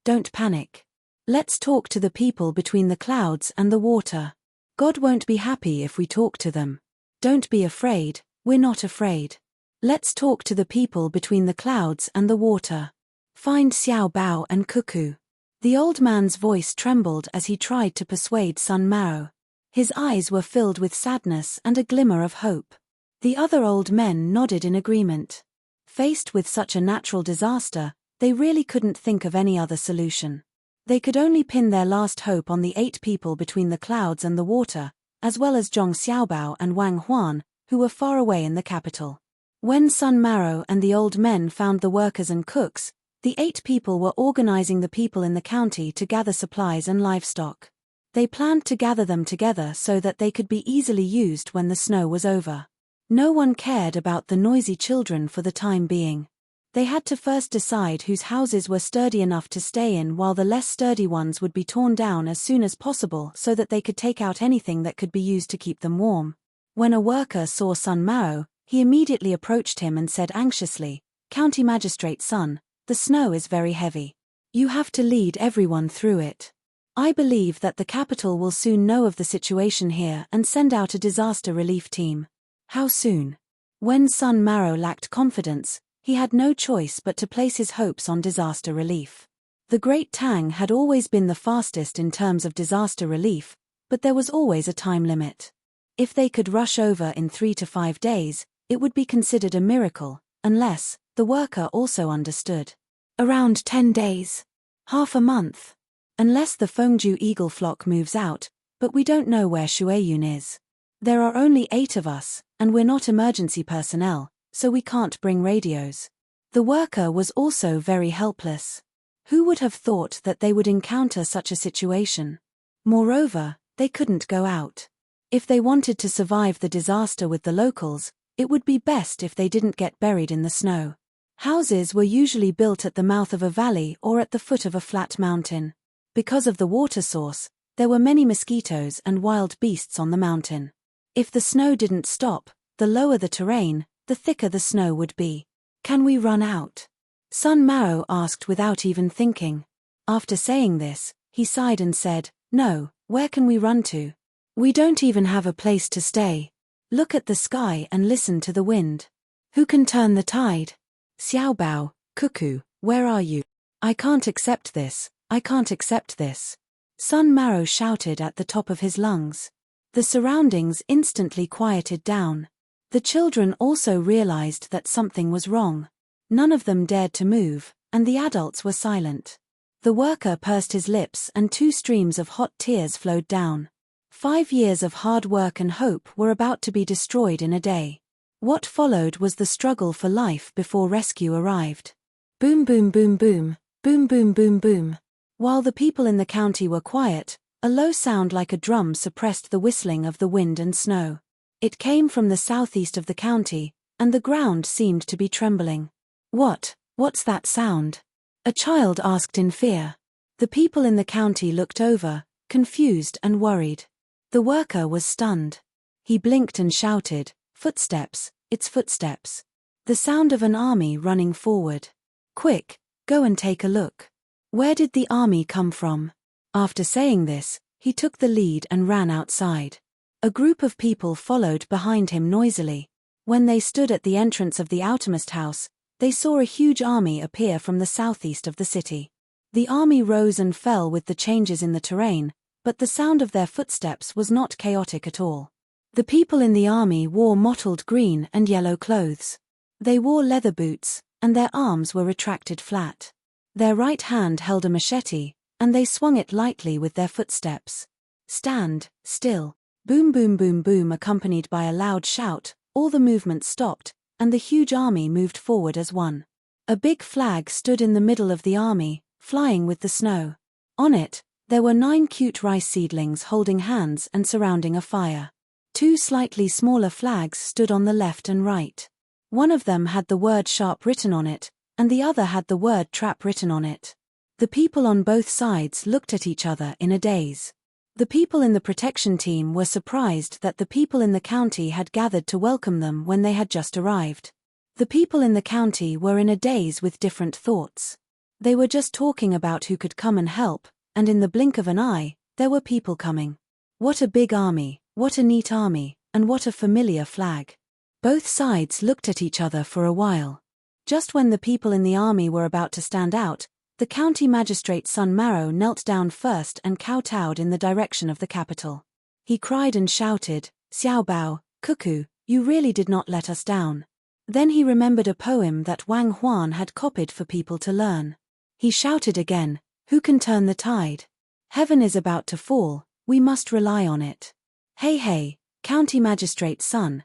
don't panic. Let's talk to the people between the clouds and the water. God won't be happy if we talk to them. Don't be afraid, we're not afraid. Let's talk to the people between the clouds and the water. Find Xiao Bao and Cuckoo." The old man's voice trembled as he tried to persuade Sun Mao. His eyes were filled with sadness and a glimmer of hope. The other old men nodded in agreement. Faced with such a natural disaster, they really couldn't think of any other solution. They could only pin their last hope on the 8 people between the clouds and the water, as well as Zhong Xiaobao and Wang Huan, who were far away in the capital. When Sun Mao and the old men found the workers and cooks, the 8 people were organizing the people in the county to gather supplies and livestock. They planned to gather them together so that they could be easily used when the snow was over. No one cared about the noisy children for the time being. They had to first decide whose houses were sturdy enough to stay in, while the less sturdy ones would be torn down as soon as possible so that they could take out anything that could be used to keep them warm. When a worker saw Sun Mao, he immediately approached him and said anxiously, "County Magistrate Sun, the snow is very heavy. You have to lead everyone through it. I believe that the capital will soon know of the situation here and send out a disaster relief team." How soon? When Sun Mao lacked confidence, he had no choice but to place his hopes on disaster relief. The Great Tang had always been the fastest in terms of disaster relief, but there was always a time limit. If they could rush over in 3 to 5 days, it would be considered a miracle, unless the worker also understood. Around 10 days. Half a month. Unless the Fengju eagle flock moves out, but we don't know where Shueyun is. There are only 8 of us, and we're not emergency personnel, so we can't bring radios. The worker was also very helpless. Who would have thought that they would encounter such a situation? Moreover, they couldn't go out. If they wanted to survive the disaster with the locals, it would be best if they didn't get buried in the snow. Houses were usually built at the mouth of a valley or at the foot of a flat mountain. Because of the water source, there were many mosquitoes and wild beasts on the mountain. If the snow didn't stop, the lower the terrain, the thicker the snow would be. "Can we run out?" Sun Mao asked without even thinking. After saying this, he sighed and said, "No, where can we run to? We don't even have a place to stay. Look at the sky and listen to the wind. Who can turn the tide? Xiaobao, Cuckoo, where are you? I can't accept this, I can't accept this." Sun Mao shouted at the top of his lungs. The surroundings instantly quieted down. The children also realized that something was wrong. None of them dared to move, and the adults were silent. The worker pursed his lips and 2 streams of hot tears flowed down. 5 years of hard work and hope were about to be destroyed in a day. What followed was the struggle for life before rescue arrived. Boom boom boom boom, boom boom boom boom. While the people in the county were quiet, a low sound like a drum suppressed the whistling of the wind and snow. It came from the southeast of the county, and the ground seemed to be trembling. What's that sound?" a child asked in fear. The people in the county looked over, confused and worried. The worker was stunned. He blinked and shouted, "Footsteps, it's footsteps. The sound of an army running forward. Quick, go and take a look. Where did the army come from?" After saying this, he took the lead and ran outside. A group of people followed behind him noisily. When they stood at the entrance of the outermost house, they saw a huge army appear from the southeast of the city. The army rose and fell with the changes in the terrain, but the sound of their footsteps was not chaotic at all. The people in the army wore mottled green and yellow clothes. They wore leather boots, and their arms were retracted flat. Their right hand held a machete, and they swung it lightly with their footsteps. Stand still. Boom boom boom boom, accompanied by a loud shout, all the movement stopped, and the huge army moved forward as one. A big flag stood in the middle of the army, flying with the snow. On it, there were 9 cute rice seedlings holding hands and surrounding a fire. 2 slightly smaller flags stood on the left and right. One of them had the word sharp written on it, and the other had the word trap written on it. The people on both sides looked at each other in a daze. The people in the protection team were surprised that the people in the county had gathered to welcome them when they had just arrived. The people in the county were in a daze with different thoughts. They were just talking about who could come and help, and in the blink of an eye, there were people coming. What a big army, what a neat army, and what a familiar flag. Both sides looked at each other for a while. Just when the people in the army were about to stand out, the county magistrate Sun Marrow knelt down first and kowtowed in the direction of the capital. He cried and shouted, "Xiao Bao, Cuckoo, you really did not let us down." Then he remembered a poem that Wang Huan had copied for people to learn. He shouted again, "Who can turn the tide? Heaven is about to fall, we must rely on it." Hey hey, County Magistrate Sun,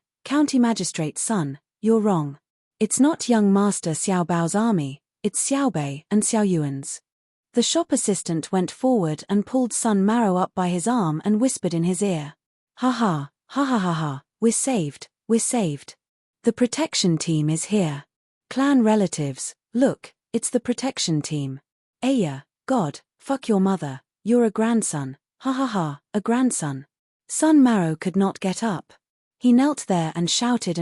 you're wrong. It's not young Master Xiao Bao's army. It's Xiao Bei and Xiao Yuan's. The shop assistant went forward and pulled Sun Marrow up by his arm and whispered in his ear. Ha ha, ha ha ha ha, we're saved, we're saved. The protection team is here. Clan relatives, look, it's the protection team. Aya, God, fuck your mother, you're a grandson, ha ha ha, a grandson. Sun Marrow could not get up. He knelt there and shouted,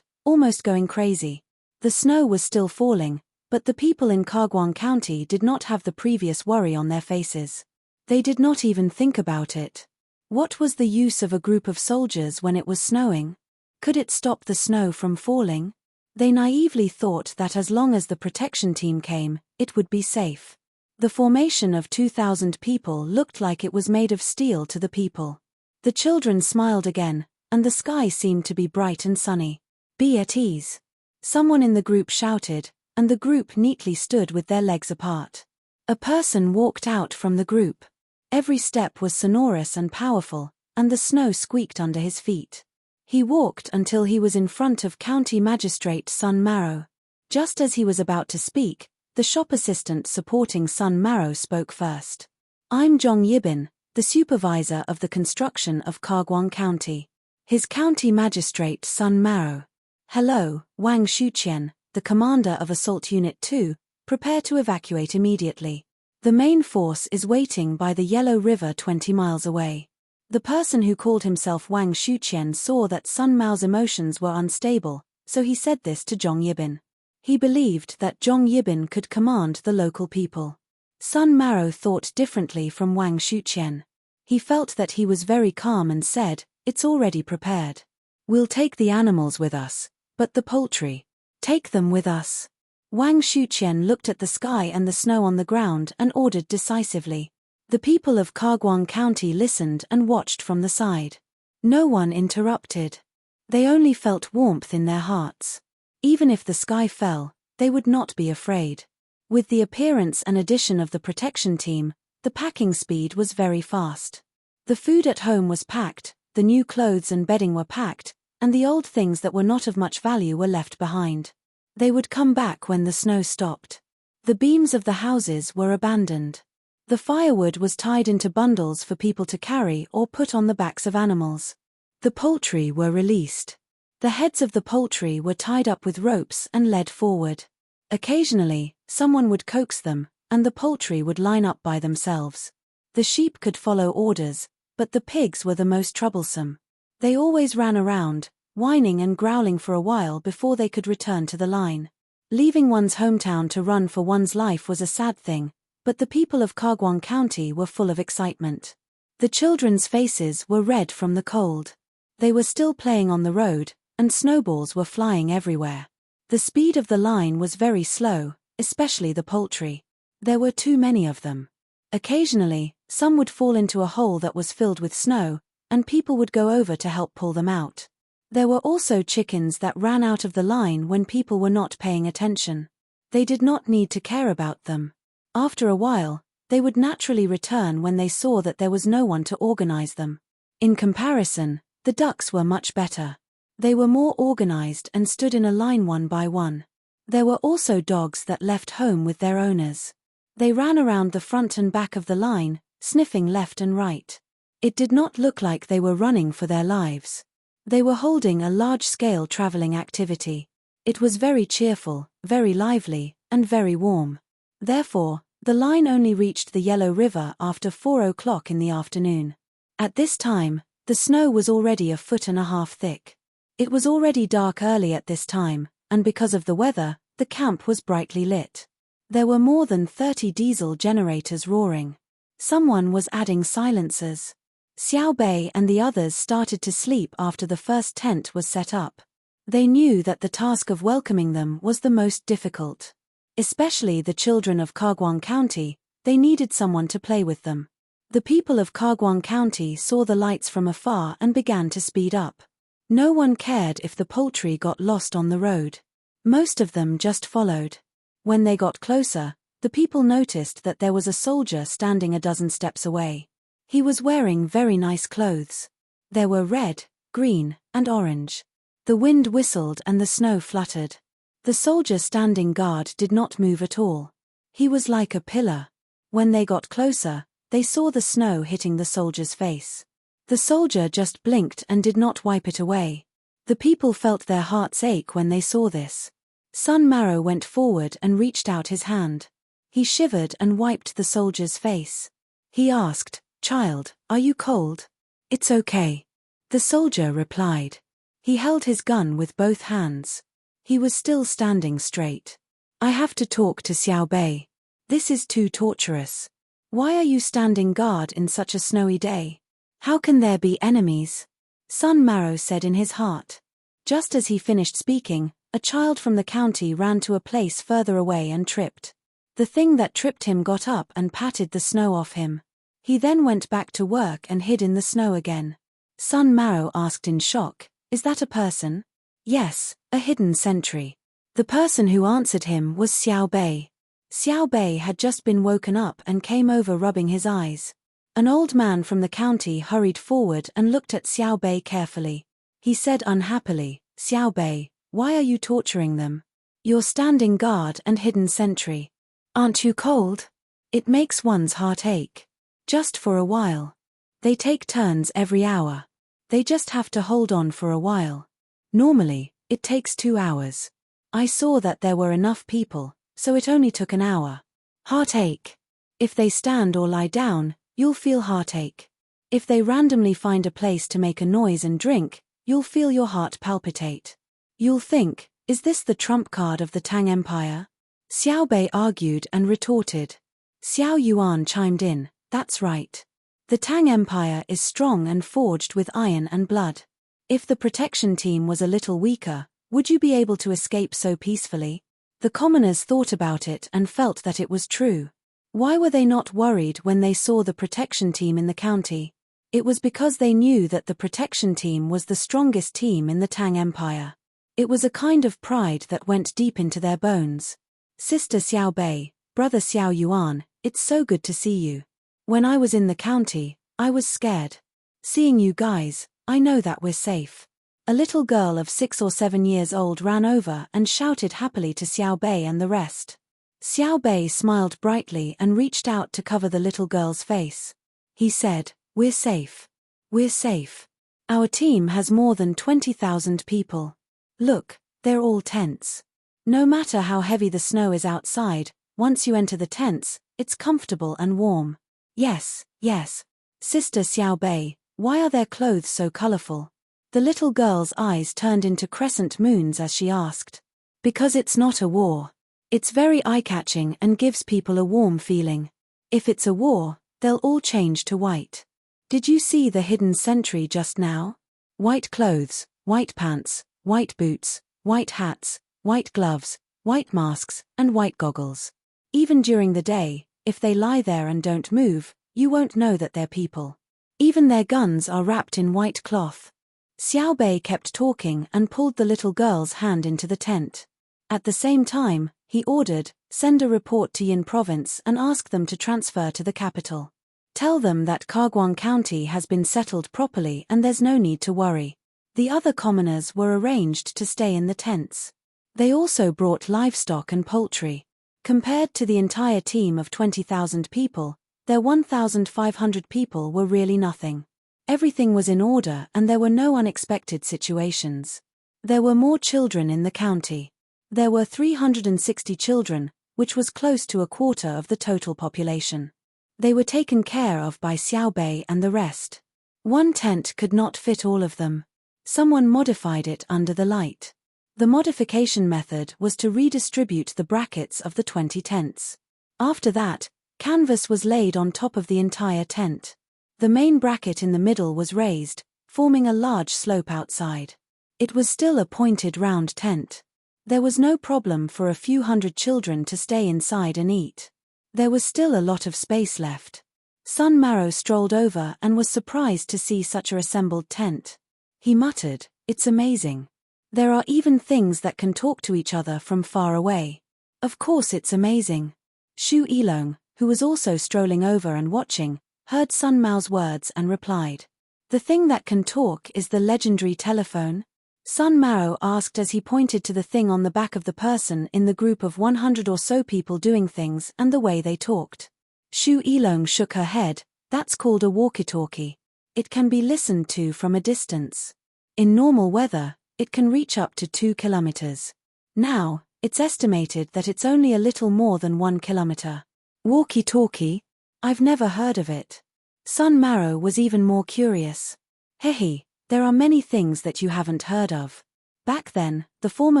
almost going crazy. The snow was still falling, but the people in Kagwan County did not have the previous worry on their faces. They did not even think about it. What was the use of a group of soldiers when it was snowing? Could it stop the snow from falling? They naively thought that as long as the protection team came, it would be safe. The formation of 2,000 people looked like it was made of steel to the people. The children smiled again, and the sky seemed to be bright and sunny. Be at ease. Someone in the group shouted, and the group neatly stood with their legs apart. A person walked out from the group. Every step was sonorous and powerful, and the snow squeaked under his feet. He walked until he was in front of County Magistrate Sun Marrow. Just as he was about to speak, the shop assistant supporting Sun Marrow spoke first. I'm Zhong Yibin, the supervisor of the construction of Kagwan County. His County Magistrate Sun Marrow. Hello, Wang Shuqian, the commander of Assault Unit 2, prepare to evacuate immediately. The main force is waiting by the Yellow River 20 miles away. The person who called himself Wang Shuqian saw that Sun Mao's emotions were unstable, so he said this to Zhong Yibin. He believed that Zhong Yibin could command the local people. Sun Marrow thought differently from Wang Shuqian. He felt that he was very calm and said, "It's already prepared. We'll take the animals with us, but the poultry. Take them with us." Wang Shuqian looked at the sky and the snow on the ground and ordered decisively. The people of Kagwan County listened and watched from the side. No one interrupted. They only felt warmth in their hearts. Even if the sky fell, they would not be afraid. With the appearance and addition of the protection team, the packing speed was very fast. The food at home was packed, the new clothes and bedding were packed, and the old things that were not of much value were left behind. They would come back when the snow stopped. The beams of the houses were abandoned. The firewood was tied into bundles for people to carry or put on the backs of animals. The poultry were released. The heads of the poultry were tied up with ropes and led forward. Occasionally, someone would coax them, and the poultry would line up by themselves. The sheep could follow orders, but the pigs were the most troublesome. They always ran around, whining and growling for a while before they could return to the line. Leaving one's hometown to run for one's life was a sad thing, but the people of Kagwan County were full of excitement. The children's faces were red from the cold. They were still playing on the road, and snowballs were flying everywhere. The speed of the line was very slow, especially the poultry. There were too many of them. Occasionally, some would fall into a hole that was filled with snow, and people would go over to help pull them out. There were also chickens that ran out of the line when people were not paying attention. They did not need to care about them. After a while, They would naturally return when they saw that there was no one to organize them. In comparison, the ducks were much better. They were more organized and stood in a line one by one. There were also dogs that left home with their owners. They ran around the front and back of the line, sniffing left and right. It did not look like they were running for their lives. They were holding a large-scale traveling activity. It was very cheerful, very lively, and very warm. Therefore, the line only reached the Yellow River after 4 o'clock in the afternoon. At this time, the snow was already 1.5 feet thick. It was already dark early at this time, and because of the weather, the camp was brightly lit. There were more than 30 diesel generators roaring. Someone was adding silencers. Xiao Bei and the others started to sleep after the first tent was set up. They knew that the task of welcoming them was the most difficult. Especially the children of Kagwang County, they needed someone to play with them. The people of Kagwang County saw the lights from afar and began to speed up. No one cared if the poultry got lost on the road. Most of them just followed. When they got closer, the people noticed that there was a soldier standing a dozen steps away. He was wearing very nice clothes. There were red, green, and orange. The wind whistled and the snow fluttered. The soldier standing guard did not move at all. He was like a pillar. When they got closer, they saw the snow hitting the soldier's face. The soldier just blinked and did not wipe it away. The people felt their hearts ache when they saw this. Sun Marrow went forward and reached out his hand. He shivered and wiped the soldier's face. He asked, "Child, are you cold?" "It's okay," the soldier replied. He held his gun with both hands. He was still standing straight. "I have to talk to Xiao Bei. This is too torturous. Why are you standing guard in such a snowy day? How can there be enemies?" Sun Marrow said in his heart. Just as he finished speaking, a child from the county ran to a place further away and tripped. The thing that tripped him got up and patted the snow off him. He then went back to work and hid in the snow again. Sun Marrow asked in shock, "Is that a person?" "Yes, a hidden sentry." The person who answered him was Xiao Bei. Xiao Bei had just been woken up and came over rubbing his eyes. An old man from the county hurried forward and looked at Xiao Bei carefully. He said unhappily, "Xiao Bei, why are you torturing them? You're standing guard and hidden sentry. Aren't you cold? It makes one's heart ache. Just for a while. They take turns every hour. They just have to hold on for a while. Normally, it takes 2 hours. I saw that there were enough people, so it only took an hour. Heartache. If they stand or lie down, you'll feel heartache. If they randomly find a place to make a noise and drink, you'll feel your heart palpitate. You'll think, is this the trump card of the Tang Empire?" Xiao Bei argued and retorted. Xiao Yuan chimed in, "That's right. The Tang Empire is strong and forged with iron and blood. If the protection team was a little weaker, would you be able to escape so peacefully?" The commoners thought about it and felt that it was true. Why were they not worried when they saw the protection team in the county? It was because they knew that the protection team was the strongest team in the Tang Empire. It was a kind of pride that went deep into their bones. "Sister Xiao Bei, brother Xiao Yuan, it's so good to see you. When I was in the county, I was scared. Seeing you guys, I know that we're safe." A little girl of 6 or 7 years old ran over and shouted happily to Xiao Bei and the rest. Xiao Bei smiled brightly and reached out to cover the little girl's face. He said, "We're safe. We're safe. Our team has more than 20,000 people. Look, they're all tents. No matter how heavy the snow is outside, once you enter the tents, it's comfortable and warm. Yes, yes. Sister Xiao Bei, why are their clothes so colorful?" The little girl's eyes turned into crescent moons as she asked. "Because it's not a war. It's very eye-catching and gives people a warm feeling. If it's a war, they'll all change to white. Did you see the hidden sentry just now? White clothes, white pants, white boots, white hats, white gloves, white masks, and white goggles. Even during the day, if they lie there and don't move, you won't know that they're people. Even their guns are wrapped in white cloth." Xiao Bei kept talking and pulled the little girl's hand into the tent. At the same time, he ordered, Send a report to Yin Province and ask them to transfer to the capital. Tell them that Kagwang County has been settled properly and there's no need to worry. The other commoners were arranged to stay in the tents. They also brought livestock and poultry. Compared to the entire team of 20,000 people, their 1,500 people were really nothing. Everything was in order and there were no unexpected situations. There were more children in the county. There were 360 children, which was close to a quarter of the total population. They were taken care of by Xiaobei and the rest. One tent could not fit all of them. Someone modified it under the light. The modification method was to redistribute the brackets of the 20 tents. After that, canvas was laid on top of the entire tent. The main bracket in the middle was raised, forming a large slope outside. It was still a pointed round tent. There was no problem for a few hundred children to stay inside and eat. There was still a lot of space left. Sun Marrow strolled over and was surprised to see such a assembled tent. He muttered, "It's amazing. There are even things that can talk to each other from far away. Of course it's amazing." Shu Ilong, who was also strolling over and watching, heard Sun Mao's words and replied, "The thing that can talk is the legendary telephone?" Sun Mao asked as he pointed to the thing on the back of the person in the group of 100 or so people doing things and the way they talked. Shu Ilong shook her head. "That's called a walkie-talkie. It can be listened to from a distance. In normal weather, it can reach up to 2 kilometers. Now, it's estimated that it's only a little more than 1 kilometer. Walkie-talkie? I've never heard of it." Sun Mao was even more curious. "Hehe. There are many things that you haven't heard of. Back then, the former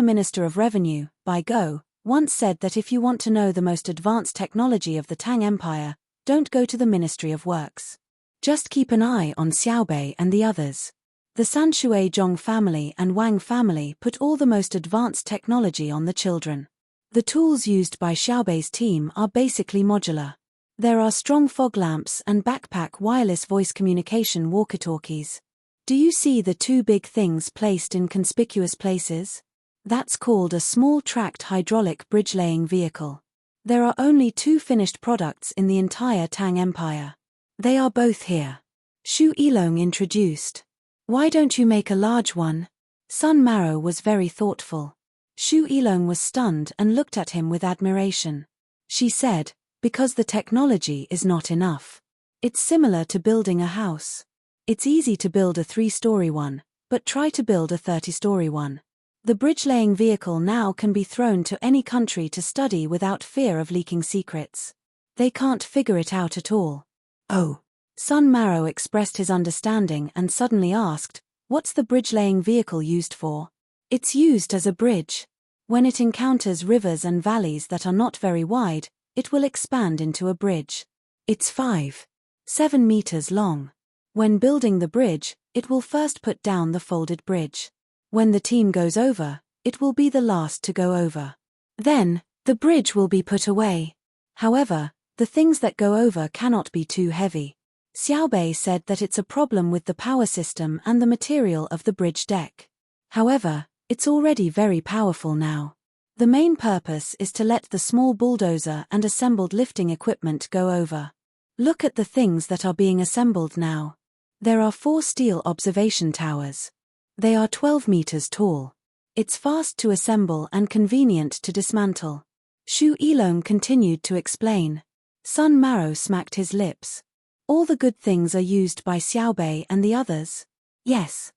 Minister of Revenue, Bai Go, once said that if you want to know the most advanced technology of the Tang Empire, don't go to the Ministry of Works. Just keep an eye on Xiaobei and the others. The Sanshui Zhong family and Wang family put all the most advanced technology on the children. The tools used by Xiaobei's team are basically modular. There are strong fog lamps and backpack wireless voice communication walkie-talkies. Do you see the two big things placed in conspicuous places? That's called a small-tracked hydraulic bridge-laying vehicle. There are only 2 finished products in the entire Tang Empire. They are both here." Shu Ilong introduced. "Why don't you make a large one?" Sun Mao was very thoughtful. Shu Ilong was stunned and looked at him with admiration. She said, "Because the technology is not enough. It's similar to building a house. It's easy to build a 3-story one, but try to build a 30-story one. The bridge-laying vehicle now can be thrown to any country to study without fear of leaking secrets. They can't figure it out at all." "Oh." Sun Mao expressed his understanding and suddenly asked, "What's the bridge-laying vehicle used for?" "It's used as a bridge. When it encounters rivers and valleys that are not very wide, it will expand into a bridge. It's 5.7 meters long. When building the bridge, it will first put down the folded bridge. When the team goes over, it will be the last to go over. Then, the bridge will be put away. However, the things that go over cannot be too heavy. Xiaobei said that it's a problem with the power system and the material of the bridge deck. However, it's already very powerful now. The main purpose is to let the small bulldozer and assembled lifting equipment go over. Look at the things that are being assembled now. There are 4 steel observation towers. They are 12 meters tall. It's fast to assemble and convenient to dismantle." Shu Ilong continued to explain. Sun Mao smacked his lips. "All the good things are used by Xiaobei and the others?" "Yes.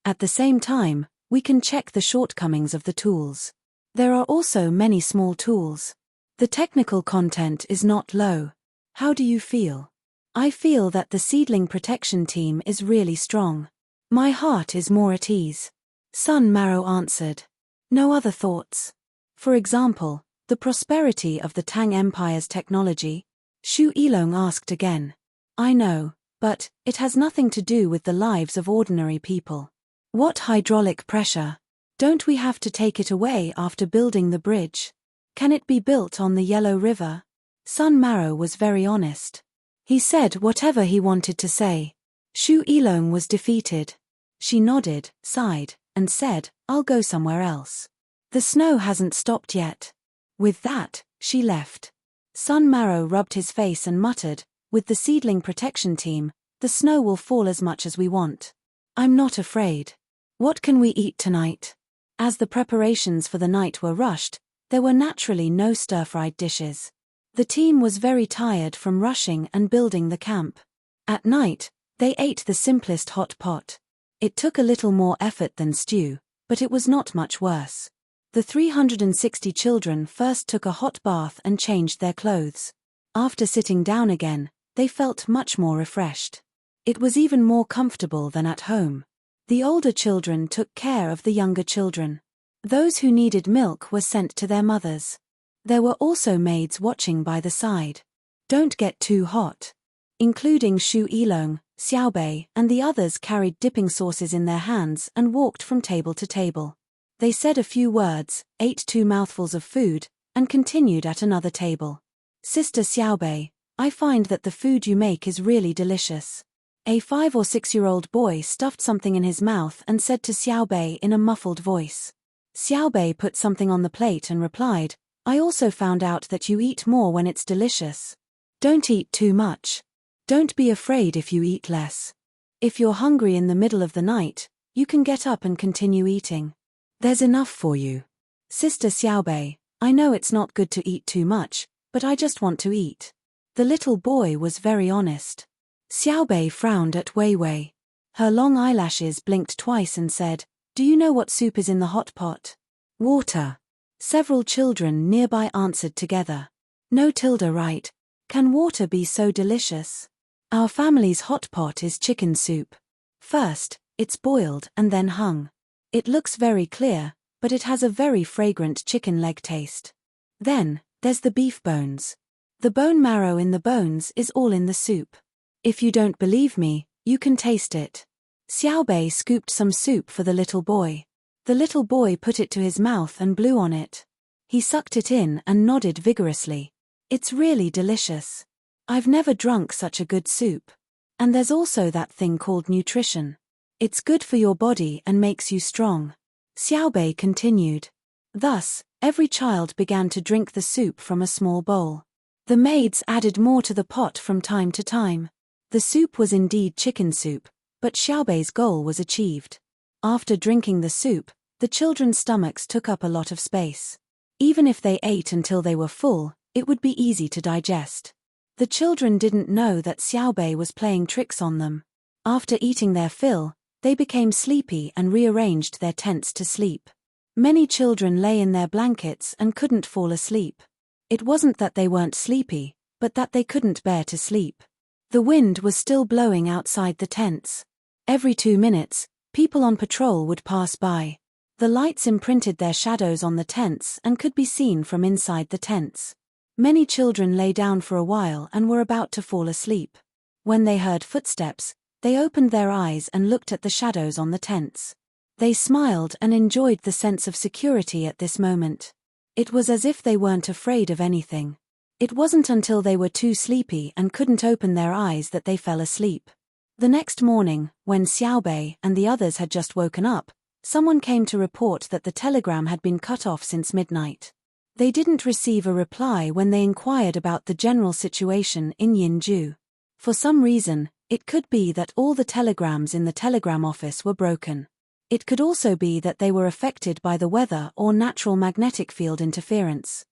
At the same time, we can check the shortcomings of the tools. There are also many small tools. The technical content is not low. How do you feel?" "I feel that the seedling protection team is really strong. My heart is more at ease." Sun Mao answered. "No other thoughts? For example, the prosperity of the Tang Empire's technology?" Shu Ilong asked again. "I know, but it has nothing to do with the lives of ordinary people. What hydraulic pressure? Don't we have to take it away after building the bridge? Can it be built on the Yellow River?" Sun Mao was very honest. He said whatever he wanted to say. Shu Ilong was defeated. She nodded, sighed, and said, "I'll go somewhere else. The snow hasn't stopped yet." With that, She left. Sun Marrow rubbed his face and muttered, "With the seedling protection team, the snow will fall as much as we want. I'm not afraid. What can we eat tonight?" As the preparations for the night were rushed, there were naturally no stir-fried dishes. The team was very tired from rushing and building the camp. At night, they ate the simplest hot pot. It took a little more effort than stew, but it was not much worse. The 360 children first took a hot bath and changed their clothes. After sitting down again, they felt much more refreshed. It was even more comfortable than at home. The older children took care of the younger children. Those who needed milk were sent to their mothers. There were also maids watching by the side. Don't get too hot. Including Shu Ilong, Xiaobei, and the others carried dipping sauces in their hands and walked from table to table. They said a few words, ate 2 mouthfuls of food, and continued at another table. "Sister Xiaobei, I find that the food you make is really delicious." A 5 or 6-year-old boy stuffed something in his mouth and said to Xiaobei in a muffled voice. Xiaobei put something on the plate and replied, "I also found out that you eat more when it's delicious. Don't eat too much. Don't be afraid if you eat less. If you're hungry in the middle of the night, you can get up and continue eating. There's enough for you. Sister Xiaobei, I know it's not good to eat too much, but I just want to eat." The little boy was very honest. Xiaobei frowned at Wei Wei. Her long eyelashes blinked twice and said, "Do you know what soup is in the hot pot?" "Water." Several children nearby answered together. "No, Tilda, right. Can water be so delicious? Our family's hot pot is chicken soup. First, it's boiled and then hung. It looks very clear, but it has a very fragrant chicken leg taste. Then, there's the beef bones. The bone marrow in the bones is all in the soup. If you don't believe me, you can taste it." Xiaobei scooped some soup for the little boy. The little boy put it to his mouth and blew on it. He sucked it in and nodded vigorously. "It's really delicious. I've never drunk such a good soup. And there's also that thing called nutrition. It's good for your body and makes you strong." Xiaobei continued. Thus, every child began to drink the soup from a small bowl. The maids added more to the pot from time to time. The soup was indeed chicken soup, but Xiaobei's goal was achieved. After drinking the soup, the children's stomachs took up a lot of space. Even if they ate until they were full, it would be easy to digest. The children didn't know that Xiaobei was playing tricks on them. After eating their fill, they became sleepy and rearranged their tents to sleep. Many children lay in their blankets and couldn't fall asleep. It wasn't that they weren't sleepy, but that they couldn't bear to sleep. The wind was still blowing outside the tents. Every 2 minutes, people on patrol would pass by. The lights imprinted their shadows on the tents and could be seen from inside the tents. Many children lay down for a while and were about to fall asleep. When they heard footsteps, they opened their eyes and looked at the shadows on the tents. They smiled and enjoyed the sense of security at this moment. It was as if they weren't afraid of anything. It wasn't until they were too sleepy and couldn't open their eyes that they fell asleep. The next morning, when Xiaobei and the others had just woken up, someone came to report that the telegram had been cut off since midnight. They didn't receive a reply when they inquired about the general situation in Yinju. For some reason, it could be that all the telegrams in the telegram office were broken. It could also be that they were affected by the weather or natural magnetic field interference.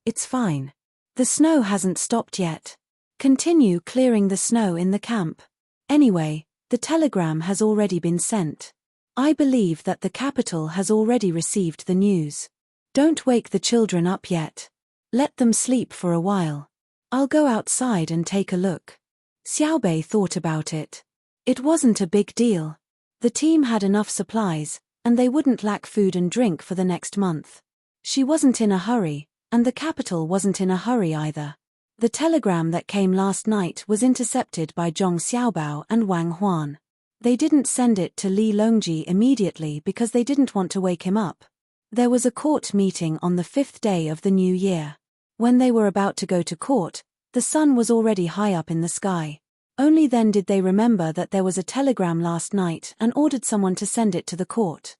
It's fine. The snow hasn't stopped yet. Continue clearing the snow in the camp. Anyway, the telegram has already been sent. I believe that the capital has already received the news. Don't wake the children up yet. Let them sleep for a while. I'll go outside and take a look. Xiaobei thought about it. It wasn't a big deal. The team had enough supplies, and they wouldn't lack food and drink for the next month. She wasn't in a hurry, and the capital wasn't in a hurry either. The telegram that came last night was intercepted by Zhong Xiaobao and Wang Huan. They didn't send it to Li Longji immediately because they didn't want to wake him up. There was a court meeting on the 5th day of the new year. When they were about to go to court, the sun was already high up in the sky. Only then did they remember that there was a telegram last night and ordered someone to send it to the court.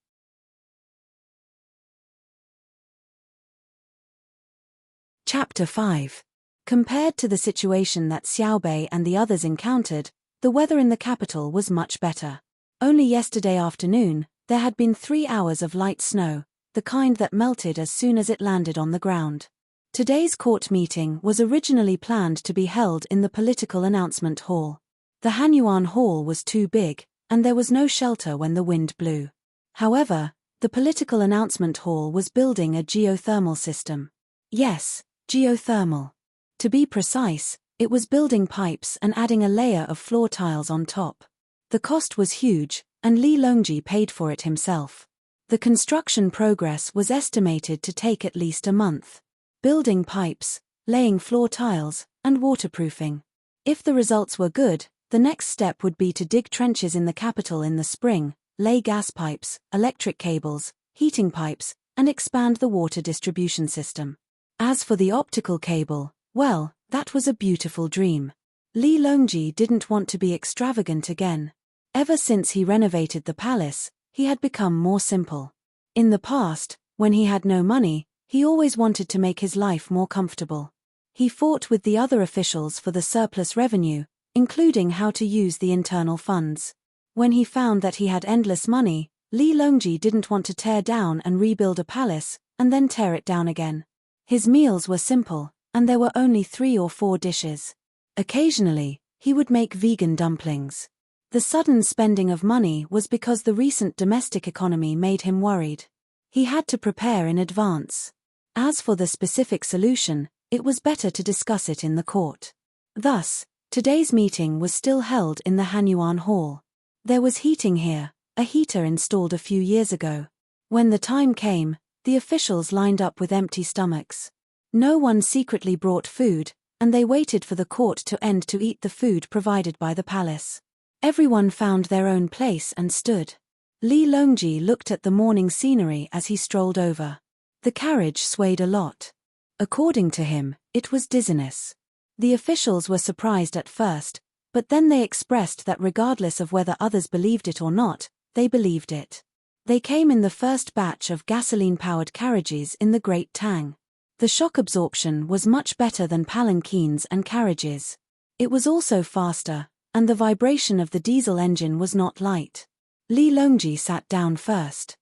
Chapter 5. Compared to the situation that Xiaobei and the others encountered, the weather in the capital was much better. Only yesterday afternoon, there had been 3 hours of light snow, the kind that melted as soon as it landed on the ground. Today's court meeting was originally planned to be held in the political announcement hall. The Hanyuan Hall was too big, and there was no shelter when the wind blew. However, the political announcement hall was building a geothermal system. Yes, geothermal. To be precise, it was building pipes and adding a layer of floor tiles on top. The cost was huge, and Li Longji paid for it himself. The construction progress was estimated to take at least a month. Building pipes, laying floor tiles, and waterproofing. If the results were good, the next step would be to dig trenches in the capital in the spring, lay gas pipes, electric cables, heating pipes, and expand the water distribution system. As for the optical cable, well, that was a beautiful dream. Li Longji didn't want to be extravagant again. Ever since he renovated the palace, he had become more simple. In the past, when he had no money, he always wanted to make his life more comfortable. He fought with the other officials for the surplus revenue, including how to use the internal funds. When he found that he had endless money, Li Longji didn't want to tear down and rebuild a palace, and then tear it down again. His meals were simple, and there were only 3 or 4 dishes. Occasionally, he would make vegan dumplings. The sudden spending of money was because the recent domestic economy made him worried. He had to prepare in advance. As for the specific solution, it was better to discuss it in the court. Thus, today's meeting was still held in the Hanyuan Hall. There was heating here, a heater installed a few years ago. When the time came, the officials lined up with empty stomachs. No one secretly brought food, and they waited for the court to end to eat the food provided by the palace. Everyone found their own place and stood. Li Longji looked at the morning scenery as he strolled over. The carriage swayed a lot. According to him, it was dizziness. The officials were surprised at first, but then they expressed that regardless of whether others believed it or not, they believed it. They came in the first batch of gasoline-powered carriages in the Great Tang. The shock absorption was much better than palanquins and carriages. It was also faster, and the vibration of the diesel engine was not light. Li Longji sat down first.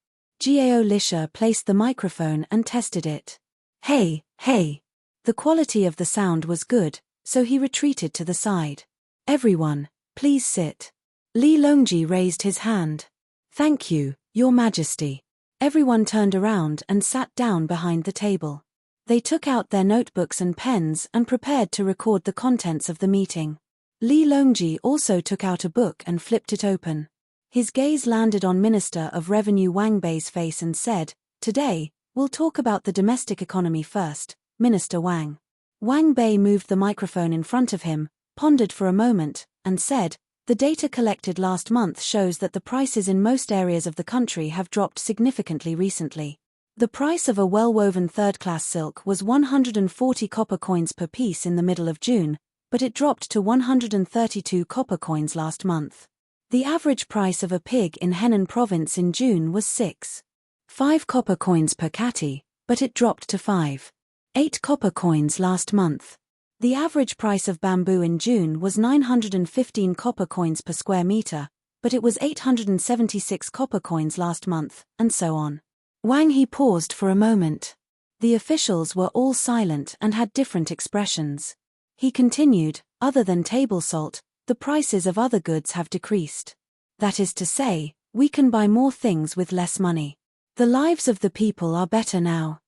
Gao Lisha placed the microphone and tested it. Hey, hey! The quality of the sound was good, so he retreated to the side. Everyone, please sit. Li Longji raised his hand. Thank you, Your Majesty. Everyone turned around and sat down behind the table. They took out their notebooks and pens and prepared to record the contents of the meeting. Li Longji also took out a book and flipped it open. His gaze landed on Minister of Revenue Wang Bei's face and said, "Today, we'll talk about the domestic economy first, Minister Wang." Wang Bei moved the microphone in front of him, pondered for a moment, and said, "The data collected last month shows that the prices in most areas of the country have dropped significantly recently. The price of a well-woven third-class silk was 140 copper coins per piece in the middle of June, but it dropped to 132 copper coins last month. The average price of a pig in Henan province in June was 6.5 copper coins per catty, but it dropped to 5.8 copper coins last month. The average price of bamboo in June was 915 copper coins per square meter, but it was 876 copper coins last month, and so on." Wang He paused for a moment. The officials were all silent and had different expressions. He continued, "Other than table salt, the prices of other goods have decreased. That is to say, we can buy more things with less money. The lives of the people are better now."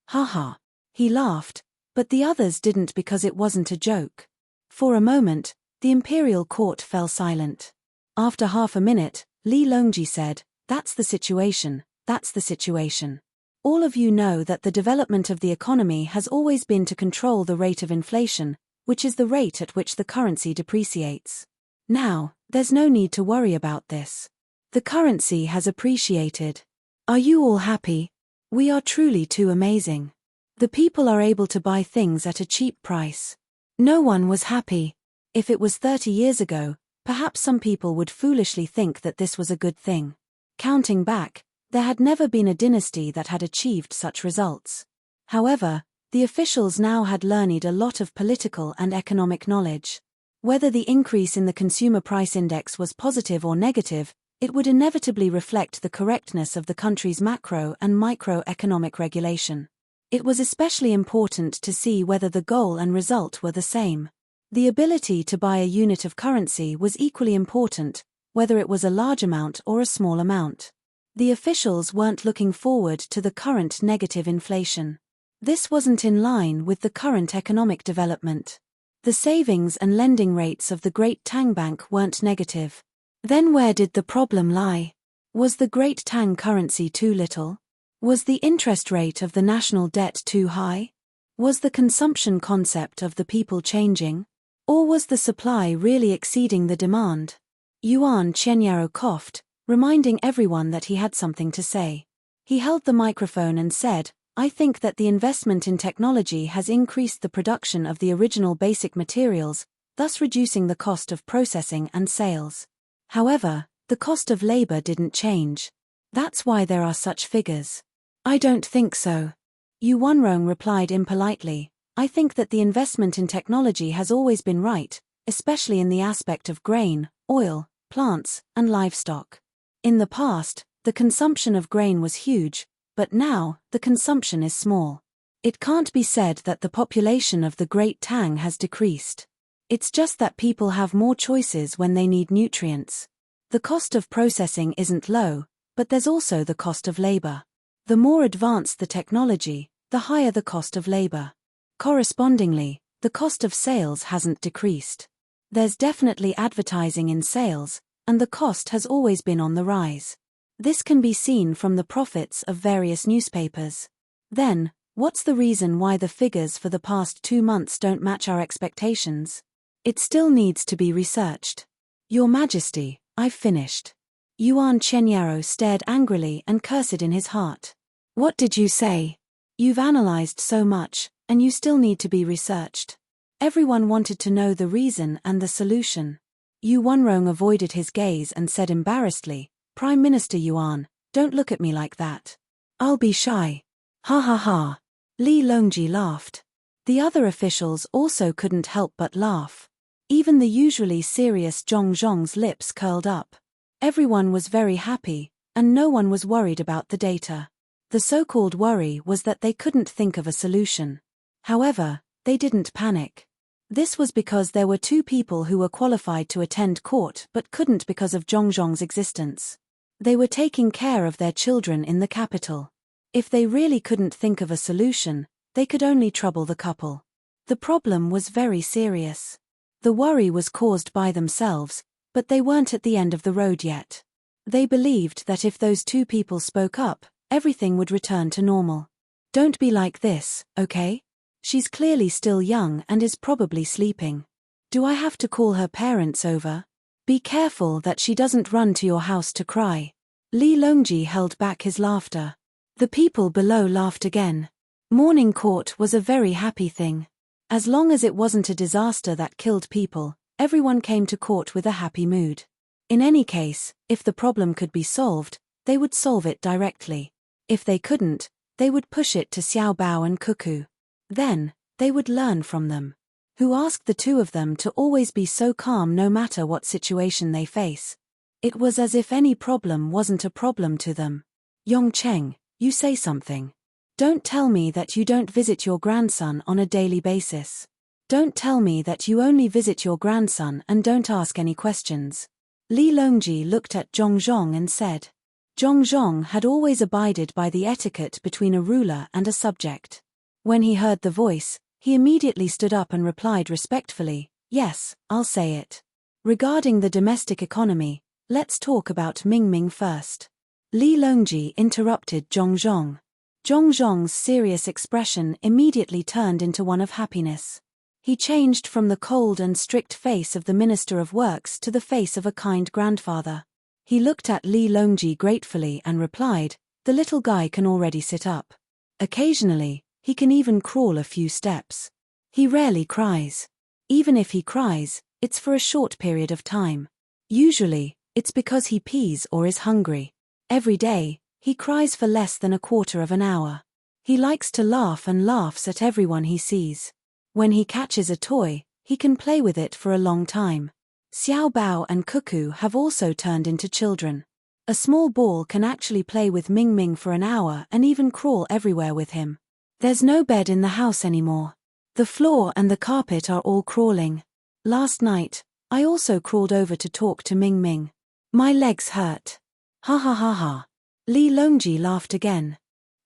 Haha. He laughed, but the others didn't because it wasn't a joke. For a moment, the imperial court fell silent. After half a minute, Li Longji said, "That's the situation, that's the situation. All of you know that the development of the economy has always been to control the rate of inflation, which is the rate at which the currency depreciates. Now, there's no need to worry about this. The currency has appreciated. Are you all happy? We are truly too amazing. The people are able to buy things at a cheap price." No one was happy. If it was 30 years ago, perhaps some people would foolishly think that this was a good thing. Counting back, there had never been a dynasty that had achieved such results. However, The officials now had learned a lot of political and economic knowledge. Whether the increase in the consumer price index was positive or negative, it would inevitably reflect the correctness of the country's macro and microeconomic regulation. It was especially important to see whether the goal and result were the same. The ability to buy a unit of currency was equally important, whether it was a large amount or a small amount. The officials weren't looking forward to the current negative inflation. This wasn't in line with the current economic development. The savings and lending rates of the Great Tang Bank weren't negative. Then where did the problem lie? Was the Great Tang currency too little? Was the interest rate of the national debt too high? Was the consumption concept of the people changing? Or was the supply really exceeding the demand? Yuan Qianyaro coughed, reminding everyone that he had something to say. He held the microphone and said, "I think that the investment in technology has increased the production of the original basic materials, thus reducing the cost of processing and sales. However, the cost of labor didn't change. That's why there are such figures." "I don't think so." Yu Wanrong replied impolitely. "I think that the investment in technology has always been right, especially in the aspect of grain, oil, plants, and livestock. In the past, the consumption of grain was huge, but now, the consumption is small. It can't be said that the population of the Great Tang has decreased. It's just that people have more choices when they need nutrients. The cost of processing isn't low, but there's also the cost of labor. The more advanced the technology, the higher the cost of labor. Correspondingly, the cost of sales hasn't decreased. There's definitely advertising in sales, and the cost has always been on the rise. This can be seen from the profits of various newspapers. Then, what's the reason why the figures for the past 2 months don't match our expectations? It still needs to be researched." "Your Majesty, I've finished." Yuan Qianyaro stared angrily and cursed in his heart. "What did you say? You've analyzed so much, and you still need to be researched." Everyone wanted to know the reason and the solution. Yu Wanrong avoided his gaze and said embarrassedly, "Prime Minister Yuan, don't look at me like that. I'll be shy." "Ha ha ha." Li Longji laughed. The other officials also couldn't help but laugh. Even the usually serious Zhong Zhong's lips curled up. Everyone was very happy, and no one was worried about the data. The so-called worry was that they couldn't think of a solution. However, they didn't panic. This was because there were 2 people who were qualified to attend court but couldn't because of Zhong Zhong's existence. They were taking care of their children in the capital. If they really couldn't think of a solution, they could only trouble the couple. The problem was very serious. The worry was caused by themselves, but they weren't at the end of the road yet. They believed that if those 2 people spoke up, everything would return to normal. "Don't be like this, okay? She's clearly still young and is probably sleeping. Do I have to call her parents over? Be careful that she doesn't run to your house to cry." Li Longji held back his laughter. The people below laughed again. Morning court was a very happy thing. As long as it wasn't a disaster that killed people, everyone came to court with a happy mood. In any case, if the problem could be solved, they would solve it directly. If they couldn't, they would push it to Xiao Bao and Cuckoo. Then, they would learn from them. Who asked the 2 of them to always be so calm no matter what situation they face? It was as if any problem wasn't a problem to them. "Yong Cheng, you say something. Don't tell me that you don't visit your grandson on a daily basis. Don't tell me that you only visit your grandson and don't ask any questions." Li Longji looked at Zhong Zhong and said. Zhong Zhong had always abided by the etiquette between a ruler and a subject. When he heard the voice, he immediately stood up and replied respectfully, "Yes, I'll say it. Regarding the domestic economy, let's talk about Ming Ming first." Li Longji interrupted Zhong Zhong. Zhong Zhong's serious expression immediately turned into one of happiness. He changed from the cold and strict face of the Minister of Works to the face of a kind grandfather. He looked at Li Longji gratefully and replied, "The little guy can already sit up. Occasionally, he can even crawl a few steps. He rarely cries. Even if he cries, it's for a short period of time. Usually, it's because he pees or is hungry. Every day, he cries for less than a quarter of an hour. He likes to laugh and laughs at everyone he sees. When he catches a toy, he can play with it for a long time. Xiao Bao and Cuckoo have also turned into children. A small ball can actually play with Ming Ming for an hour and even crawl everywhere with him. There's no bed in the house anymore. The floor and the carpet are all crawling. Last night, I also crawled over to talk to Ming Ming. My legs hurt. Ha ha ha ha. Li Longji laughed again.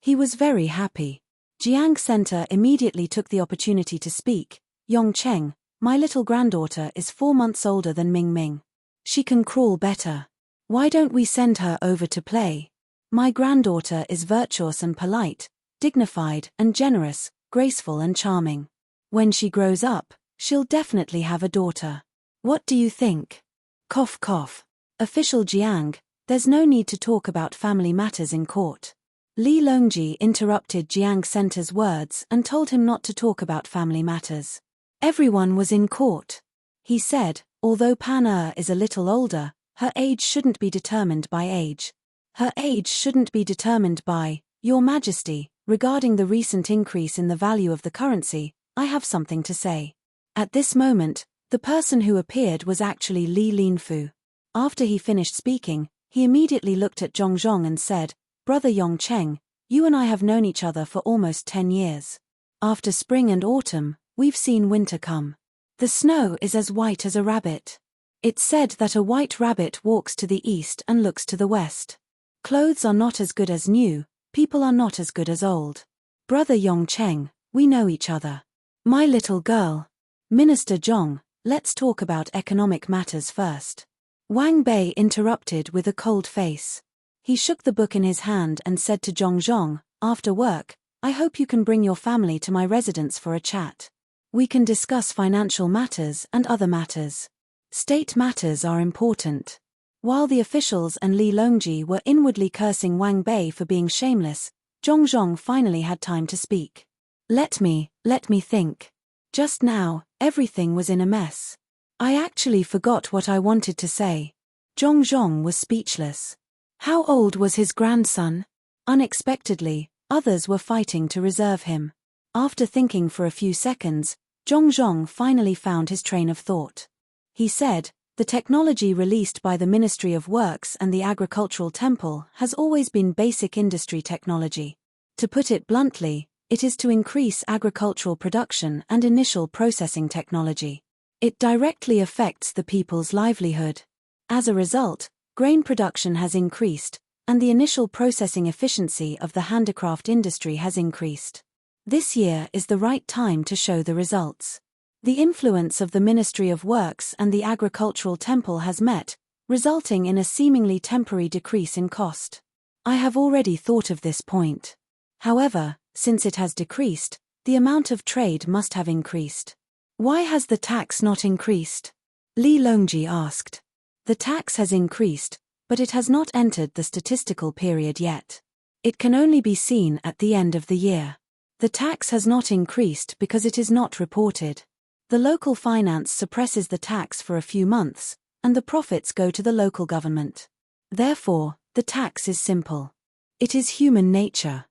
He was very happy. Jiang Center immediately took the opportunity to speak. Yongcheng, my little granddaughter is 4 months older than Ming Ming. She can crawl better. Why don't we send her over to play? My granddaughter is virtuous and polite, dignified and generous, graceful and charming. When she grows up, she'll definitely have a daughter. What do you think? Cough cough. Official Jiang, there's no need to talk about family matters in court. Li Longji interrupted Jiang Center's words and told him not to talk about family matters. Everyone was in court. He said, although Pan is a little older, her age shouldn't be determined by age. Her age shouldn't be determined by, Your Majesty, regarding the recent increase in the value of the currency, I have something to say. At this moment, the person who appeared was actually Li Linfu. After he finished speaking, he immediately looked at Zhongzhong and said, Brother Yongcheng, you and I have known each other for almost 10 years. After spring and autumn, we've seen winter come. The snow is as white as a rabbit. It's said that a white rabbit walks to the east and looks to the west. Clothes are not as good as new, people are not as good as old. Brother Yongcheng, we know each other. My little girl. Minister Zhong, let's talk about economic matters first. Wang Bei interrupted with a cold face. He shook the book in his hand and said to Zhongzhong, after work, I hope you can bring your family to my residence for a chat. We can discuss financial matters and other matters. State matters are important. While the officials and Li Longji were inwardly cursing Wang Bei for being shameless, Zhongzhong finally had time to speak. Let me think. Just now, everything was in a mess. I actually forgot what I wanted to say. Zhongzhong was speechless. How old was his grandson? Unexpectedly, others were fighting to reserve him. After thinking for a few seconds, Zhongzhong finally found his train of thought. He said, the technology released by the Ministry of Works and the Agricultural Temple has always been basic industry technology. To put it bluntly, it is to increase agricultural production and initial processing technology. It directly affects the people's livelihood. As a result, grain production has increased, and the initial processing efficiency of the handicraft industry has increased. This year is the right time to show the results. The influence of the Ministry of Works and the Agricultural Temple has met, resulting in a seemingly temporary decrease in cost. I have already thought of this point. However, since it has decreased, the amount of trade must have increased. Why has the tax not increased? Li Longji asked. The tax has increased, but it has not entered the statistical period yet. It can only be seen at the end of the year. The tax has not increased because it is not reported. The local finance suppresses the tax for a few months, and the profits go to the local government. Therefore, the tax is simple. It is human nature.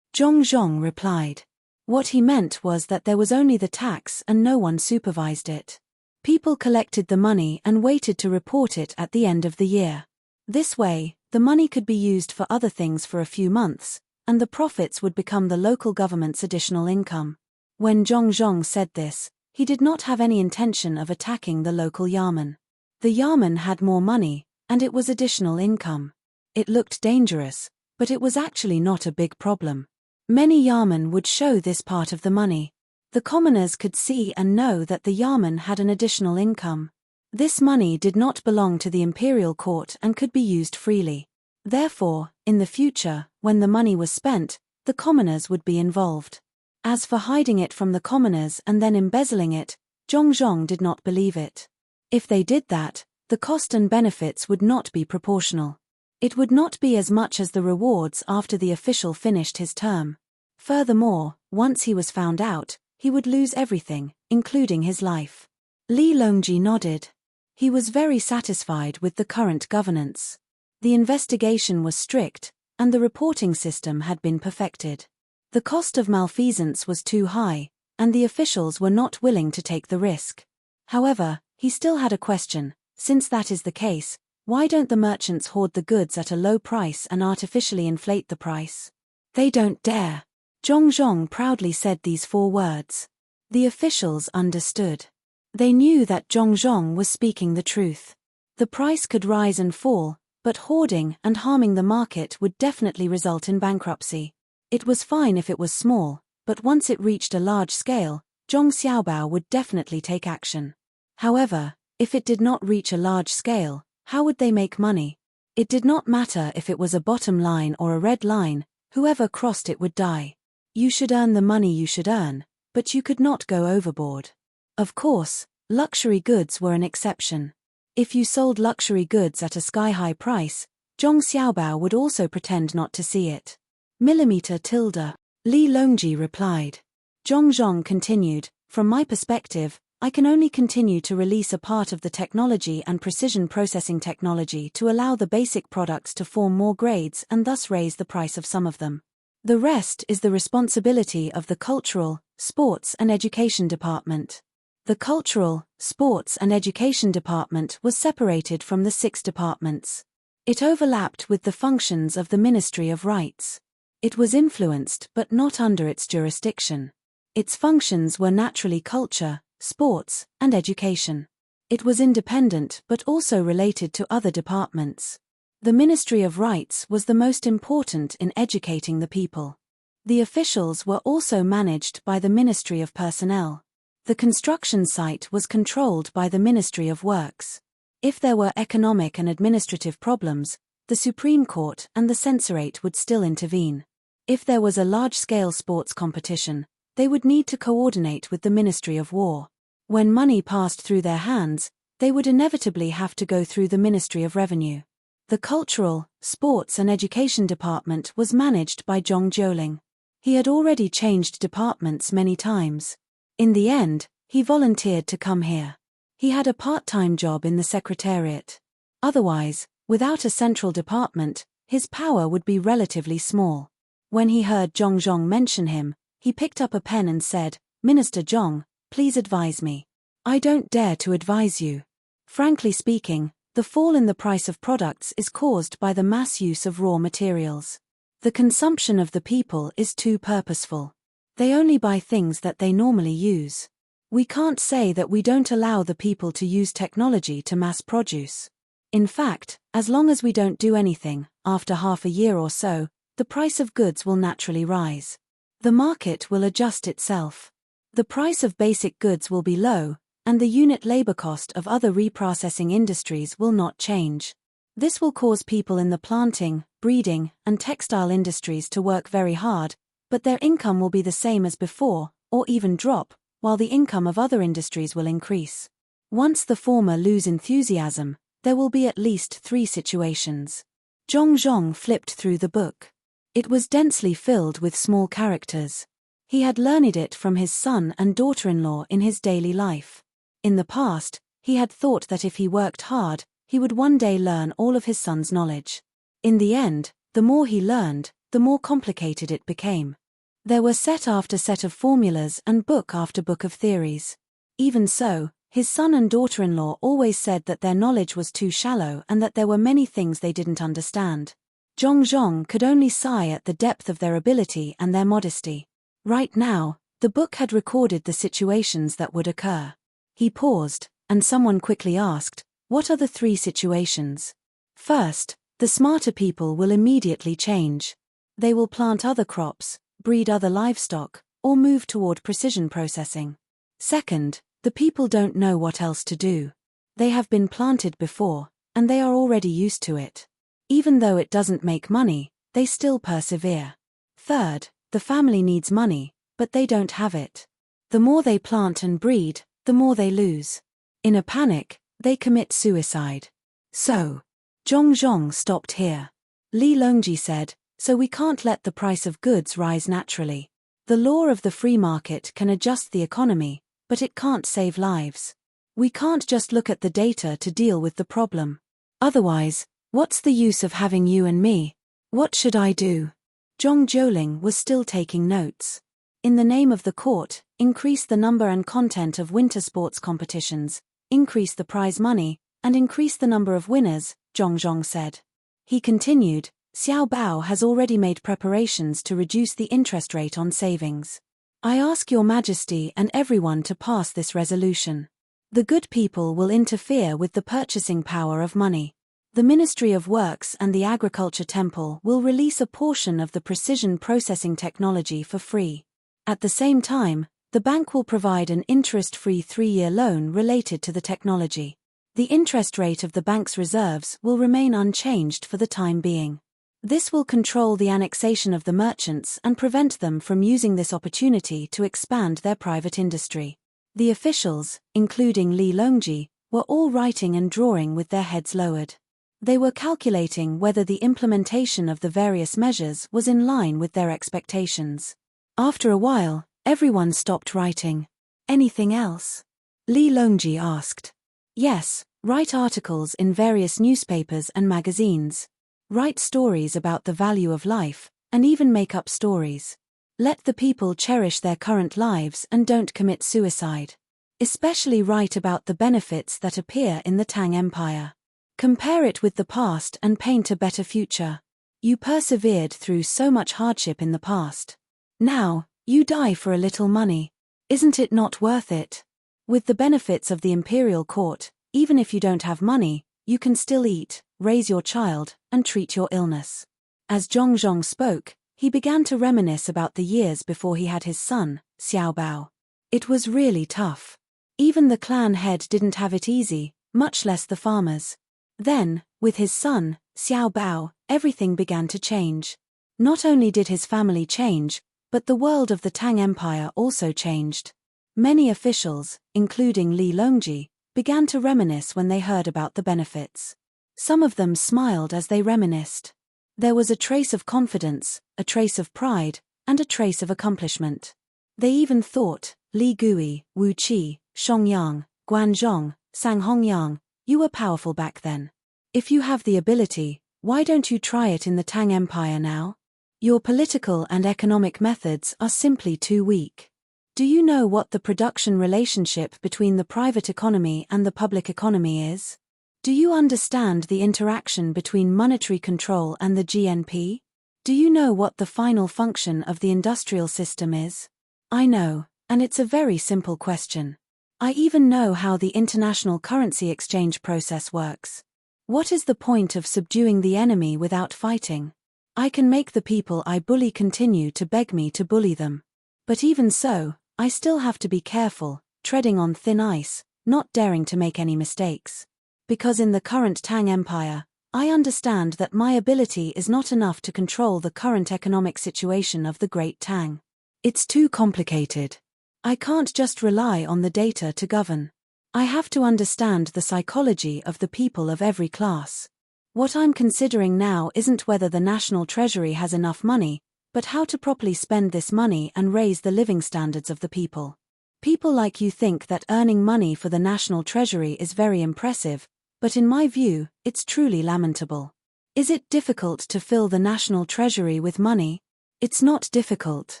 Zhongzhong replied. What he meant was that there was only the tax and no one supervised it. People collected the money and waited to report it at the end of the year. This way, the money could be used for other things for a few months, and the profits would become the local government's additional income. When Zhongzhong said this, he did not have any intention of attacking the local yamen. The yamen had more money, and it was additional income. It looked dangerous, but it was actually not a big problem. Many yamen would show this part of the money. The commoners could see and know that the yamen had an additional income. This money did not belong to the imperial court and could be used freely. Therefore, in the future, when the money was spent, the commoners would be involved. As for hiding it from the commoners and then embezzling it, Zhongzhong did not believe it. If they did that, the cost and benefits would not be proportional. It would not be as much as the rewards after the official finished his term. Furthermore, once he was found out, he would lose everything, including his life. Li Longji nodded. He was very satisfied with the current governance. The investigation was strict, and the reporting system had been perfected. The cost of malfeasance was too high, and the officials were not willing to take the risk. However, he still had a question: since that is the case, why don't the merchants hoard the goods at a low price and artificially inflate the price? They don't dare. Zhong proudly said these 4 words. The officials understood. They knew that Zhong was speaking the truth. The price could rise and fall, but hoarding and harming the market would definitely result in bankruptcy. It was fine if it was small, but once it reached a large scale, Zhong Xiaobao would definitely take action. However, if it did not reach a large scale, how would they make money? It did not matter if it was a bottom line or a red line, whoever crossed it would die. You should earn the money you should earn, but you could not go overboard. Of course, luxury goods were an exception. If you sold luxury goods at a sky-high price, Zhong Xiaobao would also pretend not to see it. Millimeter tilde. Li Longji replied. Zhong continued, from my perspective, I can only continue to release a part of the technology and precision processing technology to allow the basic products to form more grades and thus raise the price of some of them. The rest is the responsibility of the Cultural, Sports and Education Department. The Cultural, Sports and Education Department was separated from the 6 departments. It overlapped with the functions of the Ministry of Rights. It was influenced but not under its jurisdiction. Its functions were naturally culture, sports, and education. It was independent but also related to other departments. The Ministry of Rights was the most important in educating the people. The officials were also managed by the Ministry of Personnel. The construction site was controlled by the Ministry of Works. If there were economic and administrative problems, the Supreme Court and the Censorate would still intervene. If there was a large-scale sports competition, they would need to coordinate with the Ministry of War. When money passed through their hands, they would inevitably have to go through the Ministry of Revenue. The Cultural, Sports and Education Department was managed by Zhong Jiuling. He had already changed departments many times. In the end, he volunteered to come here. He had a part-time job in the Secretariat. Otherwise, without a central department, his power would be relatively small. When he heard Zhong mention him, he picked up a pen and said, "Minister Zhong, please advise me. I don't dare to advise you. Frankly speaking, the fall in the price of products is caused by the mass use of raw materials. The consumption of the people is too purposeful. They only buy things that they normally use. We can't say that we don't allow the people to use technology to mass produce. In fact, as long as we don't do anything, after half a year or so, the price of goods will naturally rise. The market will adjust itself. The price of basic goods will be low, and the unit labor cost of other reprocessing industries will not change. This will cause people in the planting, breeding, and textile industries to work very hard, but their income will be the same as before, or even drop, while the income of other industries will increase. Once the former lose enthusiasm, there will be at least 3 situations. Zhong flipped through the book. It was densely filled with small characters. He had learned it from his son and daughter-in-law in his daily life. In the past, he had thought that if he worked hard, he would one day learn all of his son's knowledge. In the end, the more he learned, the more complicated it became. There were set after set of formulas and book after book of theories. Even so, his son and daughter-in-law always said that their knowledge was too shallow and that there were many things they didn't understand. Zhong could only sigh at the depth of their ability and their modesty. Right now, the book had recorded the situations that would occur. He paused, and someone quickly asked, "What are the 3 situations?" First, the smarter people will immediately change. They will plant other crops, breed other livestock, or move toward precision processing. Second, the people don't know what else to do. They have been planted before, and they are already used to it. Even though it doesn't make money, they still persevere. Third, the family needs money, but they don't have it. The more they plant and breed, the more they lose. In a panic, they commit suicide. So, Zhong stopped here. Li Longji said, "So we can't let the price of goods rise naturally. The law of the free market can adjust the economy, but it can't save lives. We can't just look at the data to deal with the problem. Otherwise, what's the use of having you and me? What should I do?" Zhong Jiuling was still taking notes. In the name of the court, increase the number and content of winter sports competitions, increase the prize money, and increase the number of winners, Zhong said. He continued, Xiao Bao has already made preparations to reduce the interest rate on savings. I ask your majesty and everyone to pass this resolution. The good people will interfere with the purchasing power of money. The Ministry of Works and the Agriculture Temple will release a portion of the precision processing technology for free. At the same time, the bank will provide an interest-free 3-year loan related to the technology. The interest rate of the bank's reserves will remain unchanged for the time being. This will control the annexation of the merchants and prevent them from using this opportunity to expand their private industry. The officials, including Li Longji, were all writing and drawing with their heads lowered. They were calculating whether the implementation of the various measures was in line with their expectations. After a while, everyone stopped writing. Anything else? Li Longji asked. Yes, write articles in various newspapers and magazines. Write stories about the value of life, and even make up stories. Let the people cherish their current lives and don't commit suicide. Especially write about the benefits that appear in the Tang Empire. Compare it with the past and paint a better future. You persevered through so much hardship in the past. Now, you die for a little money. Isn't it not worth it? With the benefits of the imperial court, even if you don't have money, you can still eat, raise your child, and treat your illness. As Zhong spoke, he began to reminisce about the years before he had his son, Xiao Bao. It was really tough. Even the clan head didn't have it easy, much less the farmers. Then, with his son, Xiao Bao, everything began to change. Not only did his family change, but the world of the Tang Empire also changed. Many officials, including Li Longji, began to reminisce when they heard about the benefits. Some of them smiled as they reminisced. There was a trace of confidence, a trace of pride, and a trace of accomplishment. They even thought, Li Gui, Wu Qi, Shongyang, Guanzhong, Sang Hongyang, you were powerful back then. If you have the ability, why don't you try it in the Tang Empire now? Your political and economic methods are simply too weak. Do you know what the production relationship between the private economy and the public economy is? Do you understand the interaction between monetary control and the GNP? Do you know what the final function of the industrial system is? I know, and it's a very simple question. I even know how the international currency exchange process works. What is the point of subduing the enemy without fighting? I can make the people I bully continue to beg me to bully them. But even so, I still have to be careful, treading on thin ice, not daring to make any mistakes. Because in the current Tang Empire, I understand that my ability is not enough to control the current economic situation of the Great Tang. It's too complicated. I can't just rely on the data to govern. I have to understand the psychology of the people of every class. What I'm considering now isn't whether the national treasury has enough money, but how to properly spend this money and raise the living standards of the people. People like you think that earning money for the national treasury is very impressive, but in my view, it's truly lamentable. Is it difficult to fill the national treasury with money? It's not difficult.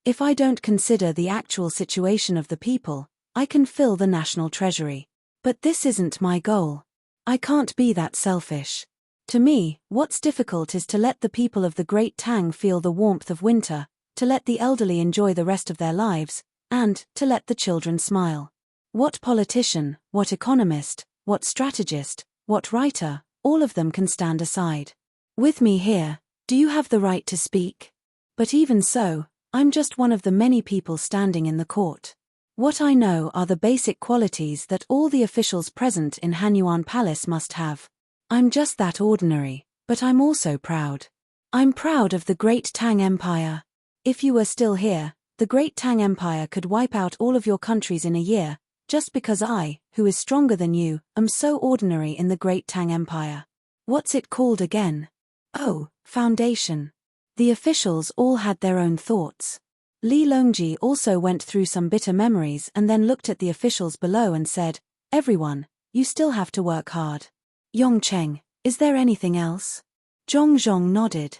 If I don't consider the actual situation of the people, I can fill the national treasury. But this isn't my goal. I can't be that selfish. To me, what's difficult is to let the people of the Great Tang feel the warmth of winter, to let the elderly enjoy the rest of their lives, and to let the children smile. What politician, what economist, what strategist, what writer, all of them can stand aside. With me here, do you have the right to speak? But even so, I'm just one of the many people standing in the court. What I know are the basic qualities that all the officials present in Hanyuan Palace must have. I'm just that ordinary, but I'm also proud. I'm proud of the Great Tang Empire. If you were still here, the Great Tang Empire could wipe out all of your countries in a year, just because I, who is stronger than you, am so ordinary in the Great Tang Empire. What's it called again? Oh, foundation. The officials all had their own thoughts. Li Longji also went through some bitter memories and then looked at the officials below and said, everyone, you still have to work hard. Yongcheng, is there anything else? Zhong nodded.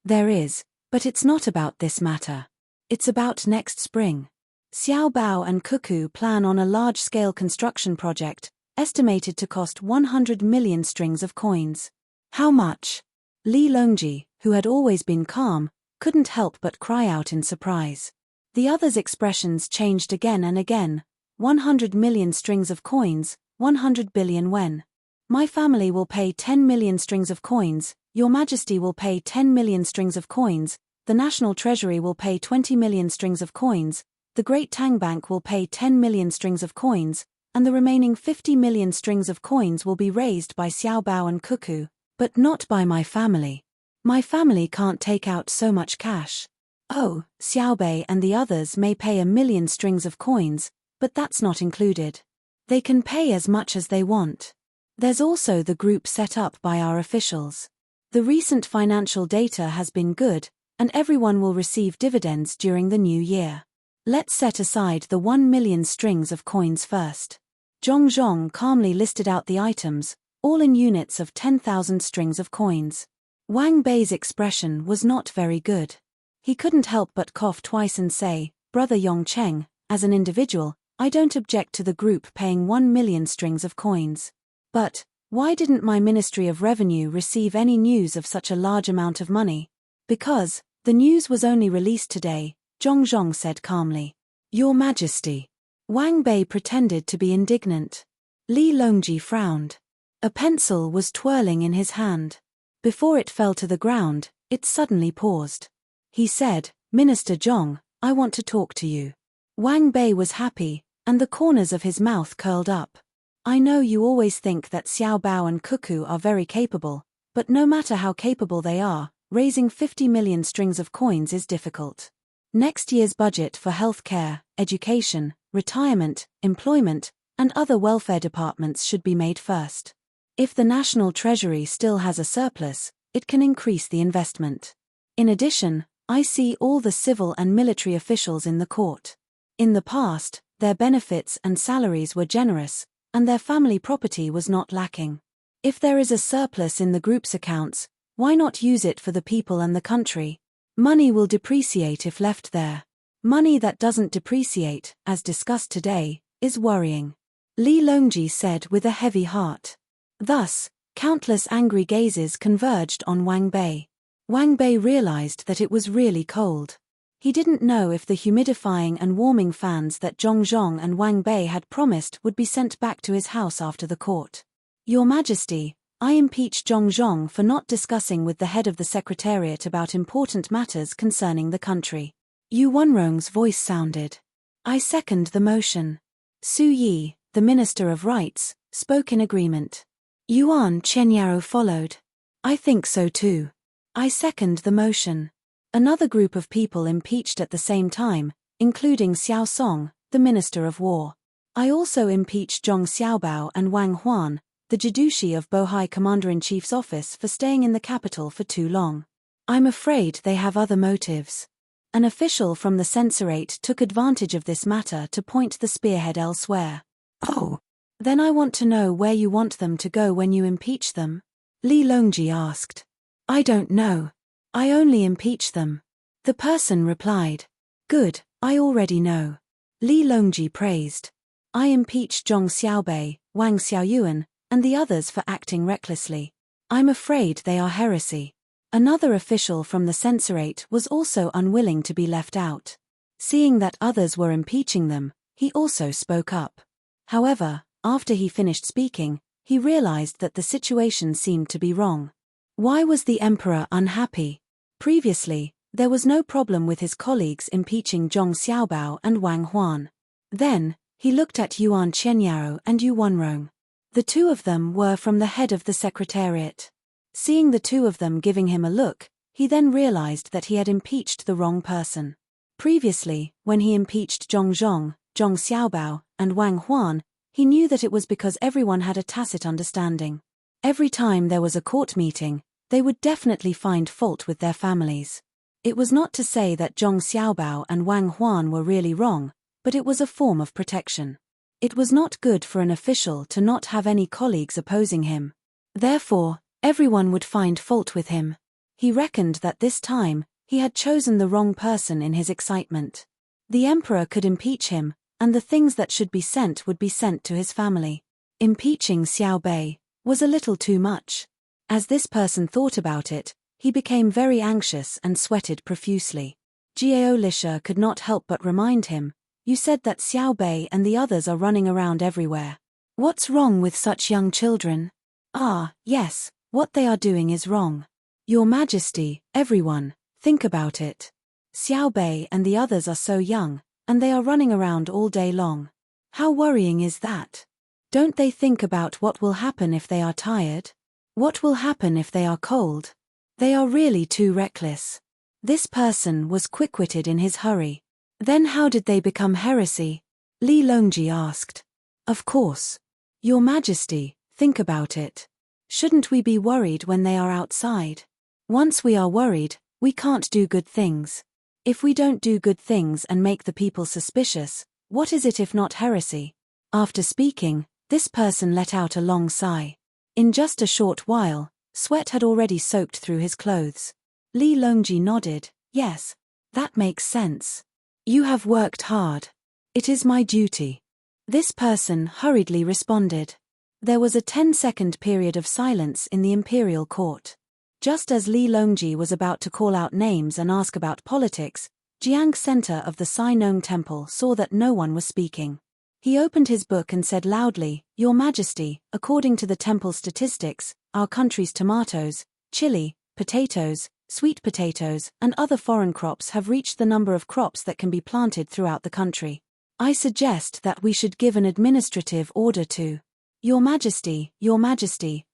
There is, But it's not about this matter. It's about next spring. Xiao Bao and Cuckoo plan on a large-scale construction project, estimated to cost 100 million strings of coins. How much? Li Longji, who had always been calm, couldn't help but cry out in surprise. The others' expressions changed again and again. 100 million strings of coins, 100 billion wen. My family will pay 10 million strings of coins, Your Majesty will pay 10 million strings of coins, the National Treasury will pay 20 million strings of coins, the Great Tang Bank will pay 10 million strings of coins, and the remaining 50 million strings of coins will be raised by Xiao Bao and Cuckoo, but not by my family. My family can't take out so much cash. Oh, Xiao Bei and the others may pay 1 million strings of coins, but that's not included. They can pay as much as they want. There's also the group set up by our officials. The recent financial data has been good, and everyone will receive dividends during the new year. Let's set aside the 1 million strings of coins first. Zhong calmly listed out the items, all in units of 10,000 strings of coins. Wang Bei's expression was not very good. He couldn't help but cough twice and say, Brother Yongcheng, as an individual, I don't object to the group paying 1 million strings of coins. But, why didn't my Ministry of Revenue receive any news of such a large amount of money? Because, the news was only released today, Zhong said calmly. Your Majesty. Wang Bei pretended to be indignant. Li Longji frowned. A pencil was twirling in his hand. Before it fell to the ground, it suddenly paused. He said, Minister Zhong, I want to talk to you. Wang Bei was happy, and the corners of his mouth curled up. I know you always think that Xiao Bao and Cuckoo are very capable, but no matter how capable they are, raising 50 million strings of coins is difficult. Next year's budget for healthcare, education, retirement, employment, and other welfare departments should be made first. If the National Treasury still has a surplus, it can increase the investment. In addition, I see all the civil and military officials in the court. In the past, their benefits and salaries were generous, and their family property was not lacking. If there is a surplus in the group's accounts, why not use it for the people and the country? Money will depreciate if left there. Money that doesn't depreciate, as discussed today, is worrying. Li Longji said with a heavy heart. Thus, countless angry gazes converged on Wang Bei. Wang Bei realized that it was really cold. He didn't know if the humidifying and warming fans that Zhong and Wang Bei had promised would be sent back to his house after the court. Your Majesty, I impeach Zhong for not discussing with the head of the Secretariat about important matters concerning the country. Yu Wenrong's voice sounded. I second the motion. Su Yi, the Minister of Rights, spoke in agreement. Yuan Chenyaro followed. I think so too. I second the motion. Another group of people impeached at the same time, including Xiao Song, the Minister of War. I also impeach Zhong Xiaobao and Wang Huan, the Jidushi of Bohai Commander-in-Chief's office, for staying in the capital for too long. I'm afraid they have other motives. An official from the censorate took advantage of this matter to point the spearhead elsewhere. Oh. Then I want to know where you want them to go when you impeach them? Li Longji asked. I don't know. I only impeach them. The person replied. Good, I already know. Li Longji praised. I impeach Zhong Xiaobei, Wang Xiaoyuan, and the others for acting recklessly. I'm afraid they are heresy. Another official from the censorate was also unwilling to be left out. Seeing that others were impeaching them, he also spoke up. However, after he finished speaking, he realized that the situation seemed to be wrong. Why was the emperor unhappy? Previously, there was no problem with his colleagues impeaching Zhong Xiaobao and Wang Huan. Then, he looked at Yuan Chenyaro and Yu Wenrong. The two of them were from the head of the Secretariat. Seeing the two of them giving him a look, he then realized that he had impeached the wrong person. Previously, when he impeached Zhong Xiaobao, and Wang Huan, he knew that it was because everyone had a tacit understanding. Every time there was a court meeting, they would definitely find fault with their families. It was not to say that Zhong Xiaobao and Wang Huan were really wrong, but it was a form of protection. It was not good for an official to not have any colleagues opposing him. Therefore, everyone would find fault with him. He reckoned that this time, He had chosen the wrong person in his excitement. The emperor could impeach him, and the things that should be sent would be sent to his family. Impeaching Xiao Bei was a little too much. As this person thought about it, he became very anxious and sweated profusely. Jiao Lisha could not help but remind him, "You said that Xiao Bei and the others are running around everywhere. What's wrong with such young children?" "Ah, yes, what they are doing is wrong. Your Majesty, everyone, think about it. Xiao Bei and the others are so young, and they are running around all day long. How worrying is that? Don't they think about what will happen if they are tired? What will happen if they are cold? They are really too reckless." This person was quick-witted in his hurry. "Then how did they become heresy?" Li Longji asked. "Of course. Your Majesty, think about it. Shouldn't we be worried when they are outside? Once we are worried, we can't do good things. If we don't do good things and make the people suspicious, what is it if not heresy?" After speaking, this person let out a long sigh. In just a short while, sweat had already soaked through his clothes. Li Longji nodded. "Yes, that makes sense. You have worked hard. It is my duty." This person hurriedly responded. There was a 10-second period of silence in the imperial court. Just as Li Longji was about to call out names and ask about politics, Jiang Center of the Sinong Temple saw that no one was speaking. He opened his book and said loudly, "Your Majesty, according to the temple statistics, our country's tomatoes, chili, potatoes, sweet potatoes, and other foreign crops have reached the number of crops that can be planted throughout the country. I suggest that we should give an administrative order to Your Majesty,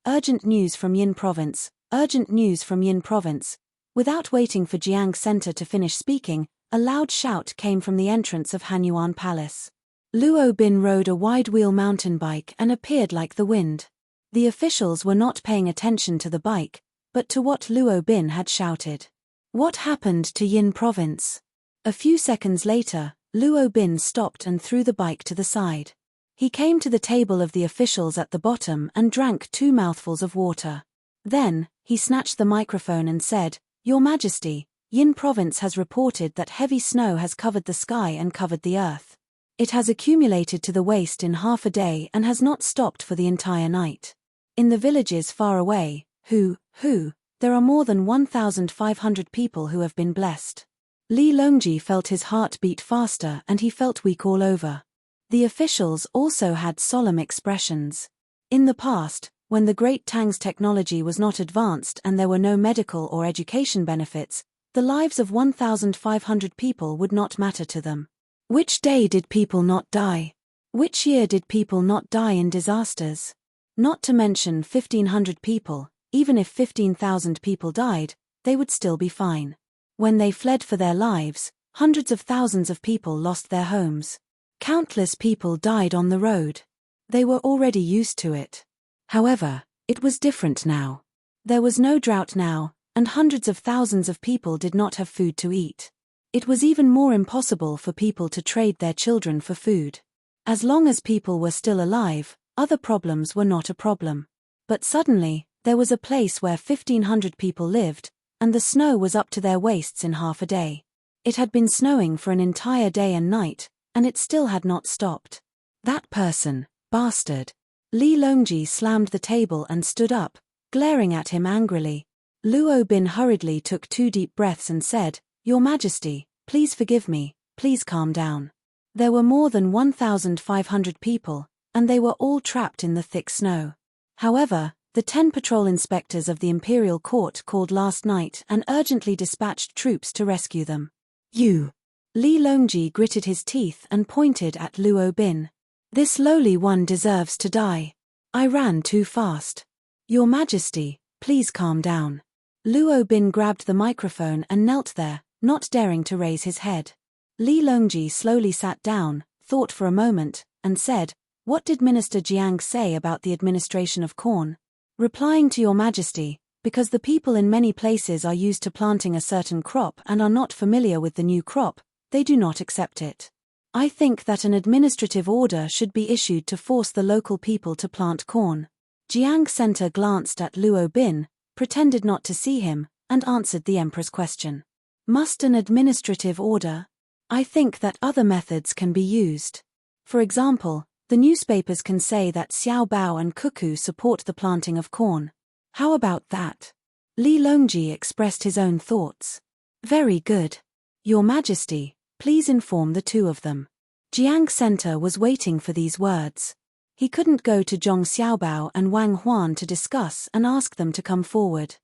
urgent news from Yin Province, urgent news from Yin Province." Without waiting for Jiang Center to finish speaking, a loud shout came from the entrance of Hanyuan Palace. Luo Bin rode a wide-wheel mountain bike and appeared like the wind. The officials were not paying attention to the bike, but to what Luo Bin had shouted. What happened to Yin Province? A few seconds later, Luo Bin stopped and threw the bike to the side. He came to the table of the officials at the bottom and drank 2 mouthfuls of water. Then, he snatched the microphone and said, "Your Majesty, Yin Province has reported that heavy snow has covered the sky and covered the earth. It has accumulated to the waist in half a day and has not stopped for the entire night. In the villages far away, there are more than 1,500 people who have been blessed." Li Longji felt his heart beat faster and he felt weak all over. The officials also had solemn expressions. In the past, when the great Tang's technology was not advanced and there were no medical or education benefits, the lives of 1,500 people would not matter to them. Which day did people not die? Which year did people not die in disasters? Not to mention 1,500 people, even if 15,000 people died, they would still be fine. When they fled for their lives, hundreds of thousands of people lost their homes. Countless people died on the road. They were already used to it. However, it was different now. There was no drought now, and hundreds of thousands of people did not have food to eat. It was even more impossible for people to trade their children for food. As long as people were still alive, other problems were not a problem. But suddenly, there was a place where 1,500 people lived, and the snow was up to their waists in half a day. It had been snowing for an entire day and night, and it still had not stopped. That person, bastard. Li Longji slammed the table and stood up, glaring at him angrily. Luo Bin hurriedly took 2 deep breaths and said, "Your Majesty, please forgive me, please calm down." There were more than 1,500 people, and they were all trapped in the thick snow. However, the 10 patrol inspectors of the imperial court called last night and urgently dispatched troops to rescue them. "You!" Li Longji gritted his teeth and pointed at Luo Bin. "This lowly one deserves to die. I ran too fast. Your Majesty, please calm down." Luo Bin grabbed the microphone and knelt there, not daring to raise his head. Li Longji slowly sat down, thought for a moment, and said, "What did Minister Jiang say about the administration of corn?" Replying to Your Majesty, because the people in many places are used to planting a certain crop and are not familiar with the new crop, they do not accept it. I think that an administrative order should be issued to force the local people to plant corn. Jiang Center glanced at Luo Bin, pretended not to see him, and answered the emperor's question. Must an administrative order? I think that other methods can be used. For example, the newspapers can say that Xiao Bao and Cuckoo support the planting of corn. How about that? Li Longji expressed his own thoughts. Very good. Your Majesty, please inform the two of them. Jiang Center was waiting for these words. He couldn't go to Zhong Xiaobao and Wang Huan to discuss and ask them to come forward.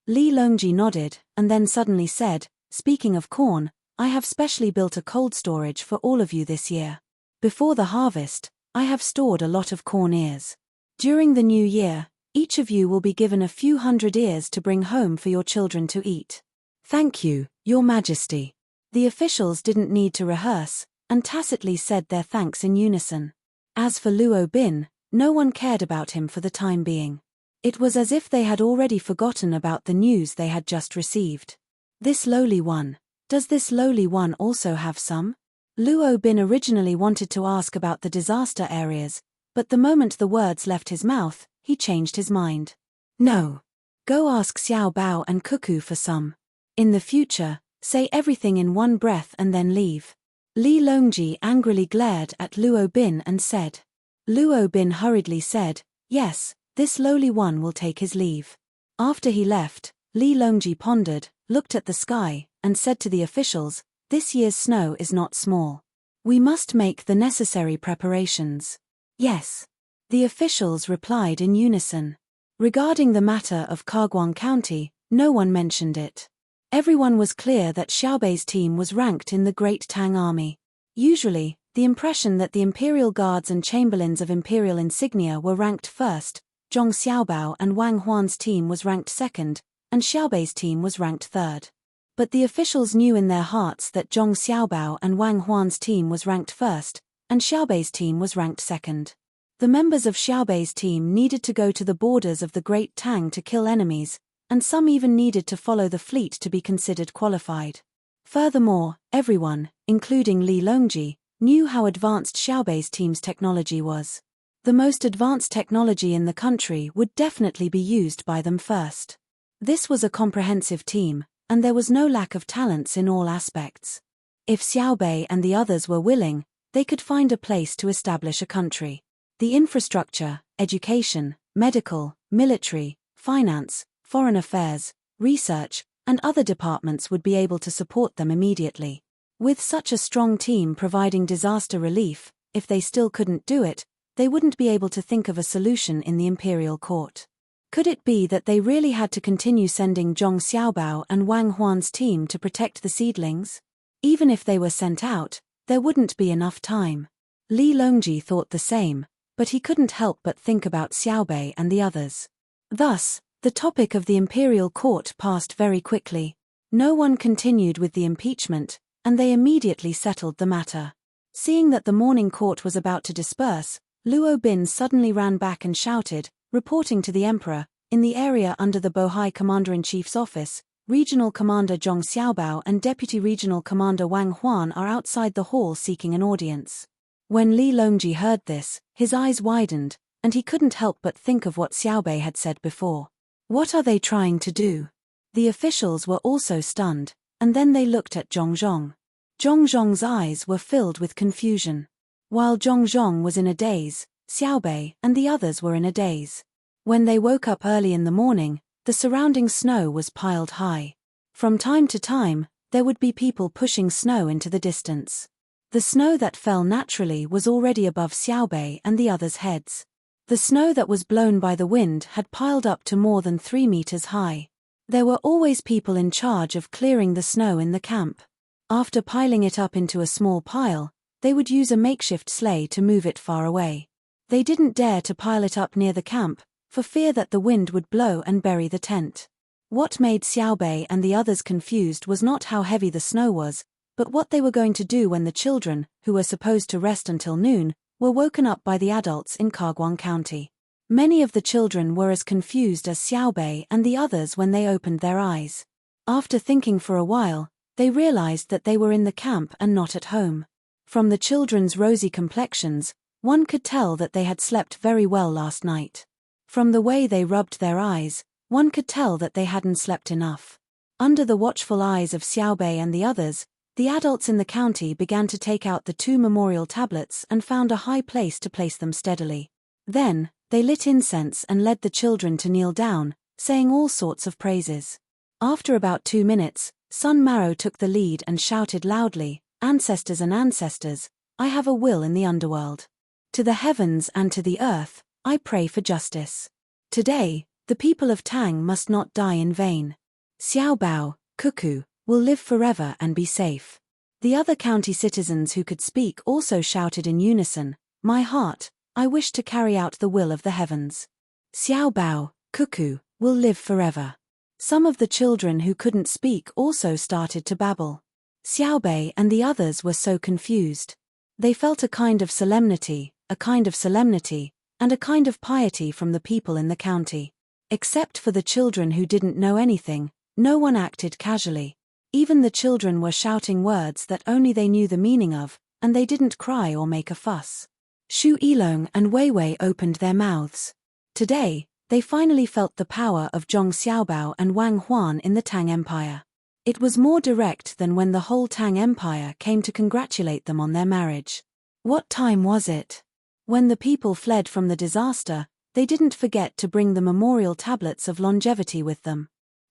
Li Longji nodded, and then suddenly said, speaking of corn, I have specially built a cold storage for all of you this year. Before the harvest, I have stored a lot of corn ears. During the new year, each of you will be given a few hundred ears to bring home for your children to eat. Thank you, Your Majesty. The officials didn't need to rehearse, and tacitly said their thanks in unison. As for Luo Bin, no one cared about him for the time being. It was as if they had already forgotten about the news they had just received. This lowly one. Does this lowly one also have some? Luo Bin originally wanted to ask about the disaster areas, but the moment the words left his mouth, he changed his mind. No. Go ask Xiao Bao and Cuckoo for some. In the future, say everything in one breath and then leave. Li Longji angrily glared at Luo Bin and said. Luo Bin hurriedly said, yes, this lowly one will take his leave. After he left, Li Longji pondered, looked at the sky, and said to the officials, this year's snow is not small. We must make the necessary preparations. Yes. The officials replied in unison. Regarding the matter of Kagwang County, no one mentioned it. Everyone was clear that Xiaobei's team was ranked in the Great Tang Army. Usually, the impression that the Imperial Guards and Chamberlains of Imperial insignia were ranked first, Zhong Xiaobao and Wang Huan's team was ranked second, and Xiaobei's team was ranked third. But the officials knew in their hearts that Zhong Xiaobao and Wang Huan's team was ranked first, and Xiaobei's team was ranked second. The members of Xiaobei's team needed to go to the borders of the Great Tang to kill enemies, and some even needed to follow the fleet to be considered qualified. Furthermore, everyone, including Li Longji, knew how advanced Xiaobei's team's technology was. The most advanced technology in the country would definitely be used by them first. This was a comprehensive team, and there was no lack of talents in all aspects. If Xiaobei and the others were willing, they could find a place to establish a country. The infrastructure, education, medical, military, finance, foreign affairs, research, and other departments would be able to support them immediately. With such a strong team providing disaster relief, if they still couldn't do it, they wouldn't be able to think of a solution in the imperial court. Could it be that they really had to continue sending Zhong Xiaobao and Wang Huan's team to protect the seedlings? Even if they were sent out, there wouldn't be enough time. Li Longji thought the same, but he couldn't help but think about Xiaobei and the others. Thus, the topic of the imperial court passed very quickly. No one continued with the impeachment, and they immediately settled the matter. Seeing that the morning court was about to disperse, Luo Bin suddenly ran back and shouted, reporting to the emperor, in the area under the Bohai Commander-in-Chief's office, Regional Commander Zhong Xiaobao and Deputy Regional Commander Wang Huan are outside the hall seeking an audience. When Li Longji heard this, his eyes widened, and he couldn't help but think of what Xiaobei had said before. What are they trying to do? The officials were also stunned, and then they looked at Zhong. Zhong's eyes were filled with confusion. While Zhong was in a daze, Xiaobei and the others were in a daze. When they woke up early in the morning, the surrounding snow was piled high. From time to time, there would be people pushing snow into the distance. The snow that fell naturally was already above Xiaobei and the others' heads. The snow that was blown by the wind had piled up to more than 3 meters high. There were always people in charge of clearing the snow in the camp. After piling it up into a small pile, they would use a makeshift sleigh to move it far away. They didn't dare to pile it up near the camp, for fear that the wind would blow and bury the tent. What made Xiaobei and the others confused was not how heavy the snow was, but what they were going to do when the children, who were supposed to rest until noon, were woken up by the adults in Kagwang County. Many of the children were as confused as Xiaobei and the others when they opened their eyes. After thinking for a while, they realized that they were in the camp and not at home. From the children's rosy complexions, one could tell that they had slept very well last night. From the way they rubbed their eyes, one could tell that they hadn't slept enough. Under the watchful eyes of Xiaobei and the others, the adults in the county began to take out the 2 memorial tablets and found a high place to place them steadily. Then, they lit incense and led the children to kneel down, saying all sorts of praises. After about 2 minutes, Sun Maro took the lead and shouted loudly, "Ancestors and ancestors, I have a will in the underworld. To the heavens and to the earth, I pray for justice. Today, the people of Tang must not die in vain. Xiaobao, Cuckoo, will live forever and be safe." The other county citizens who could speak also shouted in unison, "My heart, I wish to carry out the will of the heavens. Xiaobao, Cuckoo, will live forever." Some of the children who couldn't speak also started to babble. Xiaobei and the others were so confused. They felt a kind of solemnity, and a kind of piety from the people in the county. Except for the children who didn't know anything, no one acted casually. Even the children were shouting words that only they knew the meaning of, and they didn't cry or make a fuss. Shu Yilong and Wei Wei opened their mouths. Today, they finally felt the power of Zhong Xiaobao and Wang Huan in the Tang Empire. It was more direct than when the whole Tang Empire came to congratulate them on their marriage. What time was it? When the people fled from the disaster, they didn't forget to bring the memorial tablets of longevity with them.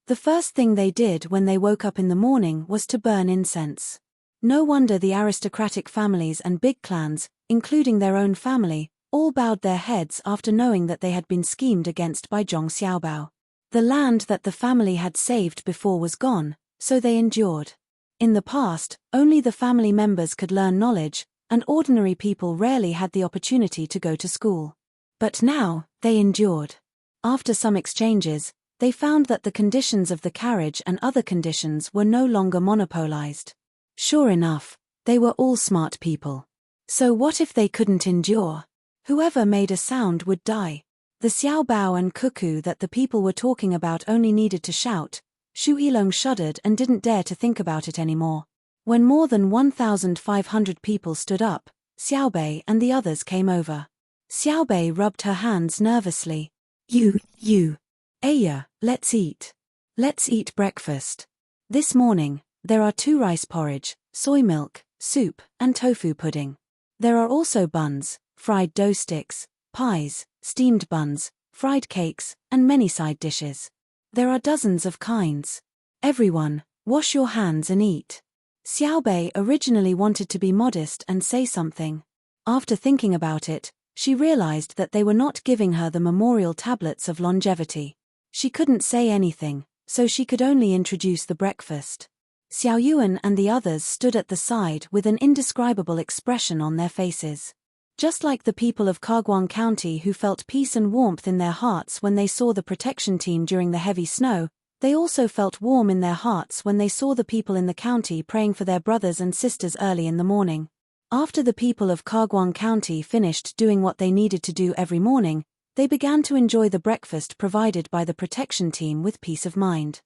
The first thing they did when they woke up in the morning was to burn incense. No wonder the aristocratic families and big clans, including their own family, all bowed their heads after knowing that they had been schemed against by Zhong Xiaobao. The land that the family had saved before was gone, so they endured. In the past, only the family members could learn knowledge, and ordinary people rarely had the opportunity to go to school. But now, they endured. After some exchanges, they found that the conditions of the carriage and other conditions were no longer monopolized. Sure enough, they were all smart people. So what if they couldn't endure? Whoever made a sound would die. The Xiaobao and Cuckoo that the people were talking about only needed to shout. Shu Yilong shuddered and didn't dare to think about it anymore. When more than 1,500 people stood up, Xiaobei and the others came over. Xiaobei rubbed her hands nervously. You. Aya, let's eat. Let's eat breakfast. This morning, there are 2 rice porridge, soy milk, soup, and tofu pudding. There are also buns, fried dough sticks, pies, steamed buns, fried cakes, and many side dishes. There are dozens of kinds. Everyone, wash your hands and eat. Xiaobei originally wanted to be modest and say something. After thinking about it, she realized that they were not giving her the memorial tablets of longevity. She couldn't say anything, so she could only introduce the breakfast. Xiao Yuan and the others stood at the side with an indescribable expression on their faces. Just like the people of Kagwan County who felt peace and warmth in their hearts when they saw the protection team during the heavy snow, they also felt warm in their hearts when they saw the people in the county praying for their brothers and sisters early in the morning. After the people of Kagwan County finished doing what they needed to do every morning, they began to enjoy the breakfast provided by the protection team with peace of mind.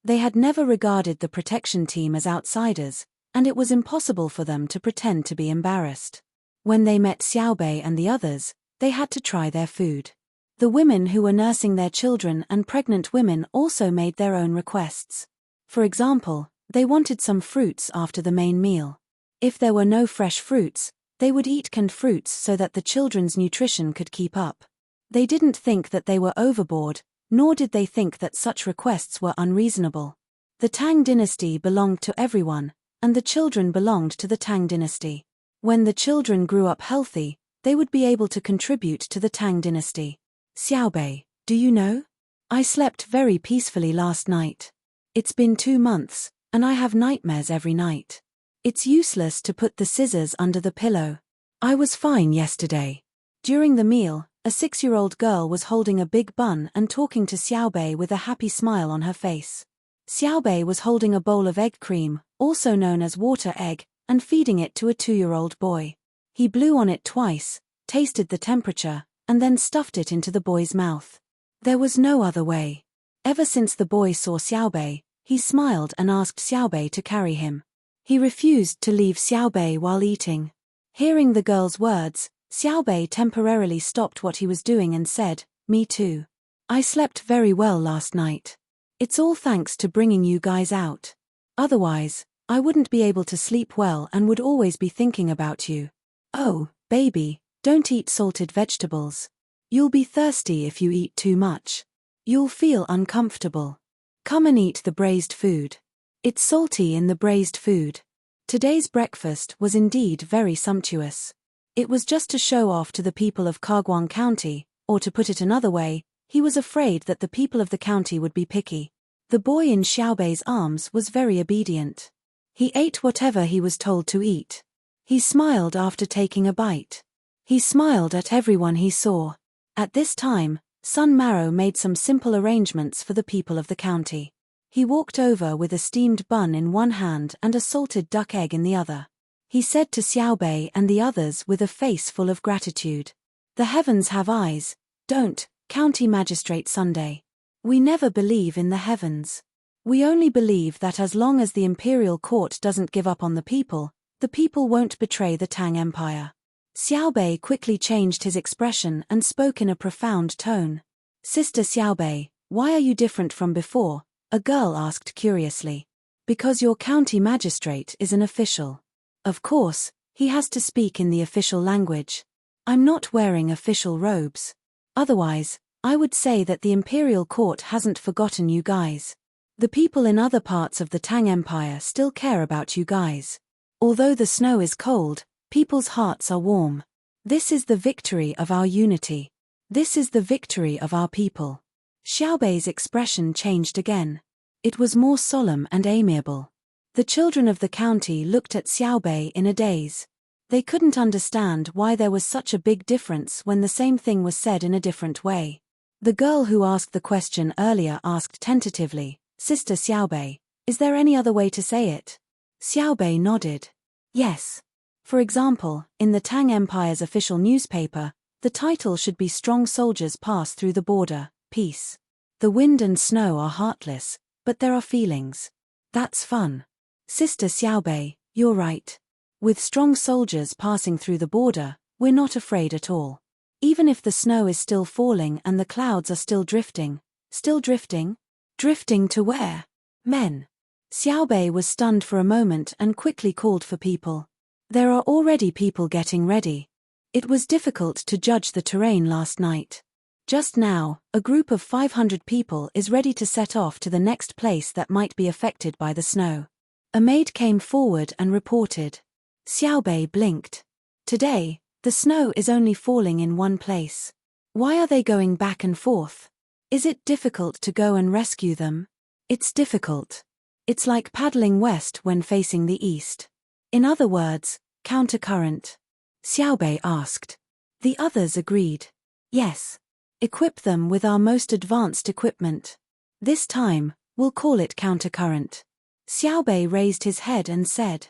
They had never regarded the protection team as outsiders, and it was impossible for them to pretend to be embarrassed. When they met Xiaobei and the others, they had to try their food. The women who were nursing their children and pregnant women also made their own requests. For example, they wanted some fruits after the main meal. If there were no fresh fruits, they would eat canned fruits so that the children's nutrition could keep up. They didn't think that they were overboard, nor did they think that such requests were unreasonable. The Tang dynasty belonged to everyone, and the children belonged to the Tang dynasty. When the children grew up healthy, they would be able to contribute to the Tang dynasty. Xiaobei, do you know? I slept very peacefully last night. It's been 2 months, and I have nightmares every night. It's useless to put the scissors under the pillow. I was fine yesterday. During the meal, a 6-year-old girl was holding a big bun and talking to Xiaobei with a happy smile on her face. Xiaobei was holding a bowl of egg cream, also known as water egg, and feeding it to a 2-year-old boy. He blew on it twice, tasted the temperature, and then stuffed it into the boy's mouth. There was no other way. Ever since the boy saw Xiaobei, he smiled and asked Xiaobei to carry him. He refused to leave Xiaobei while eating. Hearing the girl's words, Xiaobei temporarily stopped what he was doing and said, "Me too. I slept very well last night. It's all thanks to bringing you guys out. Otherwise, I wouldn't be able to sleep well and would always be thinking about you. Oh, baby, don't eat salted vegetables. You'll be thirsty if you eat too much. You'll feel uncomfortable. Come and eat the braised food. It's salty in the braised food. Today's breakfast was indeed very sumptuous. It was just to show off to the people of Kagwan County, or to put it another way, he was afraid that the people of the county would be picky. The boy in Xiaobei's arms was very obedient. He ate whatever he was told to eat. He smiled after taking a bite. He smiled at everyone he saw. At this time, Sun Marrow made some simple arrangements for the people of the county. He walked over with a steamed bun in one hand and a salted duck egg in the other. He said to Xiaobei and the others with a face full of gratitude, "The heavens have eyes, don't, County Magistrate Sunday. We never believe in the heavens. We only believe that as long as the imperial court doesn't give up on the people won't betray the Tang Empire." Xiaobei quickly changed his expression and spoke in a profound tone. "Sister Xiaobei, why are you different from before?" a girl asked curiously. "Because your county magistrate is an official. Of course, he has to speak in the official language. I'm not wearing official robes. Otherwise, I would say that the imperial court hasn't forgotten you guys. The people in other parts of the Tang Empire still care about you guys. Although the snow is cold, people's hearts are warm. This is the victory of our unity. This is the victory of our people." Xiaobei's expression changed again. It was more solemn and amiable. The children of the county looked at Xiaobei in a daze. They couldn't understand why there was such a big difference when the same thing was said in a different way. The girl who asked the question earlier asked tentatively, "Sister Xiaobei, is there any other way to say it?" Xiaobei nodded. "Yes. For example, in the Tang Empire's official newspaper, the title should be 'Strong Soldiers Pass Through the Border, Peace.' The wind and snow are heartless, but there are feelings. That's fun. Sister Xiaobei, you're right. With strong soldiers passing through the border, we're not afraid at all. Even if the snow is still falling and the clouds are still drifting. Still drifting? Drifting to where? Men." Xiaobei was stunned for a moment and quickly called for people. There are already people getting ready. It was difficult to judge the terrain last night. Just now, a group of 500 people is ready to set off to the next place that might be affected by the snow. A maid came forward and reported. Xiaobei blinked. Today, the snow is only falling in one place. Why are they going back and forth? Is it difficult to go and rescue them? It's difficult. It's like paddling west when facing the east. In other words, countercurrent. Xiaobei asked. The others agreed. Yes. Equip them with our most advanced equipment. This time, we'll call it countercurrent. Xiaobei raised his head and said.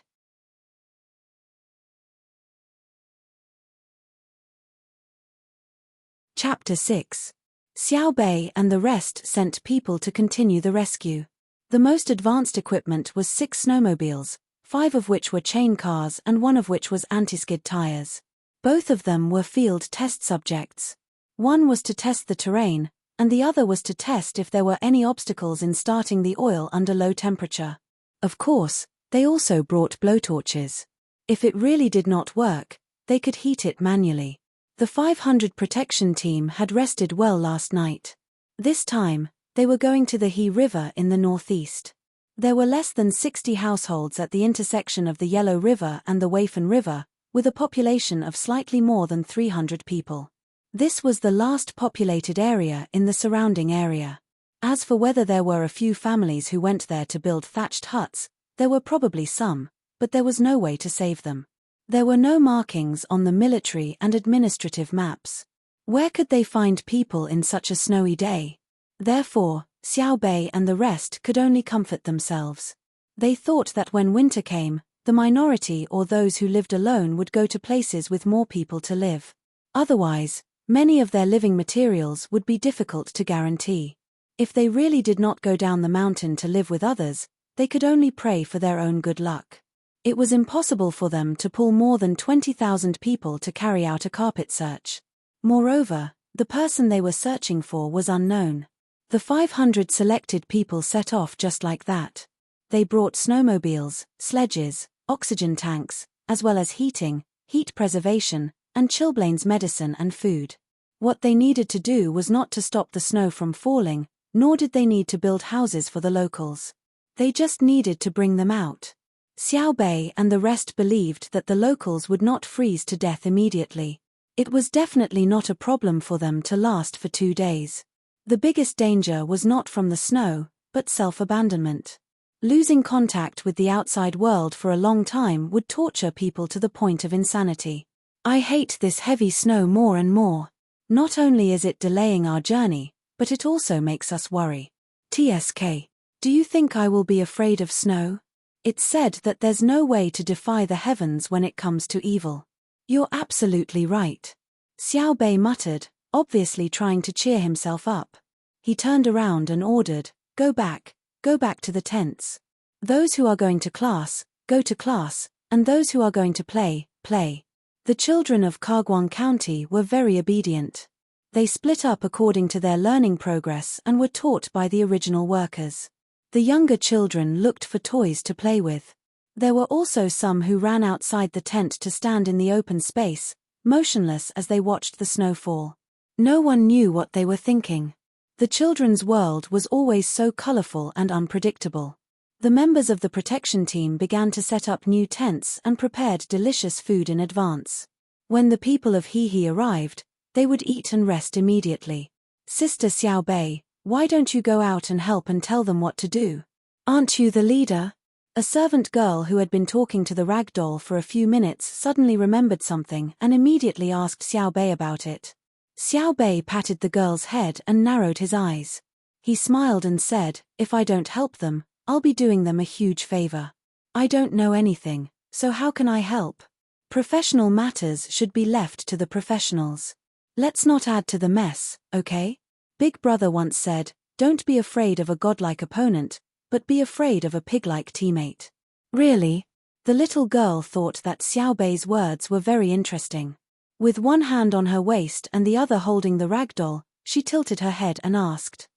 Chapter 6. Xiaobei and the rest sent people to continue the rescue. The most advanced equipment was 6 snowmobiles, 5 of which were chain cars and 1 of which was anti-skid tires. Both of them were field test subjects. One was to test the terrain, and the other was to test if there were any obstacles in starting the oil under low temperature. Of course, they also brought blowtorches. If it really did not work, they could heat it manually. The 500 protection team had rested well last night. This time, they were going to the He River in the northeast. There were less than 60 households at the intersection of the Yellow River and the Weifen River, with a population of slightly more than 300 people. This was the last populated area in the surrounding area. As for whether there were a few families who went there to build thatched huts, there were probably some, but there was no way to save them. There were no markings on the military and administrative maps. Where could they find people in such a snowy day? Therefore, Xiaobei and the rest could only comfort themselves. They thought that when winter came, the minority or those who lived alone would go to places with more people to live. Otherwise, many of their living materials would be difficult to guarantee. If they really did not go down the mountain to live with others, they could only pray for their own good luck. It was impossible for them to pull more than 20,000 people to carry out a carpet search. Moreover, the person they were searching for was unknown. The 500 selected people set off just like that. They brought snowmobiles, sledges, oxygen tanks, as well as heating, heat preservation, and chilblains medicine and food. What they needed to do was not to stop the snow from falling, nor did they need to build houses for the locals. They just needed to bring them out. Xiao Bei and the rest believed that the locals would not freeze to death immediately. It was definitely not a problem for them to last for 2 days. The biggest danger was not from the snow, but self-abandonment. Losing contact with the outside world for a long time would torture people to the point of insanity. I hate this heavy snow more and more. Not only is it delaying our journey, but it also makes us worry. TSK. Do you think I will be afraid of snow? It's said that there's no way to defy the heavens when it comes to evil. You're absolutely right. Xiao Bei muttered, obviously trying to cheer himself up. He turned around and ordered, go back to the tents. Those who are going to class, go to class, and those who are going to play, play. The children of Kagwan County were very obedient. They split up according to their learning progress and were taught by the original workers. The younger children looked for toys to play with. There were also some who ran outside the tent to stand in the open space, motionless as they watched the snow fall. No one knew what they were thinking. The children's world was always so colorful and unpredictable. The members of the protection team began to set up new tents and prepared delicious food in advance. When the people of Hehe arrived, they would eat and rest immediately. Sister Xiao Bei, why don't you go out and help and tell them what to do? Aren't you the leader? A servant girl who had been talking to the rag doll for a few minutes suddenly remembered something and immediately asked Xiao Bei about it. Xiao Bei patted the girl's head and narrowed his eyes. He smiled and said, if I don't help them, I'll be doing them a huge favor. I don't know anything, so how can I help? Professional matters should be left to the professionals. Let's not add to the mess, okay? Big Brother once said, don't be afraid of a godlike opponent, but be afraid of a pig-like teammate. Really? The little girl thought that Xiao Bei's words were very interesting. With one hand on her waist and the other holding the rag doll, she tilted her head and asked.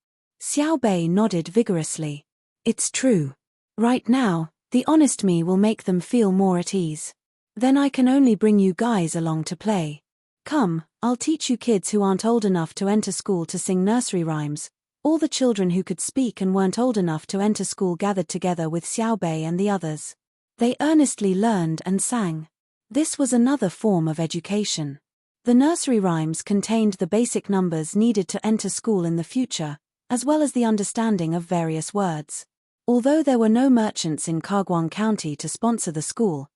Xiao Bei nodded vigorously. It's true. Right now, the honest me will make them feel more at ease. Then I can only bring you guys along to play. Come, I'll teach you kids who aren't old enough to enter school to sing nursery rhymes. All the children who could speak and weren't old enough to enter school gathered together with Xiao Bei and the others. They earnestly learned and sang. This was another form of education. The nursery rhymes contained the basic numbers needed to enter school in the future, as well as the understanding of various words. Although there were no merchants in Kagwan County to sponsor the school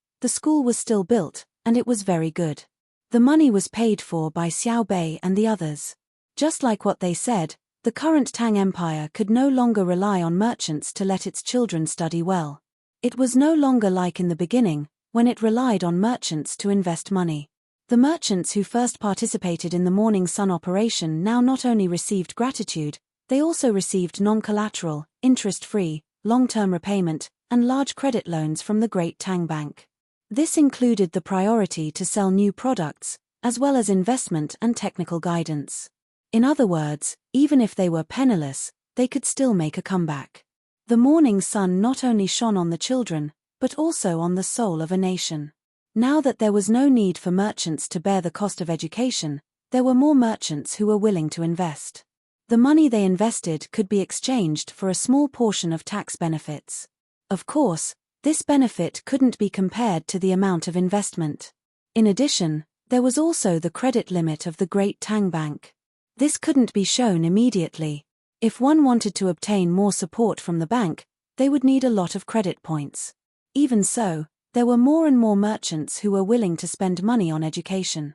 was still built, and it was very good. The money was paid for by Xiao Bei and the others. Just like what they said, the current Tang Empire could no longer rely on merchants to let its children study well. It was no longer like in the beginning, when it relied on merchants to invest money. The merchants who first participated in the Morning Sun operation now not only received gratitude, they also received non-collateral, interest-free, long-term repayment, and large credit loans from the Great Tang Bank. This included the priority to sell new products, as well as investment and technical guidance. In other words, even if they were penniless, they could still make a comeback. The morning sun not only shone on the children, but also on the soul of a nation. Now that there was no need for merchants to bear the cost of education, there were more merchants who were willing to invest. The money they invested could be exchanged for a small portion of tax benefits. Of course, this benefit couldn't be compared to the amount of investment. In addition, there was also the credit limit of the Great Tang Bank. This couldn't be shown immediately. If one wanted to obtain more support from the bank, they would need a lot of credit points. Even so, there were more and more merchants who were willing to spend money on education.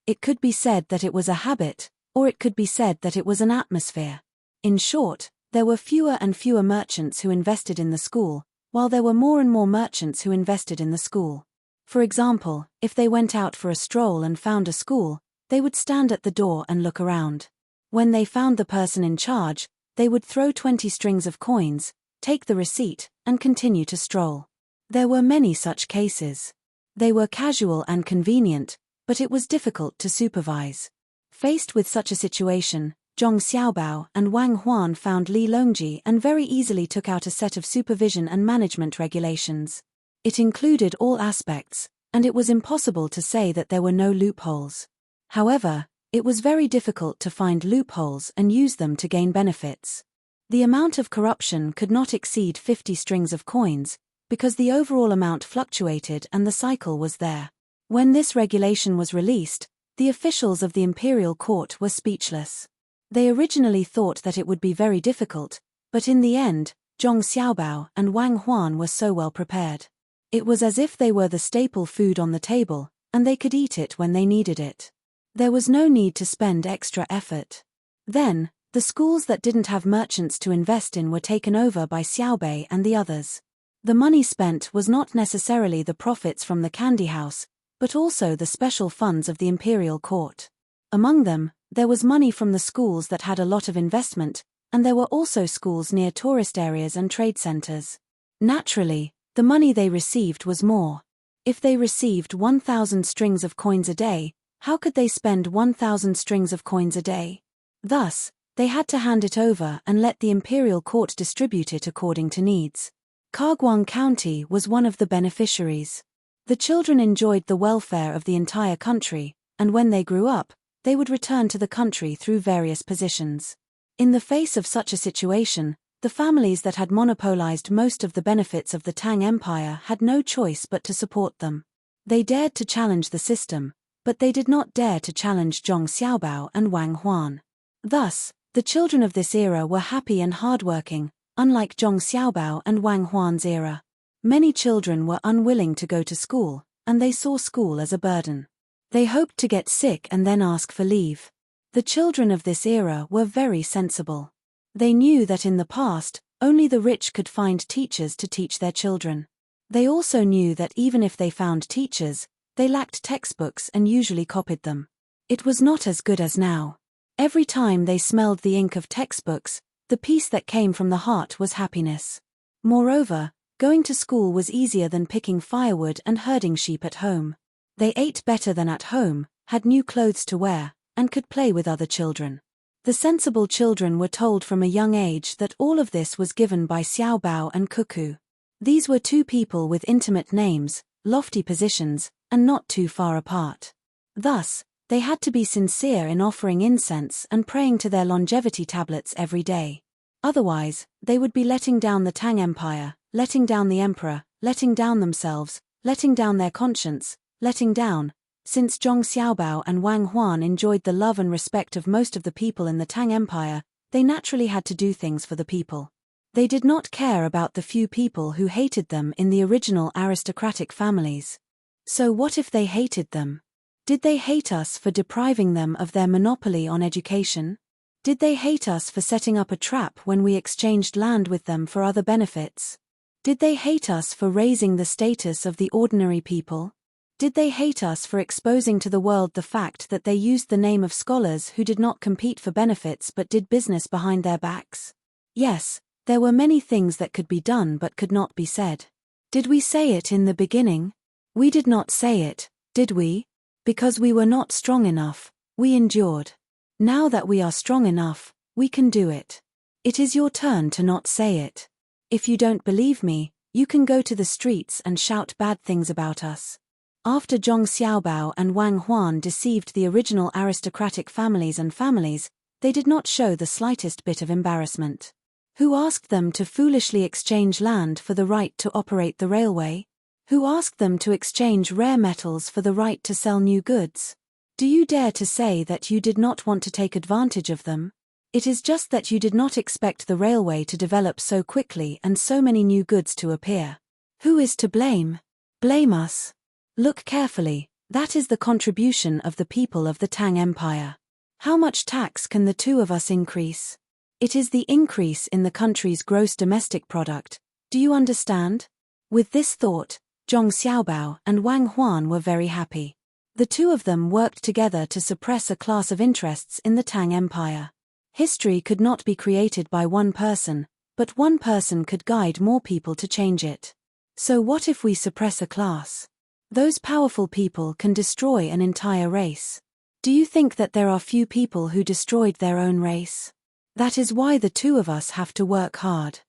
It could be said that it was a habit, or it could be said that it was an atmosphere. In short, there were fewer and fewer merchants who invested in the school, while there were more and more merchants who invested in the school. For example, if they went out for a stroll and found a school, they would stand at the door and look around. When they found the person in charge, they would throw 20 strings of coins, take the receipt, and continue to stroll. There were many such cases. They were casual and convenient, but it was difficult to supervise. Faced with such a situation, Zhong Xiaobao and Wang Huan found Li Longji and very easily took out a set of supervision and management regulations. It included all aspects, and it was impossible to say that there were no loopholes. However, it was very difficult to find loopholes and use them to gain benefits. The amount of corruption could not exceed 50 strings of coins, because the overall amount fluctuated and the cycle was there. When this regulation was released, the officials of the imperial court were speechless. They originally thought that it would be very difficult, but in the end, Zhong Xiaobao and Wang Huan were so well prepared. It was as if they were the staple food on the table, and they could eat it when they needed it. There was no need to spend extra effort. Then, the schools that didn't have merchants to invest in were taken over by Xiaobei and the others. The money spent was not necessarily the profits from the candy house, but also the special funds of the imperial court. Among them, there was money from the schools that had a lot of investment, and there were also schools near tourist areas and trade centers. Naturally, the money they received was more. If they received 1,000 strings of coins a day, how could they spend 1,000 strings of coins a day? Thus, they had to hand it over and let the imperial court distribute it according to needs. Kagwang County was one of the beneficiaries. The children enjoyed the welfare of the entire country, and when they grew up, they would return to the country through various positions. In the face of such a situation, the families that had monopolized most of the benefits of the Tang Empire had no choice but to support them. They dared to challenge the system, but they did not dare to challenge Zhong Xiaobao and Wang Huan. Thus, the children of this era were happy and hardworking, unlike Zhong Xiaobao and Wang Huan's era. Many children were unwilling to go to school, and they saw school as a burden. They hoped to get sick and then ask for leave. The children of this era were very sensible. They knew that in the past, only the rich could find teachers to teach their children. They also knew that even if they found teachers, they lacked textbooks and usually copied them. It was not as good as now. Every time they smelled the ink of textbooks, the peace that came from the heart was happiness. Moreover, going to school was easier than picking firewood and herding sheep at home. They ate better than at home, had new clothes to wear, and could play with other children. The sensible children were told from a young age that all of this was given by Xiao Bao and Cuckoo. These were two people with intimate names, lofty positions, and not too far apart. Thus, they had to be sincere in offering incense and praying to their longevity tablets every day. Otherwise, they would be letting down the Tang Empire, letting down the emperor, letting down themselves, letting down their conscience, letting down. Since Zhong Xiaobao and Wang Huan enjoyed the love and respect of most of the people in the Tang Empire, they naturally had to do things for the people. They did not care about the few people who hated them in the original aristocratic families. So what if they hated them? Did they hate us for depriving them of their monopoly on education? Did they hate us for setting up a trap when we exchanged land with them for other benefits? Did they hate us for raising the status of the ordinary people? Did they hate us for exposing to the world the fact that they used the name of scholars who did not compete for benefits but did business behind their backs? Yes, there were many things that could be done but could not be said. Did we say it in the beginning? We did not say it, did we? Because we were not strong enough, we endured. Now that we are strong enough, we can do it. It is your turn to not say it. If you don't believe me, you can go to the streets and shout bad things about us. After Zhong Xiaobao and Wang Huan deceived the original aristocratic families, they did not show the slightest bit of embarrassment. Who asked them to foolishly exchange land for the right to operate the railway? Who asked them to exchange rare metals for the right to sell new goods? Do you dare to say that you did not want to take advantage of them? It is just that you did not expect the railway to develop so quickly and so many new goods to appear. Who is to blame? Blame us. Look carefully, that is the contribution of the people of the Tang Empire. How much tax can the two of us increase? It is the increase in the country's gross domestic product. Do you understand? With this thought, Zhong Xiaobao and Wang Huan were very happy. The two of them worked together to suppress a class of interests in the Tang Empire. History could not be created by one person, but one person could guide more people to change it. So what if we suppress a class? Those powerful people can destroy an entire race. Do you think that there are few people who destroyed their own race? That is why the two of us have to work hard.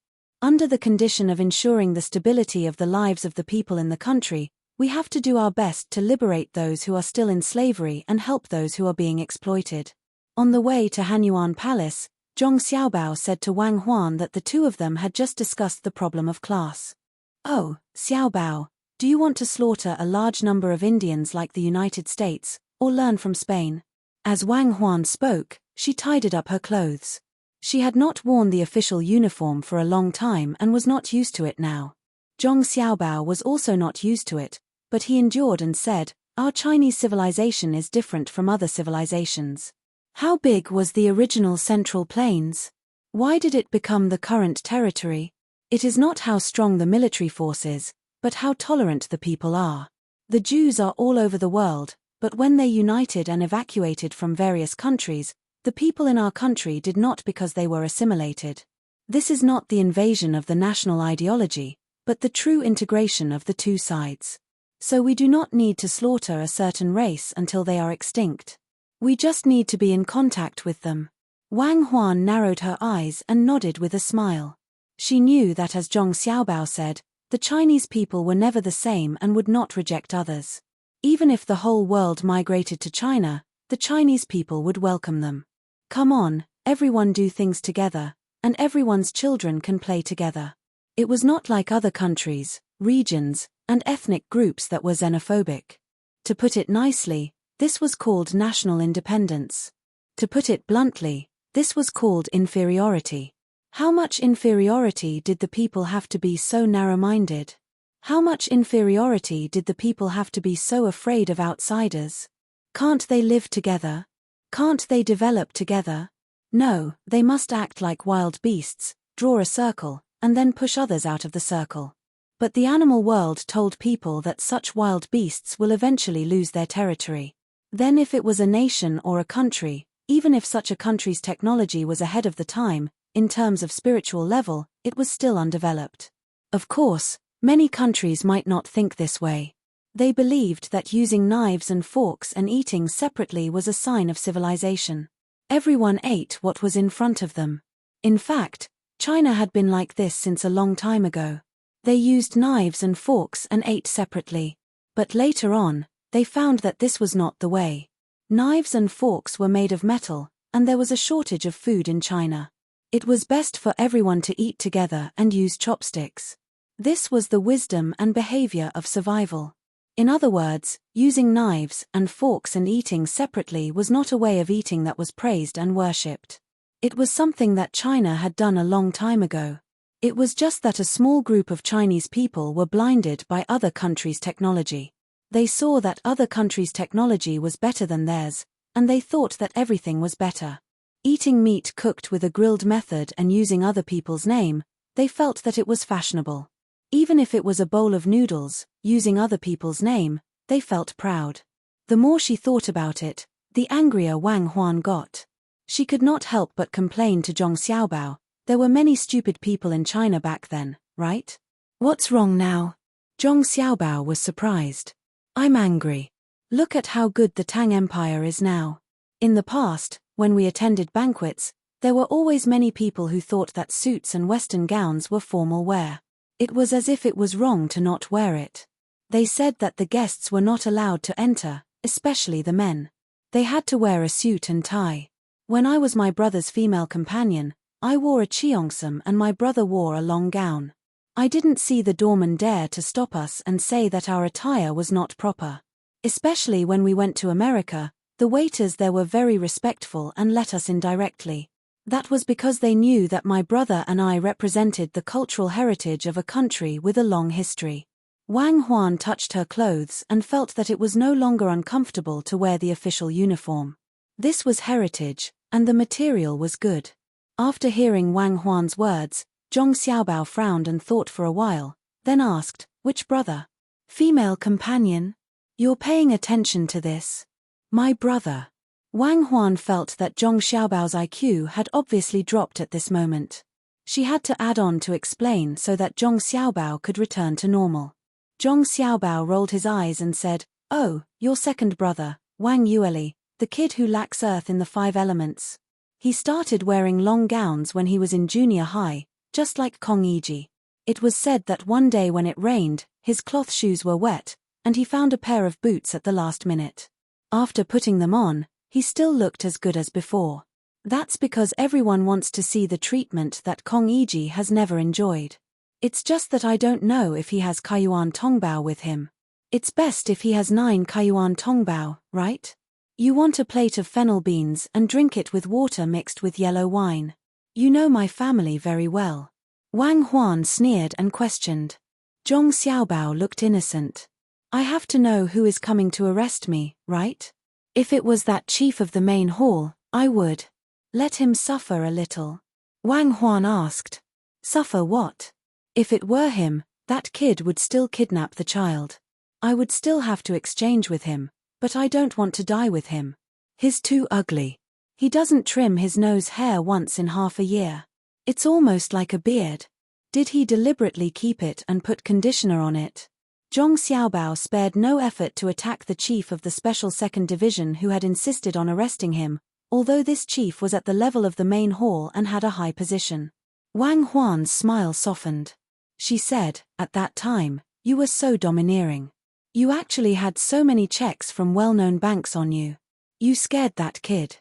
Under the condition of ensuring the stability of the lives of the people in the country, we have to do our best to liberate those who are still in slavery and help those who are being exploited. On the way to Hanyuan Palace, Zhong Xiaobao said to Wang Huan that the two of them had just discussed the problem of class. Oh, Xiaobao, do you want to slaughter a large number of Indians like the United States, or learn from Spain? As Wang Huan spoke, she tidied up her clothes. She had not worn the official uniform for a long time and was not used to it now. Zhong Xiaobao was also not used to it, but he endured and said, "Our Chinese civilization is different from other civilizations." How big was the original Central Plains? Why did it become the current territory? It is not how strong the military force is, but how tolerant the people are. The Jews are all over the world, but when they united and evacuated from various countries, the people in our country did not because they were assimilated. This is not the invasion of the national ideology, but the true integration of the two sides. So we do not need to slaughter a certain race until they are extinct. We just need to be in contact with them. Wang Huan narrowed her eyes and nodded with a smile. She knew that, as Zhong Xiaobao said, the Chinese people were never the same and would not reject others. Even if the whole world migrated to China, the Chinese people would welcome them. Come on, everyone do things together, and everyone's children can play together. It was not like other countries, regions, and ethnic groups that were xenophobic. To put it nicely, this was called national independence. To put it bluntly, this was called inferiority. How much inferiority did the people have to be so narrow-minded? How much inferiority did the people have to be so afraid of outsiders? Can't they live together? Can't they develop together? No, they must act like wild beasts, draw a circle, and then push others out of the circle. But the animal world told people that such wild beasts will eventually lose their territory. Then if it was a nation or a country, even if such a country's technology was ahead of the time, in terms of spiritual level, it was still undeveloped. Of course, many countries might not think this way. They believed that using knives and forks and eating separately was a sign of civilization. Everyone ate what was in front of them. In fact, China had been like this since a long time ago. They used knives and forks and ate separately. But later on, they found that this was not the way. Knives and forks were made of metal, and there was a shortage of food in China. It was best for everyone to eat together and use chopsticks. This was the wisdom and behavior of survival. In other words, using knives and forks and eating separately was not a way of eating that was praised and worshipped. It was something that China had done a long time ago. It was just that a small group of Chinese people were blinded by other countries' technology. They saw that other countries' technology was better than theirs, and they thought that everything was better. Eating meat cooked with a grilled method and using other people's name, they felt that it was fashionable. Even if it was a bowl of noodles, using other people's name, they felt proud. The more she thought about it, the angrier Wang Huan got. She could not help but complain to Zhong Xiaobao, there were many stupid people in China back then, right? What's wrong now? Zhong Xiaobao was surprised. I'm angry. Look at how good the Tang Empire is now. In the past, when we attended banquets, there were always many people who thought that suits and western gowns were formal wear. It was as if it was wrong to not wear it. They said that the guests were not allowed to enter, especially the men. They had to wear a suit and tie. When I was my brother's female companion, I wore a cheongsam and my brother wore a long gown. I didn't see the doorman dare to stop us and say that our attire was not proper. Especially when we went to America, the waiters there were very respectful and let us in directly. That was because they knew that my brother and I represented the cultural heritage of a country with a long history. Wang Huan touched her clothes and felt that it was no longer uncomfortable to wear the official uniform. This was heritage, and the material was good. After hearing Wang Huan's words, Zhong Xiaobao frowned and thought for a while, then asked, "Which brother?" "Female companion? You're paying attention to this?" "My brother." Wang Huan felt that Zhong Xiaobao's IQ had obviously dropped at this moment. She had to add on to explain so that Zhong Xiaobao could return to normal. Zhong Xiaobao rolled his eyes and said, "Oh, your second brother, Wang Yueli, The kid who lacks earth in the 5 elements. He started wearing long gowns when he was in junior high, just like Kong Iji. It was said that one day when it rained, his cloth shoes were wet, and he found a pair of boots at the last minute. After putting them on, he still looked as good as before. That's because everyone wants to see the treatment that Kong Iji has never enjoyed. It's just that I don't know if he has Kaiyuan Tongbao with him. It's best if he has 9 Kaiyuan Tongbao, right? You want a plate of fennel beans and drink it with water mixed with yellow wine. You know my family very well. Wang Huan sneered and questioned. Zhong Xiaobao looked innocent. I have to know who is coming to arrest me, right? If it was that chief of the main hall, I would. Let him suffer a little. Wang Huan asked. Suffer what? If it were him, that kid would still kidnap the child. I would still have to exchange with him, but I don't want to die with him. He's too ugly. He doesn't trim his nose hair once in half a year. It's almost like a beard. Did he deliberately keep it and put conditioner on it? Zhong Xiaobao spared no effort to attack the chief of the Special Second Division who had insisted on arresting him, although this chief was at the level of the main hall and had a high position. Wang Huan's smile softened. She said, at that time, you were so domineering. You actually had so many checks from well-known banks on you. You scared that kid.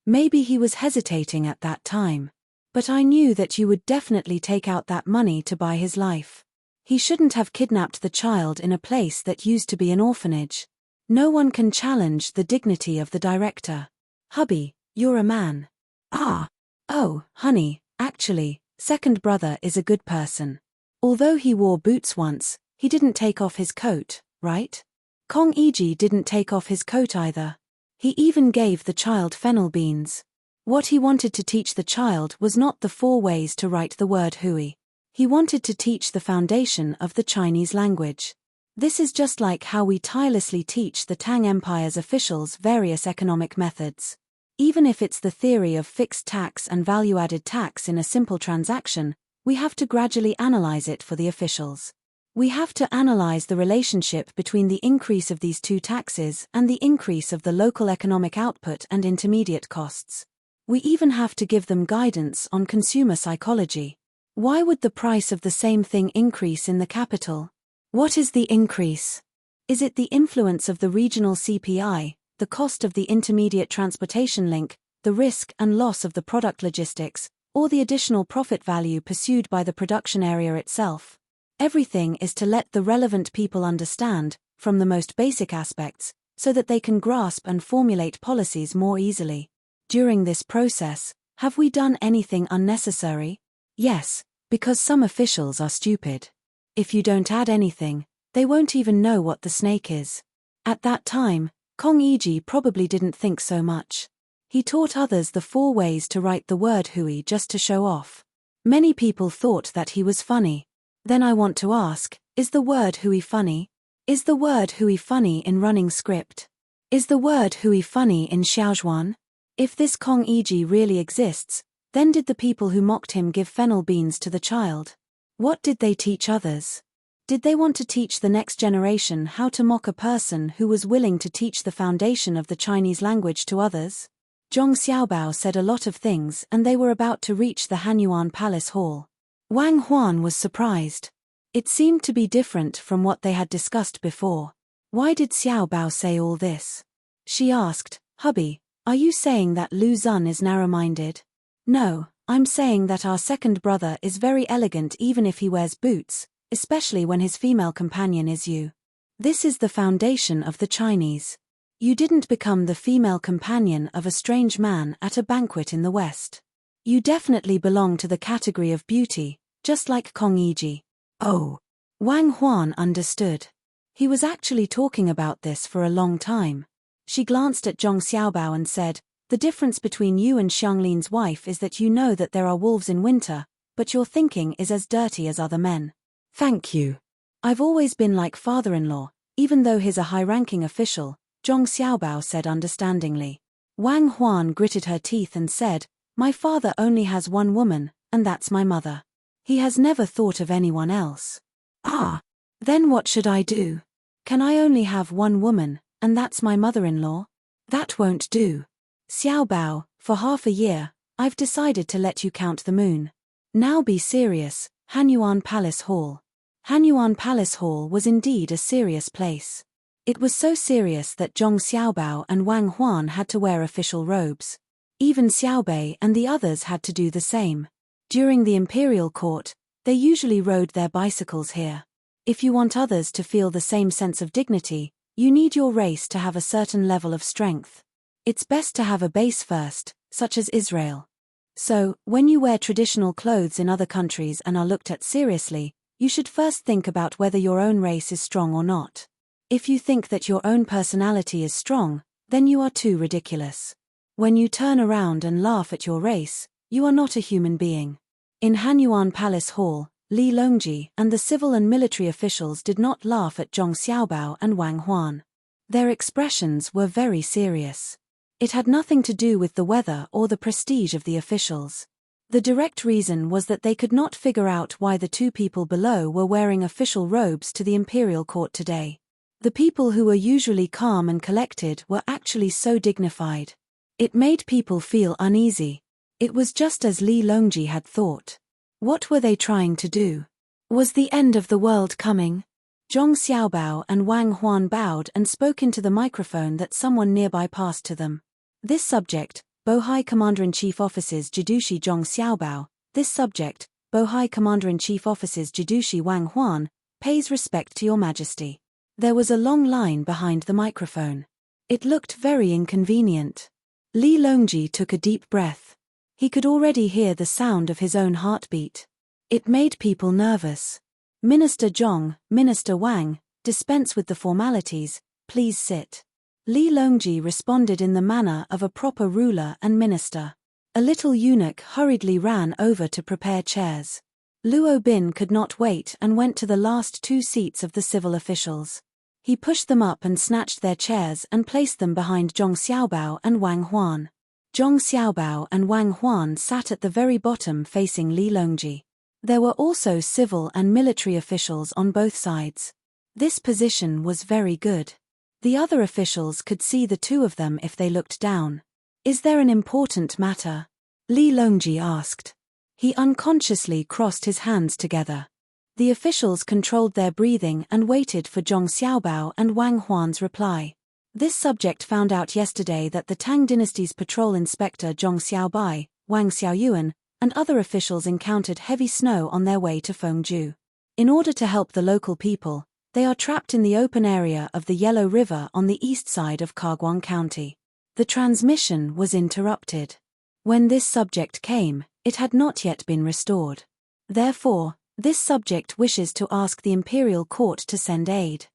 Maybe he was hesitating at that time. But I knew that you would definitely take out that money to buy his life. He shouldn't have kidnapped the child in a place that used to be an orphanage. No one can challenge the dignity of the director. Hubby, you're a man. Ah. Oh, honey, actually, second brother is a good person. Although he wore boots once, he didn't take off his coat, right? Kong Iji didn't take off his coat either. He even gave the child fennel beans. What he wanted to teach the child was not the 4 ways to write the word hui. He wanted to teach the foundation of the Chinese language. This is just like how we tirelessly teach the Tang Empire's officials various economic methods. Even if it's the theory of fixed tax and value-added tax in a simple transaction, we have to gradually analyze it for the officials. We have to analyze the relationship between the increase of these 2 taxes and the increase of the local economic output and intermediate costs. We even have to give them guidance on consumer psychology. Why would the price of the same thing increase in the capital? What is the increase? Is it the influence of the regional CPI, the cost of the intermediate transportation link, the risk and loss of the product logistics, or the additional profit value pursued by the production area itself? Everything is to let the relevant people understand, from the most basic aspects, so that they can grasp and formulate policies more easily. During this process, have we done anything unnecessary? Yes, because some officials are stupid. If you don't add anything, they won't even know what the snake is. At that time, Kong Iji probably didn't think so much. He taught others the 4 ways to write the word hui just to show off. Many people thought that he was funny. Then I want to ask, is the word hui funny? Is the word hui funny in running script? Is the word hui funny in Xiaozhuan? If this Kong Iji really exists, then did the people who mocked him give fennel beans to the child? What did they teach others? Did they want to teach the next generation how to mock a person who was willing to teach the foundation of the Chinese language to others? Zhong Xiaobao said a lot of things and they were about to reach the Hanyuan Palace Hall. Wang Huan was surprised. It seemed to be different from what they had discussed before. Why did Xiaobao say all this? She asked, Hubby, are you saying that Lu Zun is narrow-minded? No, I'm saying that our second brother is very elegant even if he wears boots, especially when his female companion is you. This is the foundation of the Chinese. You didn't become the female companion of a strange man at a banquet in the West. You definitely belong to the category of beauty, just like Kong Iji. Oh. Wang Huan understood. He was actually talking about this for a long time. She glanced at Zhong Xiaobao and said, the difference between you and Xianglin's wife is that you know that there are wolves in winter, but your thinking is as dirty as other men. Thank you. I've always been like father-in-law, even though he's a high-ranking official, Zhong Xiaobao said understandingly. Wang Huan gritted her teeth and said, my father only has one woman, and that's my mother. He has never thought of anyone else. Ah. Then what should I do? Can I only have one woman, and that's my mother-in-law? That won't do. Xiao Bao, for half a year, I've decided to let you count the moon. Now be serious. Hanyuan Palace Hall. Hanyuan Palace Hall was indeed a serious place. It was so serious that Zhong Xiaobao and Wang Huan had to wear official robes. Even Xiaobei and the others had to do the same. During the imperial court, they usually rode their bicycles here. If you want others to feel the same sense of dignity, you need your race to have a certain level of strength. It's best to have a base first, such as Israel. So, when you wear traditional clothes in other countries and are looked at seriously, you should first think about whether your own race is strong or not. If you think that your own personality is strong, then you are too ridiculous. When you turn around and laugh at your race, you are not a human being. In Hanyuan Palace Hall, Li Longji and the civil and military officials did not laugh at Zhong Xiaobao and Wang Huan. Their expressions were very serious. It had nothing to do with the weather or the prestige of the officials. The direct reason was that they could not figure out why the two people below were wearing official robes to the imperial court today. The people who were usually calm and collected were actually so dignified. It made people feel uneasy. It was just as Li Longji had thought. What were they trying to do? Was the end of the world coming? Zhong Xiaobao and Wang Huan bowed and spoke into the microphone that someone nearby passed to them. This subject, Bohai Commander-in-Chief Offices Jidushi Zhong Xiaobao, this subject, Bohai Commander-in-Chief Offices Jidushi Wang Huan, pays respect to Your Majesty. There was a long line behind the microphone. It looked very inconvenient. Li Longji took a deep breath. He could already hear the sound of his own heartbeat. It made people nervous. Minister Zhong, Minister Wang, dispense with the formalities, please sit. Li Longji responded in the manner of a proper ruler and minister. A little eunuch hurriedly ran over to prepare chairs. Luo Bin could not wait and went to the last two seats of the civil officials. He pushed them up and snatched their chairs and placed them behind Zhong Xiaobao and Wang Huan. Zhong Xiaobao and Wang Huan sat at the very bottom facing Li Longji. There were also civil and military officials on both sides. This position was very good. The other officials could see the two of them if they looked down. Is there an important matter? Li Longji asked. He unconsciously crossed his hands together. The officials controlled their breathing and waited for Zhong Xiaobao and Wang Huan's reply. This subject found out yesterday that the Tang dynasty's patrol inspector Zhong Xiaobai, Wang Xiaoyuan, and other officials encountered heavy snow on their way to Fengju. In order to help the local people, they are trapped in the open area of the Yellow River on the east side of Kagwan County. The transmission was interrupted. When this subject came, it had not yet been restored. Therefore, this subject wishes to ask the imperial court to send aid.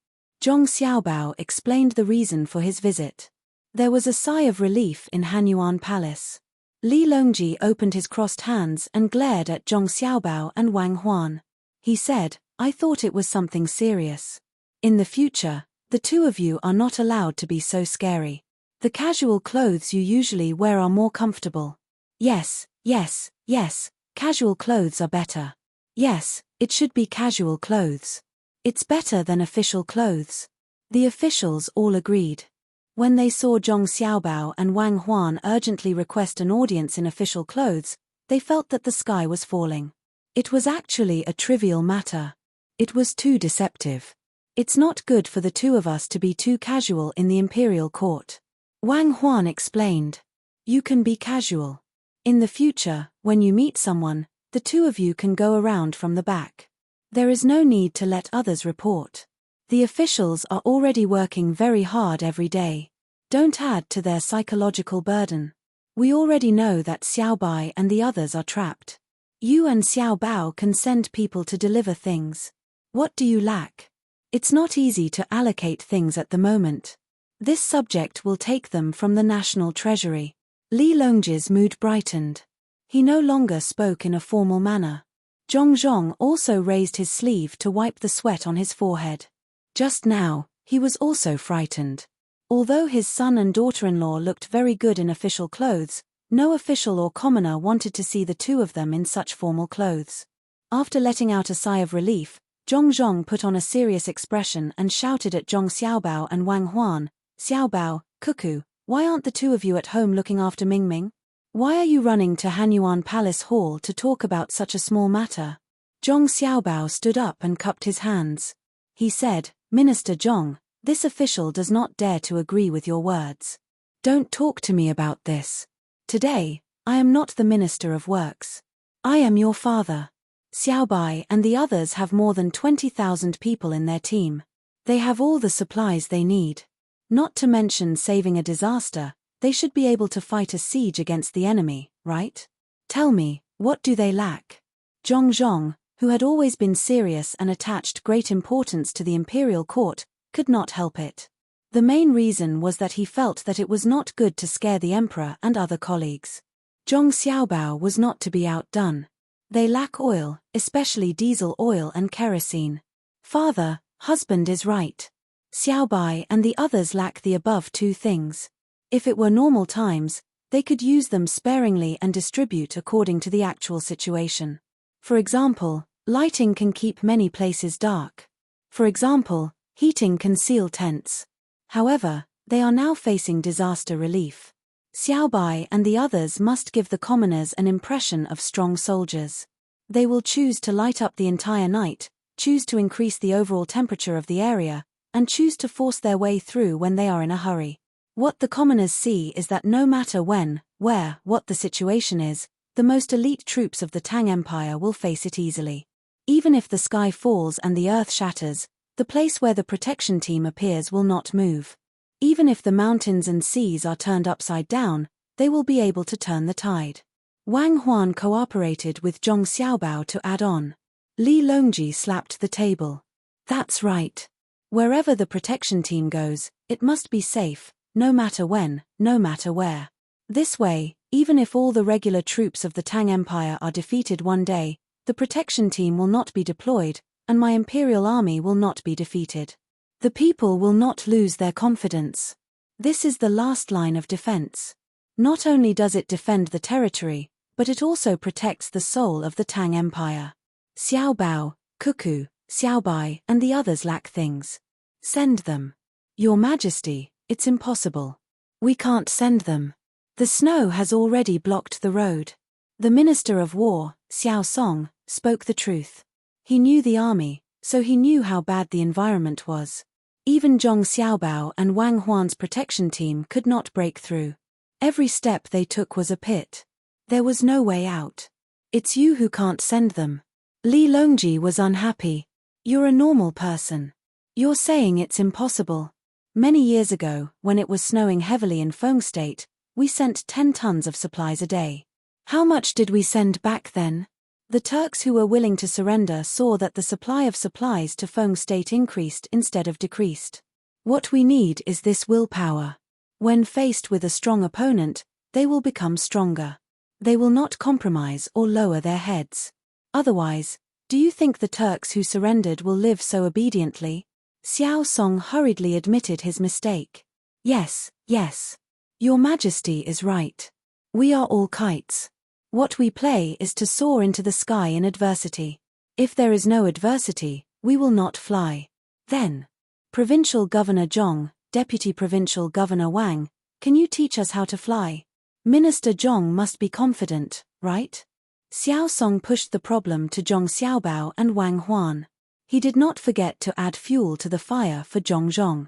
Zhong Xiaobao explained the reason for his visit. There was a sigh of relief in Hanyuan Palace. Li Longji opened his crossed hands and glared at Zhong Xiaobao and Wang Huan. He said, I thought it was something serious. In the future, the two of you are not allowed to be so scary. The casual clothes you usually wear are more comfortable. Yes, casual clothes are better. Yes, it should be casual clothes. It's better than official clothes. The officials all agreed. When they saw Zhong Xiaobao and Wang Huan urgently request an audience in official clothes, they felt that the sky was falling. It was actually a trivial matter. It was too deceptive. It's not good for the two of us to be too casual in the imperial court. Wang Huan explained. You can be casual. In the future, when you meet someone, the two of you can go around from the back. There is no need to let others report. The officials are already working very hard every day. Don't add to their psychological burden. We already know that Xiao Bai and the others are trapped. You and Xiao Bao can send people to deliver things. What do you lack? It's not easy to allocate things at the moment. This subject will take them from the national treasury. Li Longji's mood brightened. He no longer spoke in a formal manner. Zhong also raised his sleeve to wipe the sweat on his forehead. Just now, he was also frightened. Although his son and daughter-in-law looked very good in official clothes, no official or commoner wanted to see the two of them in such formal clothes. After letting out a sigh of relief, Zhong put on a serious expression and shouted at Zhong Xiaobao and Wang Huan, Xiaobao, Cuckoo, Why aren't the two of you at home looking after Mingming? Why are you running to Hanyuan Palace Hall to talk about such a small matter? Zhong Xiaobao stood up and cupped his hands. He said, Minister Zhong, this official does not dare to agree with your words. Don't talk to me about this. Today, I am not the Minister of Works. I am your father. Xiaobai and the others have more than 20,000 people in their team. They have all the supplies they need. Not to mention saving a disaster, they should be able to fight a siege against the enemy, right? Tell me, what do they lack? Zhong Zhong, who had always been serious and attached great importance to the imperial court, could not help it. The main reason was that he felt that it was not good to scare the emperor and other colleagues. Zhong Xiaobao was not to be outdone. They lack oil, especially diesel oil and kerosene. Father, husband is right. Xiaobai and the others lack the above two things. If it were normal times, they could use them sparingly and distribute according to the actual situation. For example, lighting can keep many places dark. For example, heating can seal tents. However, they are now facing disaster relief. Xiaobai and the others must give the commoners an impression of strong soldiers. They will choose to light up the entire night, choose to increase the overall temperature of the area, and choose to force their way through when they are in a hurry. What the commoners see is that no matter when, where, what the situation is, the most elite troops of the Tang Empire will face it easily. Even if the sky falls and the earth shatters, the place where the protection team appears will not move. Even if the mountains and seas are turned upside down, they will be able to turn the tide. Wang Huan cooperated with Zhong Xiaobao to add on. Li Longji slapped the table. That's right. Wherever the protection team goes, it must be safe, no matter when, no matter where. This way, even if all the regular troops of the Tang Empire are defeated one day, the protection team will not be deployed, and my imperial army will not be defeated. The people will not lose their confidence. This is the last line of defense. Not only does it defend the territory, but it also protects the soul of the Tang Empire. Xiaobao, Cuckoo, Xiaobai and the others lack things. Send them. Your Majesty, it's impossible. We can't send them. The snow has already blocked the road. The Minister of War, Xiao Song, spoke the truth. He knew the army, so he knew how bad the environment was. Even Zhong Xiaobao and Wang Huan's protection team could not break through. Every step they took was a pit. There was no way out. It's you who can't send them. Li Longji was unhappy. You're a normal person. You're saying it's impossible. Many years ago, when it was snowing heavily in Feng State, we sent 10 tons of supplies a day. How much did we send back then? The Turks who were willing to surrender saw that the supply of supplies to Feng State increased instead of decreased. What we need is this willpower. When faced with a strong opponent, they will become stronger. They will not compromise or lower their heads. Otherwise, do you think the Turks who surrendered will live so obediently? Xiao Song hurriedly admitted his mistake. Yes, yes. Your Majesty is right. We are all kites. What we play is to soar into the sky in adversity. If there is no adversity, we will not fly. Then, Provincial Governor Zhong, Deputy Provincial Governor Wang, can you teach us how to fly? Minister Zhong must be confident, right? Xiao Song pushed the problem to Zhong Xiaobao and Wang Huan. He did not forget to add fuel to the fire for Zhong Zhong.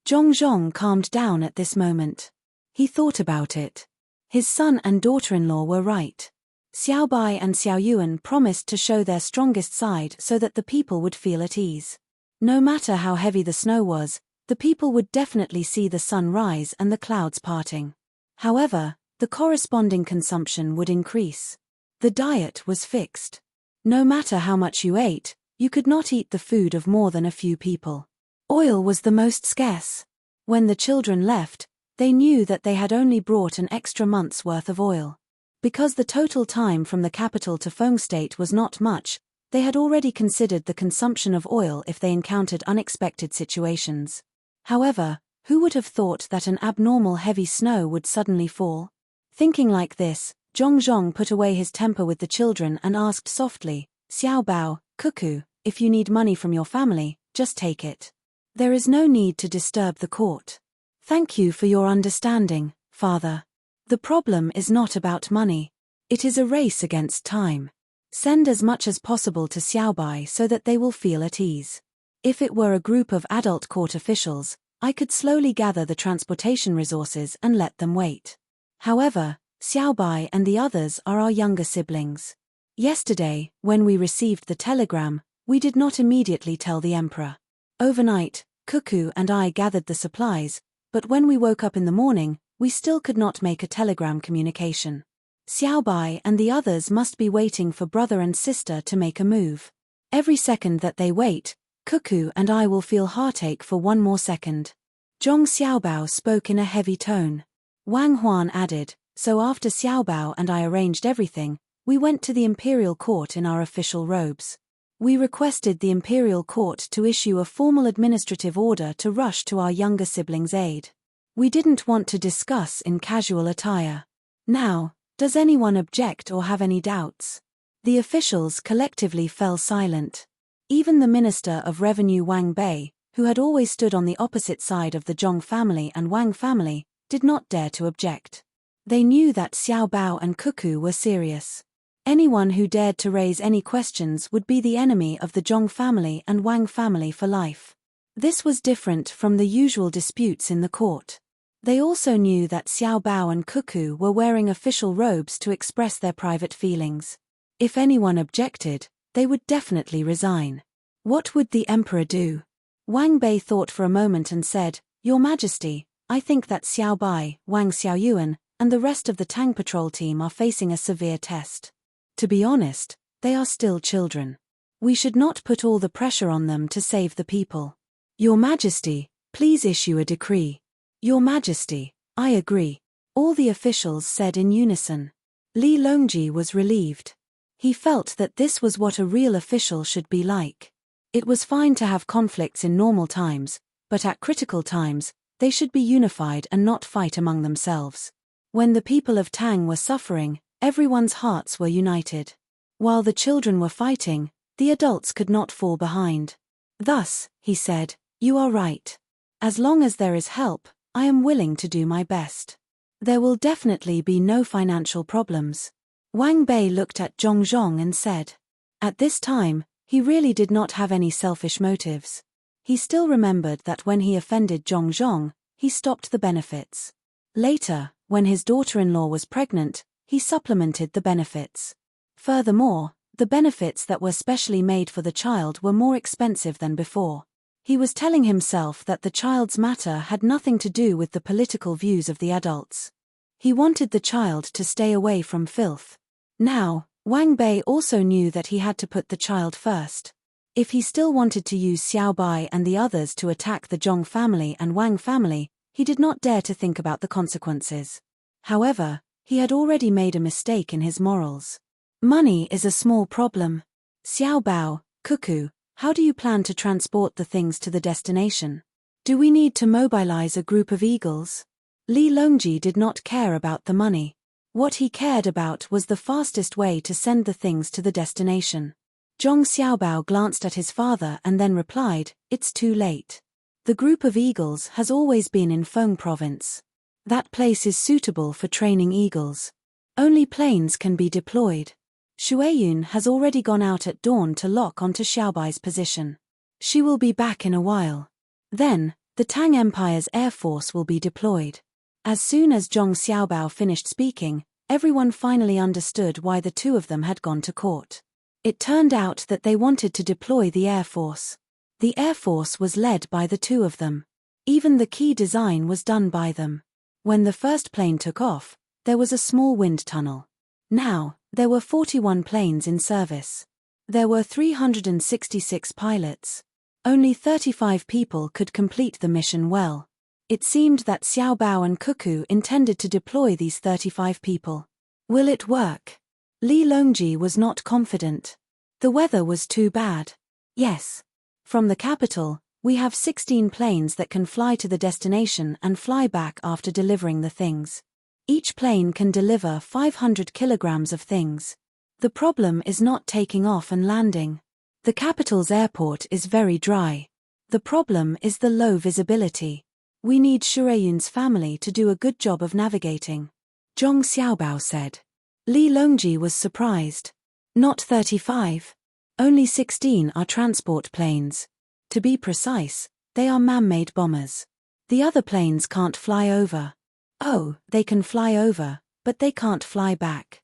Zhong Zhong calmed down at this moment. He thought about it. His son and daughter-in-law were right. Xiaobai and Xiao Yuan promised to show their strongest side so that the people would feel at ease. No matter how heavy the snow was, the people would definitely see the sun rise and the clouds parting. However, the corresponding consumption would increase. The diet was fixed. No matter how much you ate, you could not eat the food of more than a few people. Oil was the most scarce. When the children left, they knew that they had only brought an extra month's worth of oil. Because the total time from the capital to Feng State was not much, they had already considered the consumption of oil if they encountered unexpected situations. However, who would have thought that an abnormal heavy snow would suddenly fall? Thinking like this, Zhong Zhong put away his temper with the children and asked softly, Xiao Bao, Cuckoo, if you need money from your family, just take it. There is no need to disturb the court. Thank you for your understanding, Father. The problem is not about money. It is a race against time. Send as much as possible to Xiaobai so that they will feel at ease. If it were a group of adult court officials, I could slowly gather the transportation resources and let them wait. However, Xiaobai and the others are our younger siblings. Yesterday, when we received the telegram, we did not immediately tell the emperor. Overnight, Cuckoo and I gathered the supplies, but when we woke up in the morning, we still could not make a telegram communication. Xiaobai and the others must be waiting for brother and sister to make a move. Every second that they wait, Cuckoo and I will feel heartache for one more second. Zhong Xiaobao spoke in a heavy tone. Wang Huan added, so after Xiaobao and I arranged everything, we went to the imperial court in our official robes. We requested the imperial court to issue a formal administrative order to rush to our younger siblings' aid. We didn't want to discuss in casual attire. Now, does anyone object or have any doubts? The officials collectively fell silent. Even the Minister of Revenue Wang Bei, who had always stood on the opposite side of the Zhong family and Wang family, did not dare to object. They knew that Xiao Bao and Cuckoo were serious. Anyone who dared to raise any questions would be the enemy of the Zhong family and Wang family for life. This was different from the usual disputes in the court. They also knew that Xiao Bao and Cuckoo were wearing official robes to express their private feelings. If anyone objected, they would definitely resign. What would the emperor do? Wang Bei thought for a moment and said, Your Majesty, I think that Xiao Bai, Wang Xiaoyuan, and the rest of the Tang patrol team are facing a severe test. To be honest, they are still children. We should not put all the pressure on them to save the people. Your Majesty, please issue a decree. Your Majesty, I agree. All the officials said in unison. Li Longji was relieved. He felt that this was what a real official should be like. It was fine to have conflicts in normal times, but at critical times, they should be unified and not fight among themselves. When the people of Tang were suffering, everyone's hearts were united. While the children were fighting, the adults could not fall behind. Thus, he said, You are right. As long as there is help, I am willing to do my best. There will definitely be no financial problems. Wang Bei looked at Zhong and said. At this time, he really did not have any selfish motives. He still remembered that when he offended Zhong, he stopped the benefits. Later, when his daughter-in-law was pregnant, he supplemented the benefits. Furthermore, the benefits that were specially made for the child were more expensive than before. He was telling himself that the child's matter had nothing to do with the political views of the adults. He wanted the child to stay away from filth. Now, Wang Bei also knew that he had to put the child first. If he still wanted to use Xiao Bai and the others to attack the Zhong family and Wang family, he did not dare to think about the consequences. However, he had already made a mistake in his morals. Money is a small problem. Xiao Bao, Cuckoo, how do you plan to transport the things to the destination? Do we need to mobilize a group of eagles? Li Longji did not care about the money. What he cared about was the fastest way to send the things to the destination. Zhong Xiaobao glanced at his father and then replied, It's too late. The group of eagles has always been in Feng province. That place is suitable for training eagles. Only planes can be deployed. Shueyun has already gone out at dawn to lock onto Xiaobai's position. She will be back in a while. Then, the Tang Empire's air force will be deployed. As soon as Zhong Xiaobao finished speaking, everyone finally understood why the two of them had gone to court. It turned out that they wanted to deploy the air force. The air force was led by the two of them. Even the key design was done by them. When the first plane took off, there was a small wind tunnel. Now, there were 41 planes in service. There were 366 pilots. Only 35 people could complete the mission well. It seemed that Xiao Bao and Cuckoo intended to deploy these 35 people. Will it work? Li Longji was not confident. The weather was too bad. Yes. From the capital, we have 16 planes that can fly to the destination and fly back after delivering the things. Each plane can deliver 500 kilograms of things. The problem is not taking off and landing. The capital's airport is very dry. The problem is the low visibility. We need Shureyun's family to do a good job of navigating. Zhong Xiaobao said. Li Longji was surprised. Not 35. Only 16 are transport planes. To be precise, they are man-made bombers. The other planes can't fly over. Oh, they can fly over, but they can't fly back.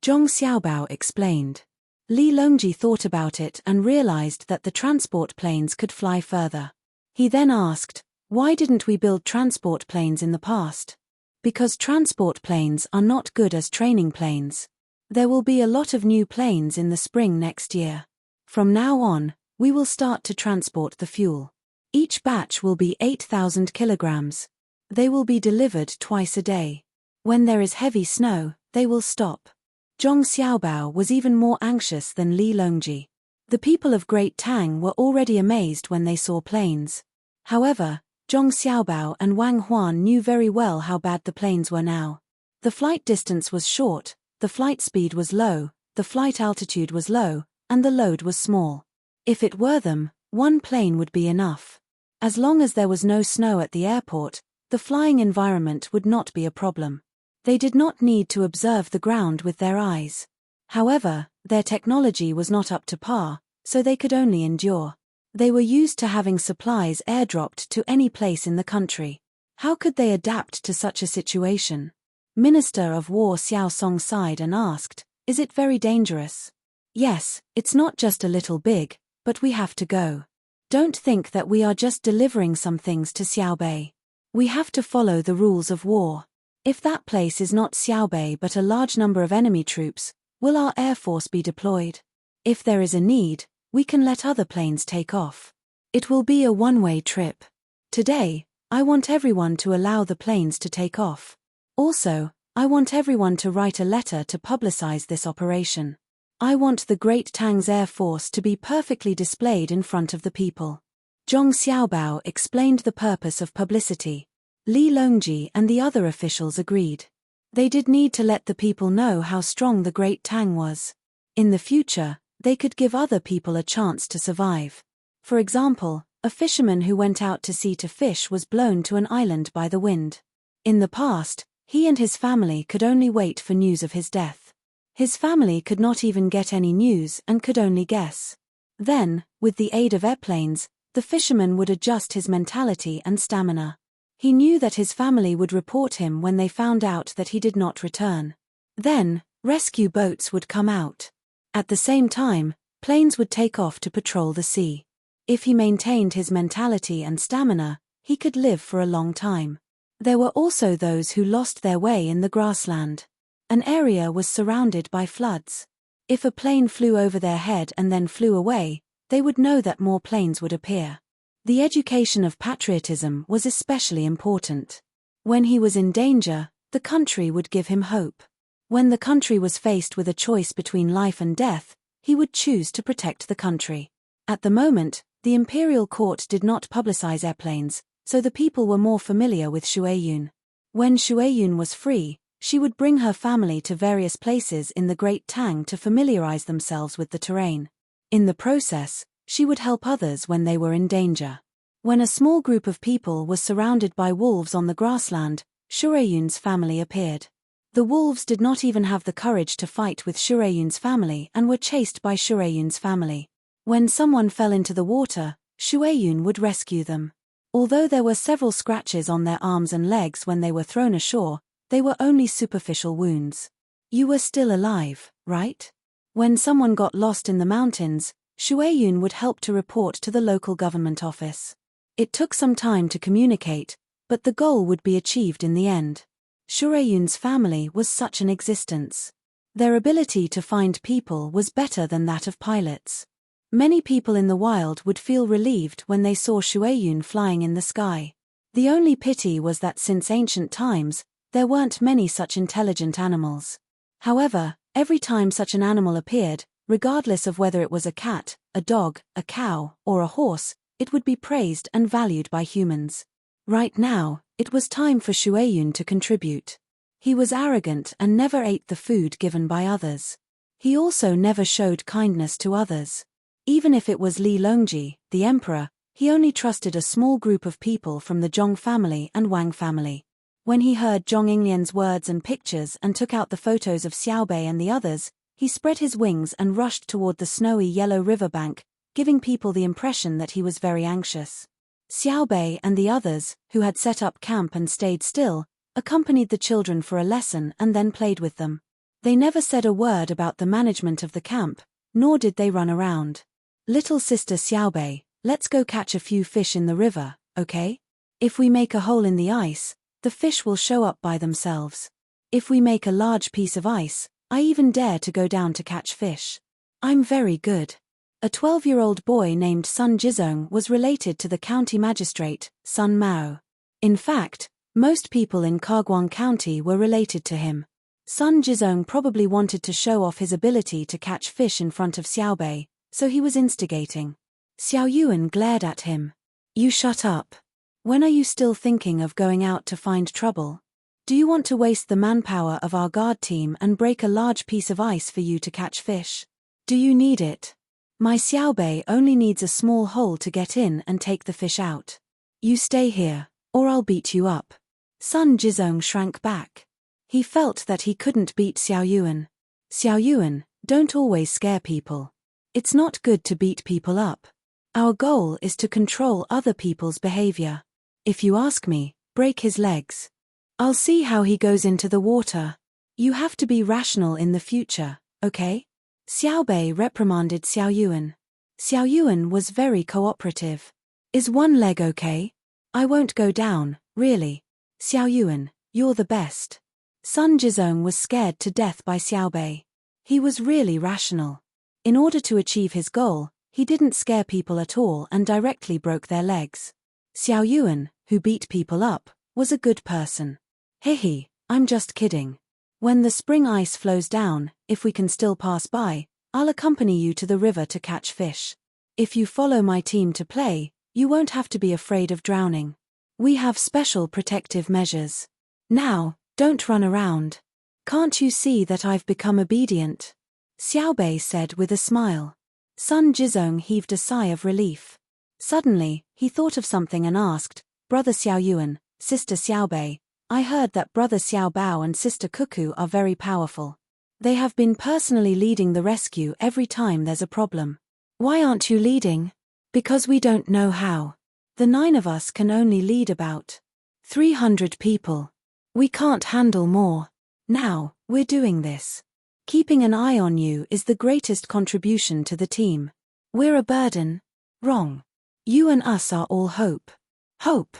Zhong Xiaobao explained. Li Longji thought about it and realized that the transport planes could fly further. He then asked, why didn't we build transport planes in the past? Because transport planes are not good as training planes. There will be a lot of new planes in the spring next year. From now on, we will start to transport the fuel. Each batch will be 8,000 kilograms. They will be delivered twice a day. When there is heavy snow, they will stop. Zhong Xiaobao was even more anxious than Li Longji. The people of Great Tang were already amazed when they saw planes. However, Zhong Xiaobao and Wang Huan knew very well how bad the planes were now. The flight distance was short, the flight speed was low, the flight altitude was low, and the load was small. If it were them, one plane would be enough. As long as there was no snow at the airport, the flying environment would not be a problem. They did not need to observe the ground with their eyes. However, their technology was not up to par, so they could only endure. They were used to having supplies airdropped to any place in the country. How could they adapt to such a situation? Minister of War Xiao Song sighed and asked, is it very dangerous? Yes, it's not just a little big, but we have to go. Don't think that we are just delivering some things to Xiaobei. We have to follow the rules of war. If that place is not Xiaobei but a large number of enemy troops, will our air force be deployed? If there is a need, we can let other planes take off. It will be a one-way trip. Today, I want everyone to allow the planes to take off. Also, I want everyone to write a letter to publicize this operation. I want the Great Tang's Air Force to be perfectly displayed in front of the people. Zhong Xiaobao explained the purpose of publicity. Li Longji and the other officials agreed. They did need to let the people know how strong the Great Tang was. In the future, they could give other people a chance to survive. For example, a fisherman who went out to sea to fish was blown to an island by the wind. In the past, he and his family could only wait for news of his death. His family could not even get any news and could only guess. Then, with the aid of airplanes, the fisherman would adjust his mentality and stamina. He knew that his family would report him when they found out that he did not return. Then, rescue boats would come out. At the same time, planes would take off to patrol the sea. If he maintained his mentality and stamina, he could live for a long time. There were also those who lost their way in the grassland. An area was surrounded by floods. If a plane flew over their head and then flew away, they would know that more planes would appear. The education of patriotism was especially important. When he was in danger, the country would give him hope. When the country was faced with a choice between life and death, he would choose to protect the country. At the moment, the imperial court did not publicize airplanes, so the people were more familiar with Shureyun. When Shureyun was free, she would bring her family to various places in the Great Tang to familiarize themselves with the terrain. In the process, she would help others when they were in danger. When a small group of people was surrounded by wolves on the grassland, Shureyun's family appeared. The wolves did not even have the courage to fight with Shureyun's family and were chased by Shureyun's family. When someone fell into the water, Shureyun would rescue them. Although there were several scratches on their arms and legs when they were thrown ashore, they were only superficial wounds. You were still alive, right? When someone got lost in the mountains, Shureyun would help to report to the local government office. It took some time to communicate, but the goal would be achieved in the end. Shureyun's family was such an existence. Their ability to find people was better than that of pilots. Many people in the wild would feel relieved when they saw Shureyun flying in the sky. The only pity was that since ancient times, there weren't many such intelligent animals. However, every time such an animal appeared, regardless of whether it was a cat, a dog, a cow, or a horse, it would be praised and valued by humans. Right now, it was time for Shureyun to contribute. He was arrogant and never ate the food given by others. He also never showed kindness to others. Even if it was Li Longji, the emperor, He only trusted a small group of people from the Zhong family and Wang family. When he heard Zhong Yinglian's words and pictures and took out the photos of Xiaobei and the others, he spread his wings and rushed toward the snowy yellow riverbank, giving people the impression that he was very anxious. Xiaobei and the others, who had set up camp and stayed still, accompanied the children for a lesson and then played with them. They never said a word about the management of the camp, nor did they run around. Little sister Xiaobei, let's go catch a few fish in the river, okay? If we make a hole in the ice, the fish will show up by themselves. If we make a large piece of ice, I even dare to go down to catch fish. I'm very good. A 12-year-old boy named Sun Jizong was related to the county magistrate, Sun Mao. In fact, most people in Kagwang County were related to him. Sun Jizong probably wanted to show off his ability to catch fish in front of Xiaobei, so he was instigating. Xiao Yuan glared at him. You shut up. When are you still thinking of going out to find trouble? Do you want to waste the manpower of our guard team and break a large piece of ice for you to catch fish? Do you need it? My Xiaobei only needs a small hole to get in and take the fish out. You stay here, or I'll beat you up. Sun Jizong shrank back. He felt that he couldn't beat Xiao Yuan. Xiao Yuan, don't always scare people. It's not good to beat people up. Our goal is to control other people's behavior. If you ask me, break his legs. I'll see how he goes into the water. You have to be rational in the future, okay? Xiaobei reprimanded Xiao Yuan. Xiao Yuan was very cooperative. Is one leg okay? I won't go down, really. Xiao Yuan, you're the best. Sun Jizong was scared to death by Xiaobei. He was really rational. In order to achieve his goal, he didn't scare people at all and directly broke their legs. Xiao Yuan, who beat people up, was a good person. Hehe, I'm just kidding. When the spring ice flows down, if we can still pass by, I'll accompany you to the river to catch fish. If you follow my team to play, you won't have to be afraid of drowning. We have special protective measures. Now, don't run around. Can't you see that I've become obedient? Xiaobei said with a smile. Sun Jizong heaved a sigh of relief. Suddenly, he thought of something and asked, Brother Xiao Yuan, Sister Xiaobei, I heard that Brother Xiao Bao and Sister Cuckoo are very powerful. They have been personally leading the rescue every time there's a problem. Why aren't you leading? Because we don't know how. The 9 of us can only lead about 300 people. We can't handle more. Now, we're doing this. Keeping an eye on you is the greatest contribution to the team. We're a burden. Wrong. You and us are all hope. Hope.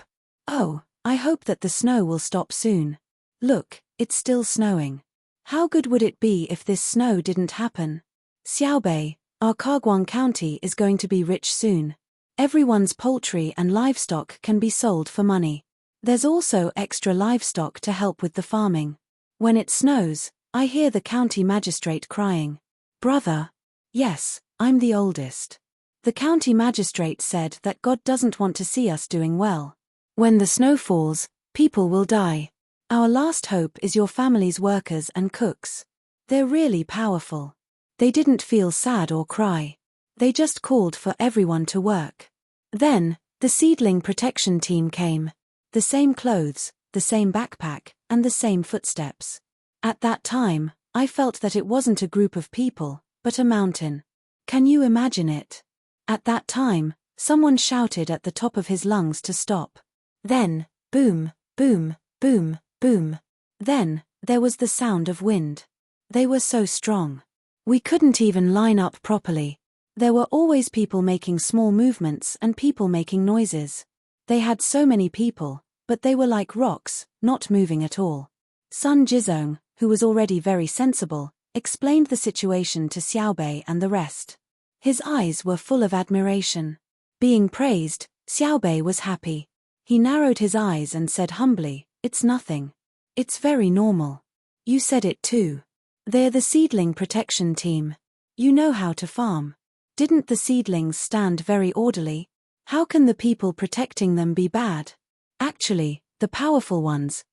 Oh, I hope that the snow will stop soon. Look, it's still snowing. How good would it be if this snow didn't happen? Xiaobei, our Kagwang County is going to be rich soon. Everyone's poultry and livestock can be sold for money. There's also extra livestock to help with the farming. When it snows, I hear the county magistrate crying. Brother? Yes, I'm the oldest. The county magistrate said that God doesn't want to see us doing well. When the snow falls, people will die. Our last hope is your family's workers and cooks. They're really powerful. They didn't feel sad or cry. They just called for everyone to work. Then, the seedling protection team came. The same clothes, the same backpack, and the same footsteps. At that time, I felt that it wasn't a group of people, but a mountain. Can you imagine it? At that time, someone shouted at the top of his lungs to stop. Then, boom, boom, boom, boom. Then, there was the sound of wind. They were so strong. We couldn't even line up properly. There were always people making small movements and people making noises. They had so many people, but they were like rocks, not moving at all. Sun Jizong, who was already very sensible, explained the situation to Xiaobei and the rest. His eyes were full of admiration. Being praised, Xiaobei was happy. He narrowed his eyes and said humbly, It's nothing. It's very normal. You said it too. They're the seedling protection team. You know how to farm. Didn't the seedlings stand very orderly? How can the people protecting them be bad? Actually, the powerful ones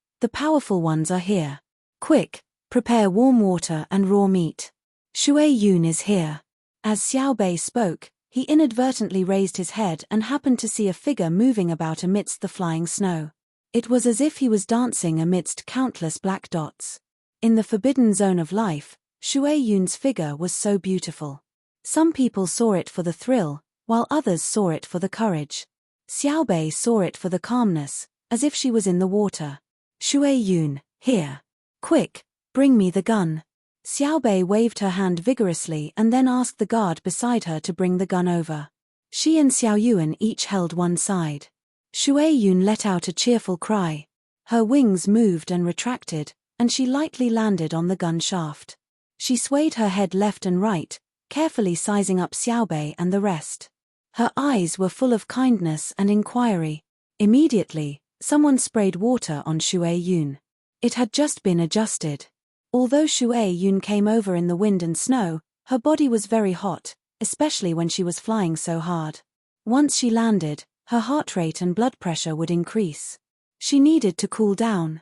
are here. Quick, prepare warm water and raw meat. Shui Yun is here. As Xiaobei spoke, He inadvertently raised his head and happened to see a figure moving about amidst the flying snow. It was as if he was dancing amidst countless black dots. In the forbidden zone of life, Shui Yun's figure was so beautiful. Some people saw it for the thrill, while others saw it for the courage. Xiaobei saw it for the calmness, as if she was in the water. Shui Yun, here. Quick, bring me the gun. Xiaobei waved her hand vigorously and then asked the guard beside her to bring the gun over. She and Xiao Yuan each held one side. Shui Yun let out a cheerful cry. Her wings moved and retracted, and she lightly landed on the gun shaft. She swayed her head left and right, carefully sizing up Xiaobei and the rest. Her eyes were full of kindness and inquiry. Immediately, someone sprayed water on Shui Yun. It had just been adjusted. Although Shui Yun came over in the wind and snow, her body was very hot, especially when she was flying so hard. Once she landed, her heart rate and blood pressure would increase. She needed to cool down.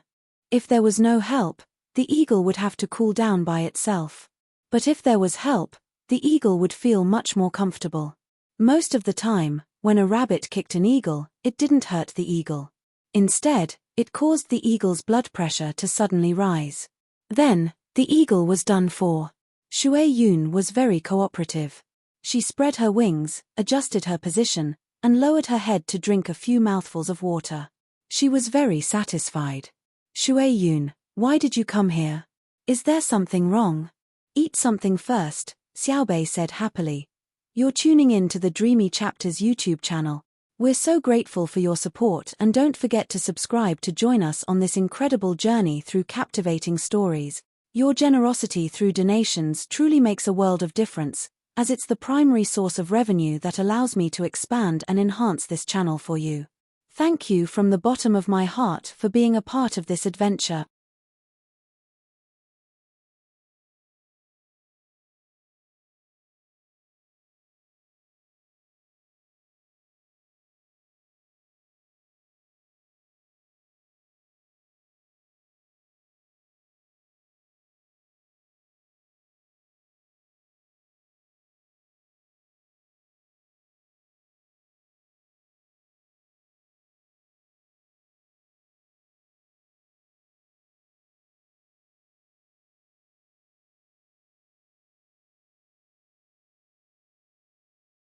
If there was no help, the eagle would have to cool down by itself. But if there was help, the eagle would feel much more comfortable. Most of the time, when a rabbit kicked an eagle, it didn't hurt the eagle. Instead, it caused the eagle's blood pressure to suddenly rise. Then, the eagle was done for. Shui Yun was very cooperative. She spread her wings, adjusted her position, and lowered her head to drink a few mouthfuls of water. She was very satisfied. Shui Yun, why did you come here? Is there something wrong? Eat something first, Xiaobei said happily. You're tuning in to the Dreamy Chapters YouTube channel. We're so grateful for your support and don't forget to subscribe to join us on this incredible journey through captivating stories. Your generosity through donations truly makes a world of difference, as it's the primary source of revenue that allows me to expand and enhance this channel for you. Thank you from the bottom of my heart for being a part of this adventure.